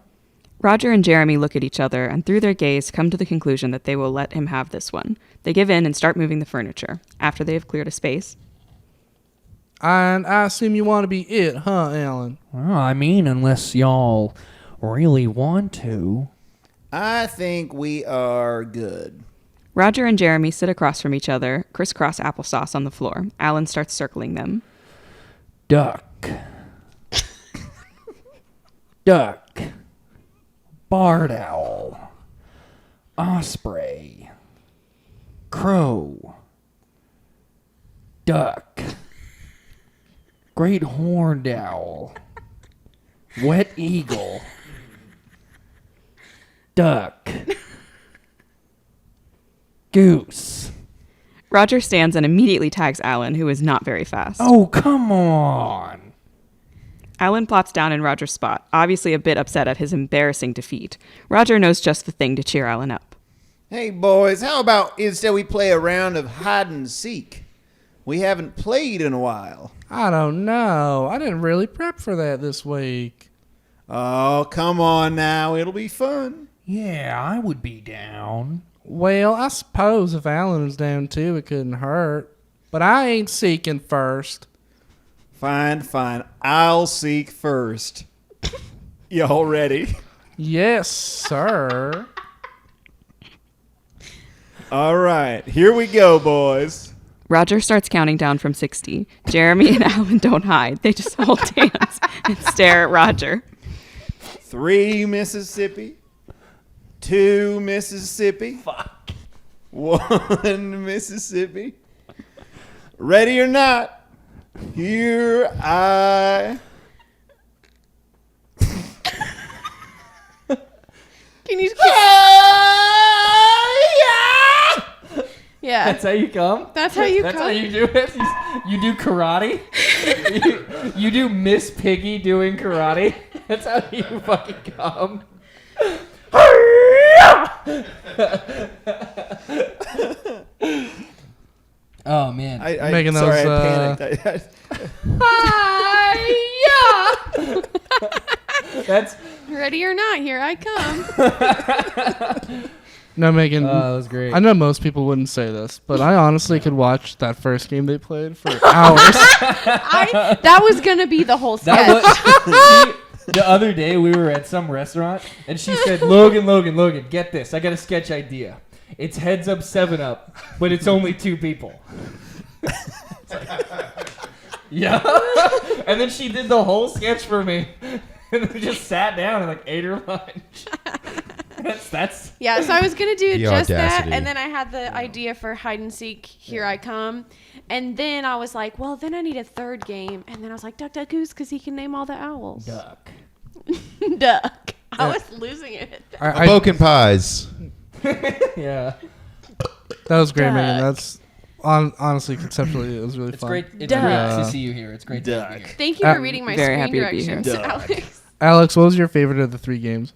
Speaker 8: Roger and Jeremy look at each other and through their gaze come to the conclusion that they will let him have this one. They give in and start moving the furniture. After they have cleared a space,
Speaker 1: And I assume you want to be it, huh, Alan?
Speaker 5: Well, I mean, unless y'all really want to.
Speaker 4: I think we are good.
Speaker 8: Roger and Jeremy sit across from each other, crisscross applesauce on the floor. Alan starts circling them.
Speaker 5: Duck. Duck. Barred owl. Osprey. Crow. Duck. Great horned owl. Wet eagle. Duck. Goose.
Speaker 8: Roger stands and immediately tags Alan, who is not very fast.
Speaker 5: Oh, come on.
Speaker 8: Alan plops down in Roger's spot, obviously a bit upset at his embarrassing defeat. Roger knows just the thing to cheer Alan up.
Speaker 4: Hey, boys, how about instead we play a round of hide and seek? We haven't played in a while.
Speaker 1: I don't know. I didn't really prep for that this week.
Speaker 4: Oh, come on now. It'll be fun.
Speaker 5: Yeah, I would be down.
Speaker 1: Well, I suppose if Alan was down too, it couldn't hurt. But I ain't seeking first.
Speaker 4: Fine. I'll seek first. Y'all ready?
Speaker 1: Yes, sir.
Speaker 4: All right. Here we go, boys.
Speaker 8: Roger starts counting down from 60. Jeremy and Alan don't hide. They just hold hands and stare at Roger.
Speaker 4: 3 Mississippi. 2 Mississippi.
Speaker 5: Fuck.
Speaker 4: 1 Mississippi. Ready or not, here I...
Speaker 2: Can you? Yeah.
Speaker 5: That's how you come?
Speaker 2: That's how you
Speaker 5: That's
Speaker 2: come?
Speaker 5: how you do it? You do karate? you do Miss Piggy doing karate? That's how you fucking come. Oh, man.
Speaker 1: Making
Speaker 4: sorry,
Speaker 1: those,
Speaker 4: I panicked.
Speaker 5: That's...
Speaker 2: Ready or not, here I come.
Speaker 1: No, Megan.
Speaker 5: that was great.
Speaker 1: I know most people wouldn't say this, but I honestly could watch that first game they played for hours.
Speaker 2: That was going to be the whole sketch.
Speaker 5: That was... The other day, we were at some restaurant, and she said, Logan, get this. I got a sketch idea. It's Heads Up, 7-Up, but it's only 2 people. Yeah. And then she did the whole sketch for me. And then just sat down and ate her lunch. That's
Speaker 2: Yeah, so I was going to do
Speaker 3: The
Speaker 2: just that,
Speaker 3: audacity.
Speaker 2: and then I had the idea for hide and seek, here I come. And then I was like, well, then I need a third game. And then I was like, Duck, Duck, Goose, because he can name all the owls.
Speaker 5: duck.
Speaker 2: Duck. I was losing it.
Speaker 3: Boken pies.
Speaker 5: Yeah.
Speaker 1: That was great,
Speaker 2: Duck.
Speaker 1: Megan. That's honestly, conceptually, it was really
Speaker 5: It's
Speaker 1: fun.
Speaker 5: great. It's
Speaker 2: Duck.
Speaker 5: great to see you here. It's great to have you here.
Speaker 2: Thank you for reading my
Speaker 8: very
Speaker 2: screen
Speaker 8: happy to be here.
Speaker 2: directions, Alex.
Speaker 1: Alex, what was your favorite of the 3 games?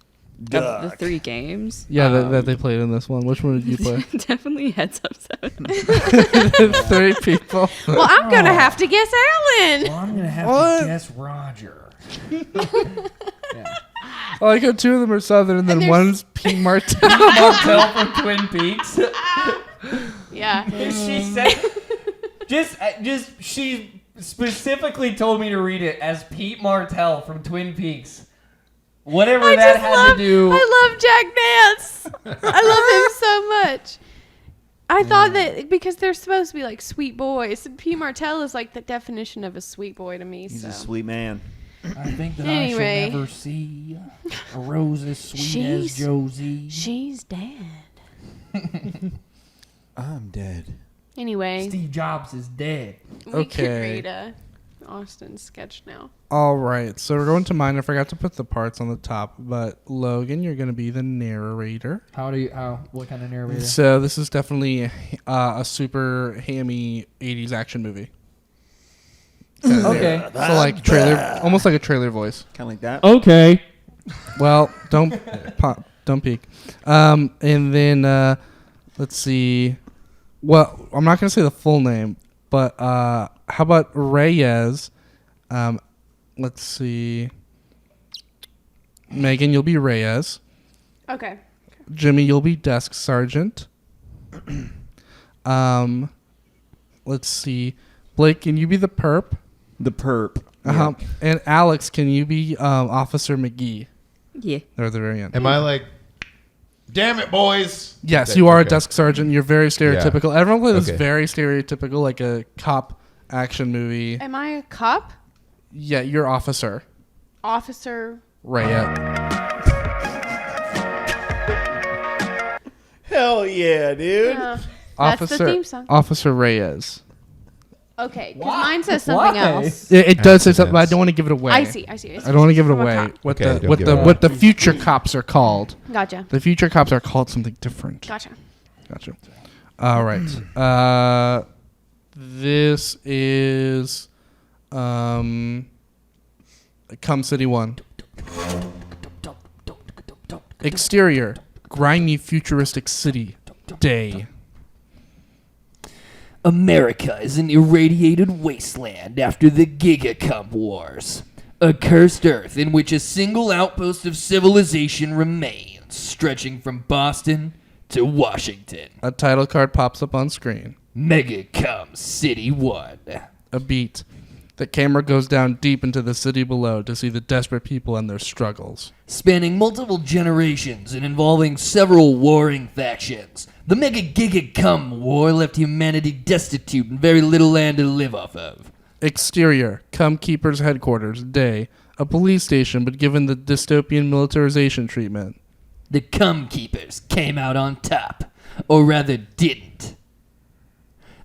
Speaker 8: Of the 3 games.
Speaker 1: Yeah, that they played in this one. Which one did you play?
Speaker 8: Definitely Heads Up 7.
Speaker 1: 3 people.
Speaker 2: Well, I'm going to have to guess Alan.
Speaker 5: Well, I'm going to have
Speaker 1: What?
Speaker 5: to guess Roger. Yeah.
Speaker 1: I like how 2 of them are Southern, and then
Speaker 2: there's-
Speaker 1: one's Pete Martell.
Speaker 5: Martell from Twin Peaks.
Speaker 2: Yeah.
Speaker 5: She said, she specifically told me to read it as Pete Martell from Twin Peaks. Whatever
Speaker 2: I
Speaker 5: that
Speaker 2: just
Speaker 5: had
Speaker 2: love,
Speaker 5: to do.
Speaker 2: I love Jack Nance. I love him so much. I thought that because they're supposed to be like sweet boys, and P. Martell is like the definition of a sweet boy to me.
Speaker 4: He's
Speaker 2: So
Speaker 4: a sweet man.
Speaker 5: I think that
Speaker 2: Anyway.
Speaker 5: I shall never see a rose as sweet as
Speaker 2: She's-
Speaker 5: Josie.
Speaker 2: she's dead.
Speaker 4: I'm dead.
Speaker 2: Anyway,
Speaker 5: Steve Jobs is dead.
Speaker 2: we
Speaker 1: Okay.
Speaker 2: could read Austin's sketch now.
Speaker 1: All right, so we're going to mine. I forgot to put the parts on the top, but Logan, you're going to be the narrator.
Speaker 5: What kind of narrator?
Speaker 1: So this is definitely a super hammy 80s action movie.
Speaker 5: Okay.
Speaker 1: So like trailer, almost like a trailer voice.
Speaker 4: Kind of like that.
Speaker 5: Okay.
Speaker 1: Well, don't don't peek. And then let's see. Well, I'm not going to say the full name, but how about Reyes? Let's see. Megan, you'll be Reyes.
Speaker 2: Okay.
Speaker 1: Jimmy, you'll be desk sergeant. Let's see. Blake, can you be the perp?
Speaker 4: The perp.
Speaker 1: Uh-huh. And Alex, can you be Officer McGee?
Speaker 8: Yeah.
Speaker 1: They're at the very end.
Speaker 3: Am I like, damn it, boys?
Speaker 1: Yes,
Speaker 3: Okay,
Speaker 1: you are a
Speaker 3: okay.
Speaker 1: desk sergeant. You're very stereotypical. Everyone plays
Speaker 3: Okay.
Speaker 1: this very stereotypical, like a cop action movie.
Speaker 2: Am I a cop?
Speaker 1: Yeah, you're Officer
Speaker 2: Officer.
Speaker 1: Reyes.
Speaker 4: Hell yeah, dude.
Speaker 2: That's
Speaker 1: Officer
Speaker 2: the theme song.
Speaker 1: Officer Reyes.
Speaker 2: Okay, because mine says something else.
Speaker 1: It does say something, but I don't want to give it away.
Speaker 2: I see.
Speaker 1: I don't want to give it away. What the future cops are called.
Speaker 2: Gotcha.
Speaker 1: The future cops are called something different.
Speaker 2: Gotcha.
Speaker 1: All right. This is Cum City 1. Exterior, grimy futuristic city. Day.
Speaker 5: America is an irradiated wasteland after the Gigacum Wars. A cursed Earth in which a single outpost of civilization remains, stretching from Boston to Washington.
Speaker 1: A title card pops up on screen.
Speaker 5: Megacum City 1.
Speaker 1: A beat. The camera goes down deep into the city below to see the desperate people and their struggles.
Speaker 5: Spanning multiple generations and involving several warring factions, the Mega Gigacum War left humanity destitute and very little land to live off of.
Speaker 1: Exterior, Cum Keeper's headquarters. Day. A police station, but given the dystopian militarization treatment.
Speaker 5: The Cum Keepers came out on top, or rather didn't.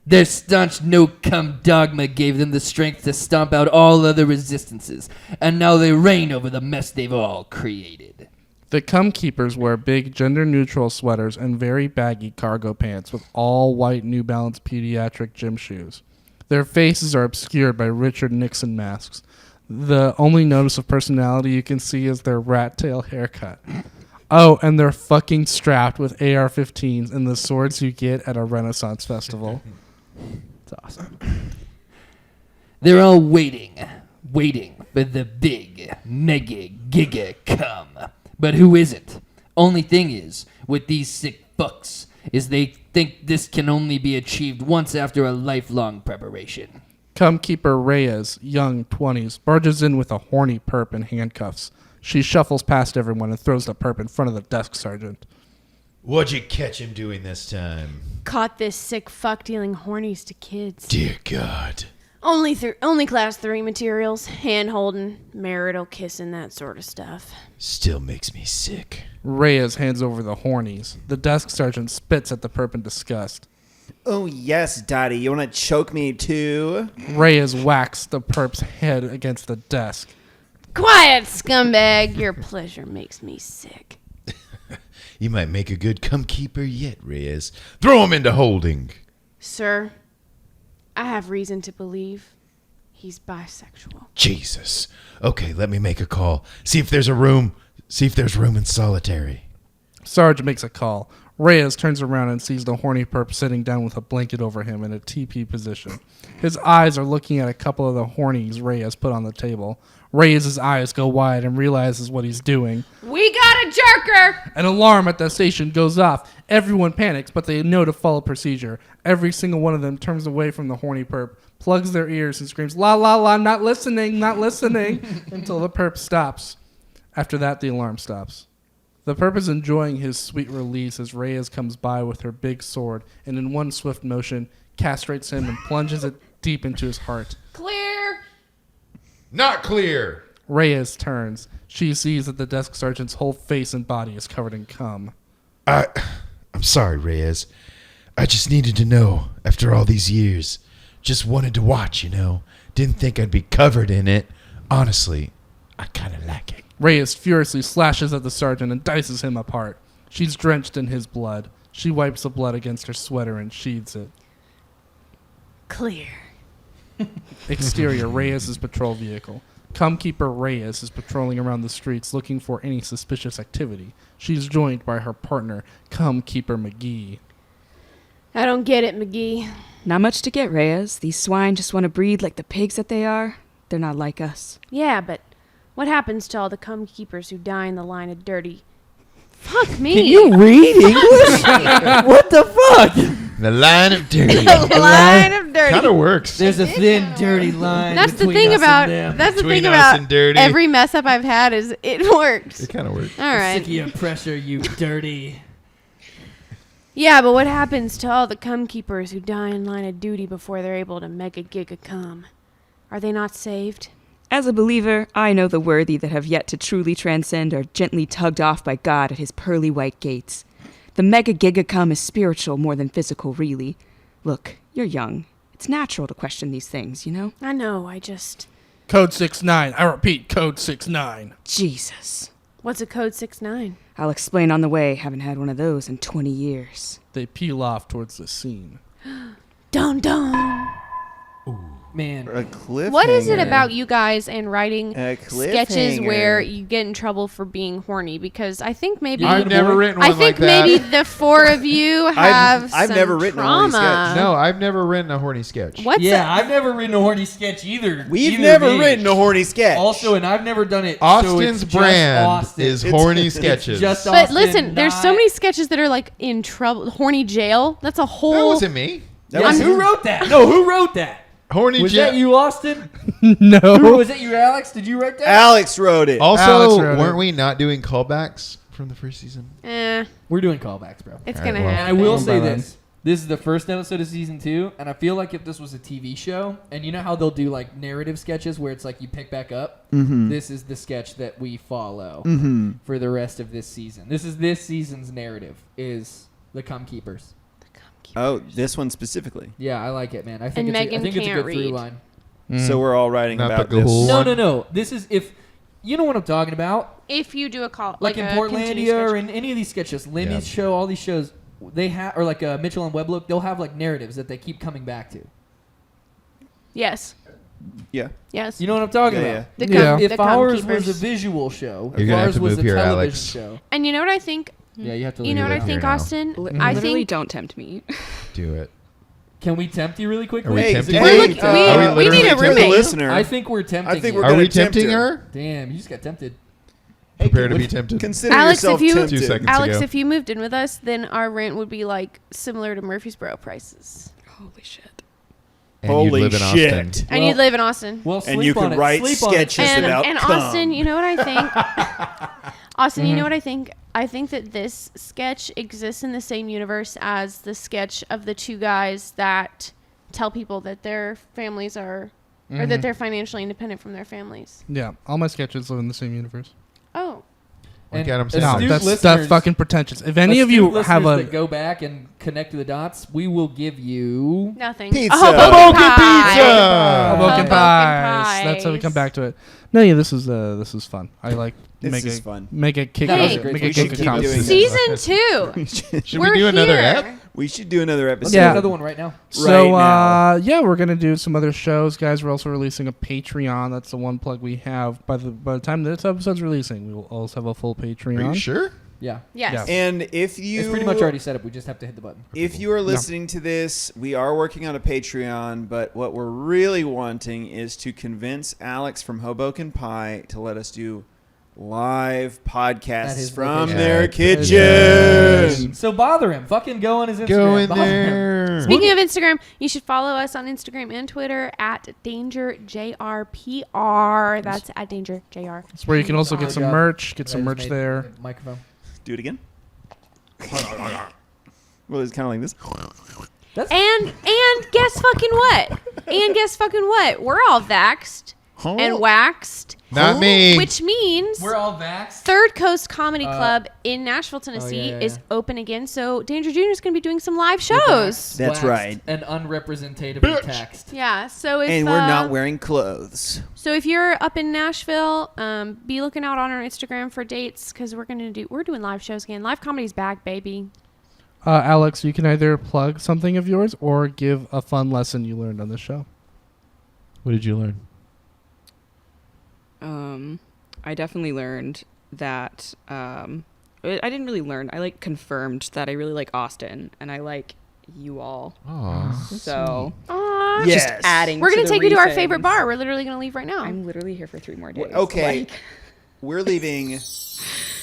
Speaker 5: Their staunch no-cum dogma gave them the strength to stomp out all other resistances, and now they reign over the mess they've all created.
Speaker 1: The Cum Keepers wear big gender-neutral sweaters and very baggy cargo pants with all-white New Balance pediatric gym shoes. Their faces are obscured by Richard Nixon masks. The only notice of personality you can see is their rat tail haircut. Oh, and they're fucking strapped with AR-15s and the swords you get at a Renaissance festival.
Speaker 5: It's awesome. They're all waiting for the big, mega, giga cum. But who isn't? Only thing is, with these sick fucks, is they think this can only be achieved once after a lifelong preparation.
Speaker 1: Cum Keeper Reyes, young, 20s, barges in with a horny perp in handcuffs. She shuffles past everyone and throws the perp in front of the desk sergeant.
Speaker 3: What'd you catch him doing this time?
Speaker 2: Caught this sick fuck dealing hornies to kids.
Speaker 3: Dear God.
Speaker 2: Only class 3 materials. Hand holding, marital kissing, that sort of stuff.
Speaker 3: Still makes me sick.
Speaker 1: Reyes hands over the hornies. The desk sergeant spits at the perp in disgust.
Speaker 4: Oh, yes, Daddy. You want to choke me, too?
Speaker 1: Reyes whacks the perp's head against the desk.
Speaker 2: Quiet, scumbag. Your pleasure makes me sick.
Speaker 3: You might make a good cum keeper yet, Reyes. Throw him into holding.
Speaker 2: Sir, I have reason to believe he's bisexual.
Speaker 3: Jesus. Okay, let me make a call. See if there's room in solitary.
Speaker 1: Sarge makes a call. Reyes turns around and sees the horny perp sitting down with a blanket over him in a TP position. His eyes are looking at a couple of the hornies Reyes put on the table. Reyes' eyes go wide and realizes what he's doing.
Speaker 2: We got a jerker!
Speaker 1: An alarm at the station goes off. Everyone panics, but they know to follow procedure. Every single one of them turns away from the horny perp, plugs their ears, and screams, "La, la, la, not listening, until the perp stops. After that, the alarm stops. The perp is enjoying his sweet release as Reyes comes by with her big sword and in one swift motion castrates him and plunges it deep into his heart.
Speaker 2: Clear!
Speaker 3: Not clear!
Speaker 1: Reyes turns. She sees that the desk sergeant's whole face and body is covered in cum.
Speaker 3: I'm sorry, Reyes. I just needed to know after all these years. Just wanted to watch, Didn't think I'd be covered in it. Honestly, I kind of like it.
Speaker 1: Reyes furiously slashes at the sergeant and dices him apart. She's drenched in his blood. She wipes the blood against her sweater and sheathes it.
Speaker 2: Clear.
Speaker 1: Exterior, Reyes' patrol vehicle. Cum Keeper Reyes is patrolling around the streets looking for any suspicious activity. She's joined by her partner, Cum Keeper McGee.
Speaker 2: I don't get it, McGee.
Speaker 8: Not much to get, Reyes. These swine just want to breed like the pigs that they are. They're not like us.
Speaker 2: Yeah, but what happens to all the cum keepers who die in the line of dirty? Fuck me.
Speaker 5: Can you read English? What the fuck?
Speaker 3: The line of dirty.
Speaker 2: The line of dirty.
Speaker 3: Kind of works.
Speaker 5: There's a thin, dirty line.
Speaker 2: That's the
Speaker 5: between
Speaker 2: thing
Speaker 5: us
Speaker 2: about.
Speaker 5: and them.
Speaker 2: That's the
Speaker 3: Between
Speaker 2: thing
Speaker 3: us
Speaker 2: about
Speaker 3: and dirty.
Speaker 2: every mess up I've had is it works.
Speaker 3: It kind of works.
Speaker 2: All
Speaker 5: Sick
Speaker 2: right.
Speaker 5: of your pressure, you dirty.
Speaker 2: Yeah, but what happens to all the cum keepers who die in line of duty before they're able to mega giga cum? Are they not saved?
Speaker 8: As a believer, I know the worthy that have yet to truly transcend are gently tugged off by God at his pearly white gates. The mega giga cum is spiritual more than physical, really. Look, you're young. It's natural to question these things, you know?
Speaker 2: I know. I just.
Speaker 1: Code 69. I repeat, code 69.
Speaker 8: Jesus.
Speaker 2: What's a code 69?
Speaker 8: I'll explain on the way. Haven't had one of those in 20 years.
Speaker 1: They peel off towards the scene.
Speaker 2: Dun dun.
Speaker 5: Man.
Speaker 4: A cliffhanger.
Speaker 2: What is it about you guys and writing
Speaker 4: A
Speaker 2: sketches
Speaker 4: cliffhanger.
Speaker 2: where you get in trouble for being horny? Because I think maybe
Speaker 3: I've never written one
Speaker 2: I think
Speaker 3: like that.
Speaker 2: maybe the four of you have
Speaker 4: I've
Speaker 2: some
Speaker 4: never written a horny
Speaker 2: trauma.
Speaker 4: sketch.
Speaker 3: No, I've never written a horny sketch.
Speaker 2: What's
Speaker 5: Yeah,
Speaker 2: a-
Speaker 5: I've never written a horny sketch either.
Speaker 4: We've
Speaker 5: Either
Speaker 4: never
Speaker 5: me.
Speaker 4: written a horny sketch.
Speaker 5: Also, and I've never done it. so
Speaker 3: Austin's
Speaker 5: it's just
Speaker 3: brand
Speaker 5: Austin.
Speaker 3: is
Speaker 5: It's-
Speaker 3: horny
Speaker 5: it's
Speaker 3: sketches.
Speaker 5: just
Speaker 2: But
Speaker 5: Austin,
Speaker 2: listen, there's so
Speaker 5: not-
Speaker 2: many sketches that are like in trouble, horny jail. That's a whole.
Speaker 3: That wasn't me.
Speaker 4: That
Speaker 5: Yes,
Speaker 4: was
Speaker 5: who wrote that? No, who wrote that?
Speaker 3: Horny
Speaker 5: Was
Speaker 3: jail.
Speaker 5: that you, Austin?
Speaker 1: No.
Speaker 5: Was that you, Alex? Did you write that?
Speaker 4: Alex wrote it.
Speaker 3: Also,
Speaker 1: Alex wrote
Speaker 3: weren't
Speaker 1: it.
Speaker 3: we not doing callbacks from the first season?
Speaker 5: We're doing callbacks, bro.
Speaker 2: It's
Speaker 3: All
Speaker 2: gonna
Speaker 3: right, well.
Speaker 5: And I
Speaker 2: happen.
Speaker 5: will
Speaker 1: Well,
Speaker 5: say
Speaker 1: by then.
Speaker 5: this. This is the first episode of season 2, and I feel like if this was a TV show, and you know how they'll do like narrative sketches where it's like you pick back up? This is the sketch that we follow for the rest of this season. This is this season's narrative, is the Come Keepers.
Speaker 4: Oh, this one specifically.
Speaker 5: Yeah, I like it, man. I think,
Speaker 2: And
Speaker 5: it's,
Speaker 2: Megan
Speaker 5: I think it's a
Speaker 2: can't
Speaker 5: good through
Speaker 2: read.
Speaker 5: line.
Speaker 4: So we're all writing
Speaker 3: Not
Speaker 4: about
Speaker 3: the Gahul
Speaker 4: this.
Speaker 5: No,
Speaker 3: one?
Speaker 5: no. This is if... You know what I'm talking about?
Speaker 2: If you do a call,
Speaker 5: Like in
Speaker 2: a continuous
Speaker 5: Portlandia or
Speaker 2: sketch.
Speaker 5: in any of these sketches, Lemmy's
Speaker 3: Yeah.
Speaker 5: show, all these shows, they have, or like Mitchell and Webb Look, they'll have like narratives that they keep coming back to.
Speaker 2: Yes.
Speaker 4: Yeah.
Speaker 2: Yes.
Speaker 5: You know what I'm talking
Speaker 4: Yeah,
Speaker 5: about?
Speaker 2: The
Speaker 1: Yeah.
Speaker 5: If
Speaker 2: the Come
Speaker 5: ours
Speaker 2: Keepers.
Speaker 5: was a visual show,
Speaker 3: You're
Speaker 5: if
Speaker 3: gonna have
Speaker 5: ours
Speaker 3: to
Speaker 5: was
Speaker 3: move
Speaker 5: a
Speaker 3: here,
Speaker 5: television
Speaker 3: Alex.
Speaker 5: show.
Speaker 2: And you know what I think?
Speaker 5: Yeah, you have to
Speaker 2: You
Speaker 5: leave
Speaker 2: know
Speaker 5: it
Speaker 2: what I
Speaker 5: up.
Speaker 2: think,
Speaker 3: here now.
Speaker 2: Austin?
Speaker 8: Literally,
Speaker 2: I think
Speaker 8: don't tempt me.
Speaker 3: Do it.
Speaker 5: Can we tempt you really quickly?
Speaker 3: Are we
Speaker 4: Hey,
Speaker 3: tempting?
Speaker 4: hey,
Speaker 2: We're
Speaker 3: her?
Speaker 2: look-
Speaker 4: uh,
Speaker 2: we-
Speaker 3: Are we
Speaker 2: we need
Speaker 3: literally
Speaker 2: a
Speaker 4: to the
Speaker 2: roommate.
Speaker 4: listener.
Speaker 5: I think we're tempting
Speaker 4: I think
Speaker 5: you.
Speaker 4: we're
Speaker 3: Are
Speaker 4: gonna
Speaker 3: we
Speaker 4: tempt
Speaker 3: tempting
Speaker 4: her.
Speaker 3: her?
Speaker 5: Damn, you just got tempted.
Speaker 3: Prepare to be tempted.
Speaker 4: Consider
Speaker 2: Alex,
Speaker 4: yourself
Speaker 2: if you-
Speaker 4: tempted.
Speaker 3: 2 seconds
Speaker 2: Alex,
Speaker 3: ago.
Speaker 2: if you moved in with us, then our rent would be like similar to Murfreesboro prices,
Speaker 8: Holy shit.
Speaker 3: And you'd
Speaker 4: Holy
Speaker 3: live in
Speaker 4: shit.
Speaker 3: Austin.
Speaker 2: and you'd live in Austin.
Speaker 5: Well,
Speaker 4: And you
Speaker 5: sleep on
Speaker 4: could
Speaker 5: it.
Speaker 4: write
Speaker 5: Sleep on it.
Speaker 4: sketches
Speaker 2: And,
Speaker 4: about
Speaker 2: and
Speaker 4: cum.
Speaker 2: Austin, you know what I think? Austin, you know what I think? I think that this sketch exists in the same universe as the sketch of the two guys that tell people that their families are, or that they're financially independent from their families.
Speaker 1: Yeah, all my sketches live in the same universe.
Speaker 2: Oh,
Speaker 3: Like
Speaker 5: And
Speaker 3: Adam
Speaker 5: astute
Speaker 3: said.
Speaker 1: No, that's
Speaker 5: listeners-
Speaker 1: fucking pretentious. If any of
Speaker 5: astute
Speaker 1: you
Speaker 5: listeners
Speaker 1: have a
Speaker 5: that go back and connect to the dots, we will give you
Speaker 2: nothing.
Speaker 4: Pizza.
Speaker 2: A Hoboken
Speaker 3: Hoboken
Speaker 2: pie.
Speaker 3: pizza!
Speaker 1: Hoboken
Speaker 2: Hoboken
Speaker 1: pies. That's how we come
Speaker 2: pies.
Speaker 1: back to it. No, yeah, this is fun. I like
Speaker 4: This
Speaker 1: make
Speaker 4: is
Speaker 1: it
Speaker 4: fun.
Speaker 1: make it kick
Speaker 5: That was
Speaker 2: Hey.
Speaker 5: a great
Speaker 1: make
Speaker 5: one.
Speaker 1: it
Speaker 4: We should
Speaker 1: kick a
Speaker 4: keep doing
Speaker 1: conversation.
Speaker 4: it.
Speaker 2: Season 2.
Speaker 3: Should
Speaker 2: We're
Speaker 3: we do another
Speaker 2: here.
Speaker 3: ep?
Speaker 4: We should do another
Speaker 5: Let's
Speaker 4: episode.
Speaker 5: do
Speaker 1: Yeah.
Speaker 5: another one right now.
Speaker 1: So
Speaker 4: Right now.
Speaker 1: yeah, we're gonna do some other shows, guys. We're also releasing a Patreon. That's the one plug we have. By the time this episode's releasing, we will also have a full
Speaker 3: Are
Speaker 1: Patreon.
Speaker 3: you sure?
Speaker 5: Yeah.
Speaker 2: Yes.
Speaker 1: Yeah.
Speaker 4: And if you
Speaker 5: It's pretty much already set up. We just have to hit the button.
Speaker 4: If you are listening to this, we are working on a Patreon, but what we're really wanting is to convince Alex from Hoboken Pie to let us do live
Speaker 5: At
Speaker 4: podcasts
Speaker 5: his
Speaker 4: from
Speaker 5: location.
Speaker 4: their
Speaker 3: Yes.
Speaker 4: kitchen.
Speaker 5: So bother him. Fucking go on his Instagram.
Speaker 3: Go in
Speaker 5: Bother him.
Speaker 3: there.
Speaker 2: Speaking of Instagram, you should follow us on Instagram and Twitter at DangerJRPR. That's at DangerJR.
Speaker 1: That's where you can also get
Speaker 5: Good
Speaker 1: some
Speaker 5: job.
Speaker 1: merch. Get
Speaker 5: I
Speaker 1: some
Speaker 5: just
Speaker 1: merch
Speaker 5: made
Speaker 1: there.
Speaker 5: the Microphone.
Speaker 4: Do it again. Well, it's kind of like this.
Speaker 2: And guess fucking what? And guess fucking what? We're all vaxxed and waxed,
Speaker 3: Not me.
Speaker 2: which means
Speaker 5: We're all vaxxed.
Speaker 2: Third Coast Comedy Club in Nashville, Tennessee
Speaker 5: yeah,
Speaker 2: is
Speaker 5: yeah.
Speaker 2: open again. So Danger Jr. is going to be doing some live shows.
Speaker 4: That's
Speaker 5: Waxed
Speaker 4: right.
Speaker 5: And unrepresentatively taxed.
Speaker 2: Yeah. So if
Speaker 4: And we're not wearing clothes.
Speaker 2: so if you're up in Nashville, be looking out on our Instagram for dates because we're doing live shows again. Live comedy's back, baby.
Speaker 1: Alex, you can either plug something of yours or give a fun lesson you learned on the show.
Speaker 3: What did you learn?
Speaker 8: I definitely learned that I didn't really learn. I confirmed that I really like Austin and I like you all.
Speaker 3: Oh,
Speaker 8: So
Speaker 2: Aww.
Speaker 4: Yes.
Speaker 8: just adding.
Speaker 2: We're
Speaker 8: to
Speaker 2: gonna
Speaker 8: the
Speaker 2: take you to our
Speaker 8: reasons.
Speaker 2: favorite bar. We're literally gonna leave right now.
Speaker 8: I'm literally here for 3 more days.
Speaker 4: Okay. We're leaving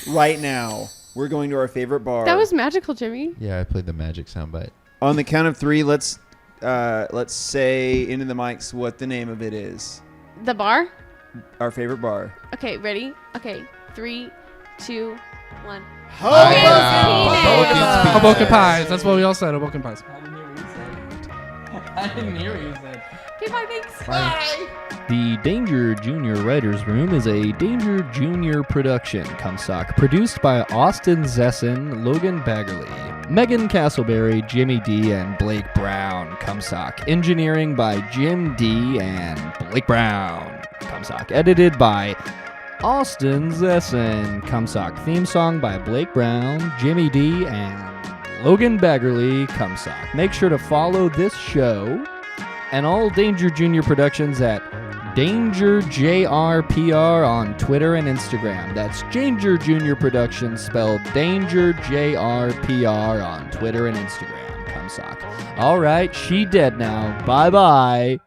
Speaker 4: right now. We're going to our favorite bar.
Speaker 2: That was magical, Jimmy.
Speaker 3: yeah. I played the magic soundbite.
Speaker 4: On the count of 3, let's say into the mics what the name of it is.
Speaker 2: The bar.
Speaker 4: Our favorite bar.
Speaker 2: Okay, ready? Okay, 3, 2, 1.
Speaker 1: Hoboken pies. That's what we all said. Hoboken pies.
Speaker 5: I didn't hear what you said.
Speaker 2: Okay, bye, thanks.
Speaker 10: The Danger Junior Writers Room is a Danger Junior production, Comstock, produced by Austin Zessin, Logan Baggerly. Megan Castleberry, Jimmy D, and Blake Brown, Cumsock. Engineering by Jim D and Blake Brown, Cumsock. Edited by Austin Zesson, Cumsock. Theme song by Blake Brown, Jimmy D, and Logan Baggerly, Cumsock. Make sure to follow this show and all Danger Junior Productions at DangerJRPR on Twitter and Instagram. That's Danger Junior Productions, spelled DangerJRPR on Twitter and Instagram. Cumsock. All right, she dead now. Bye-bye.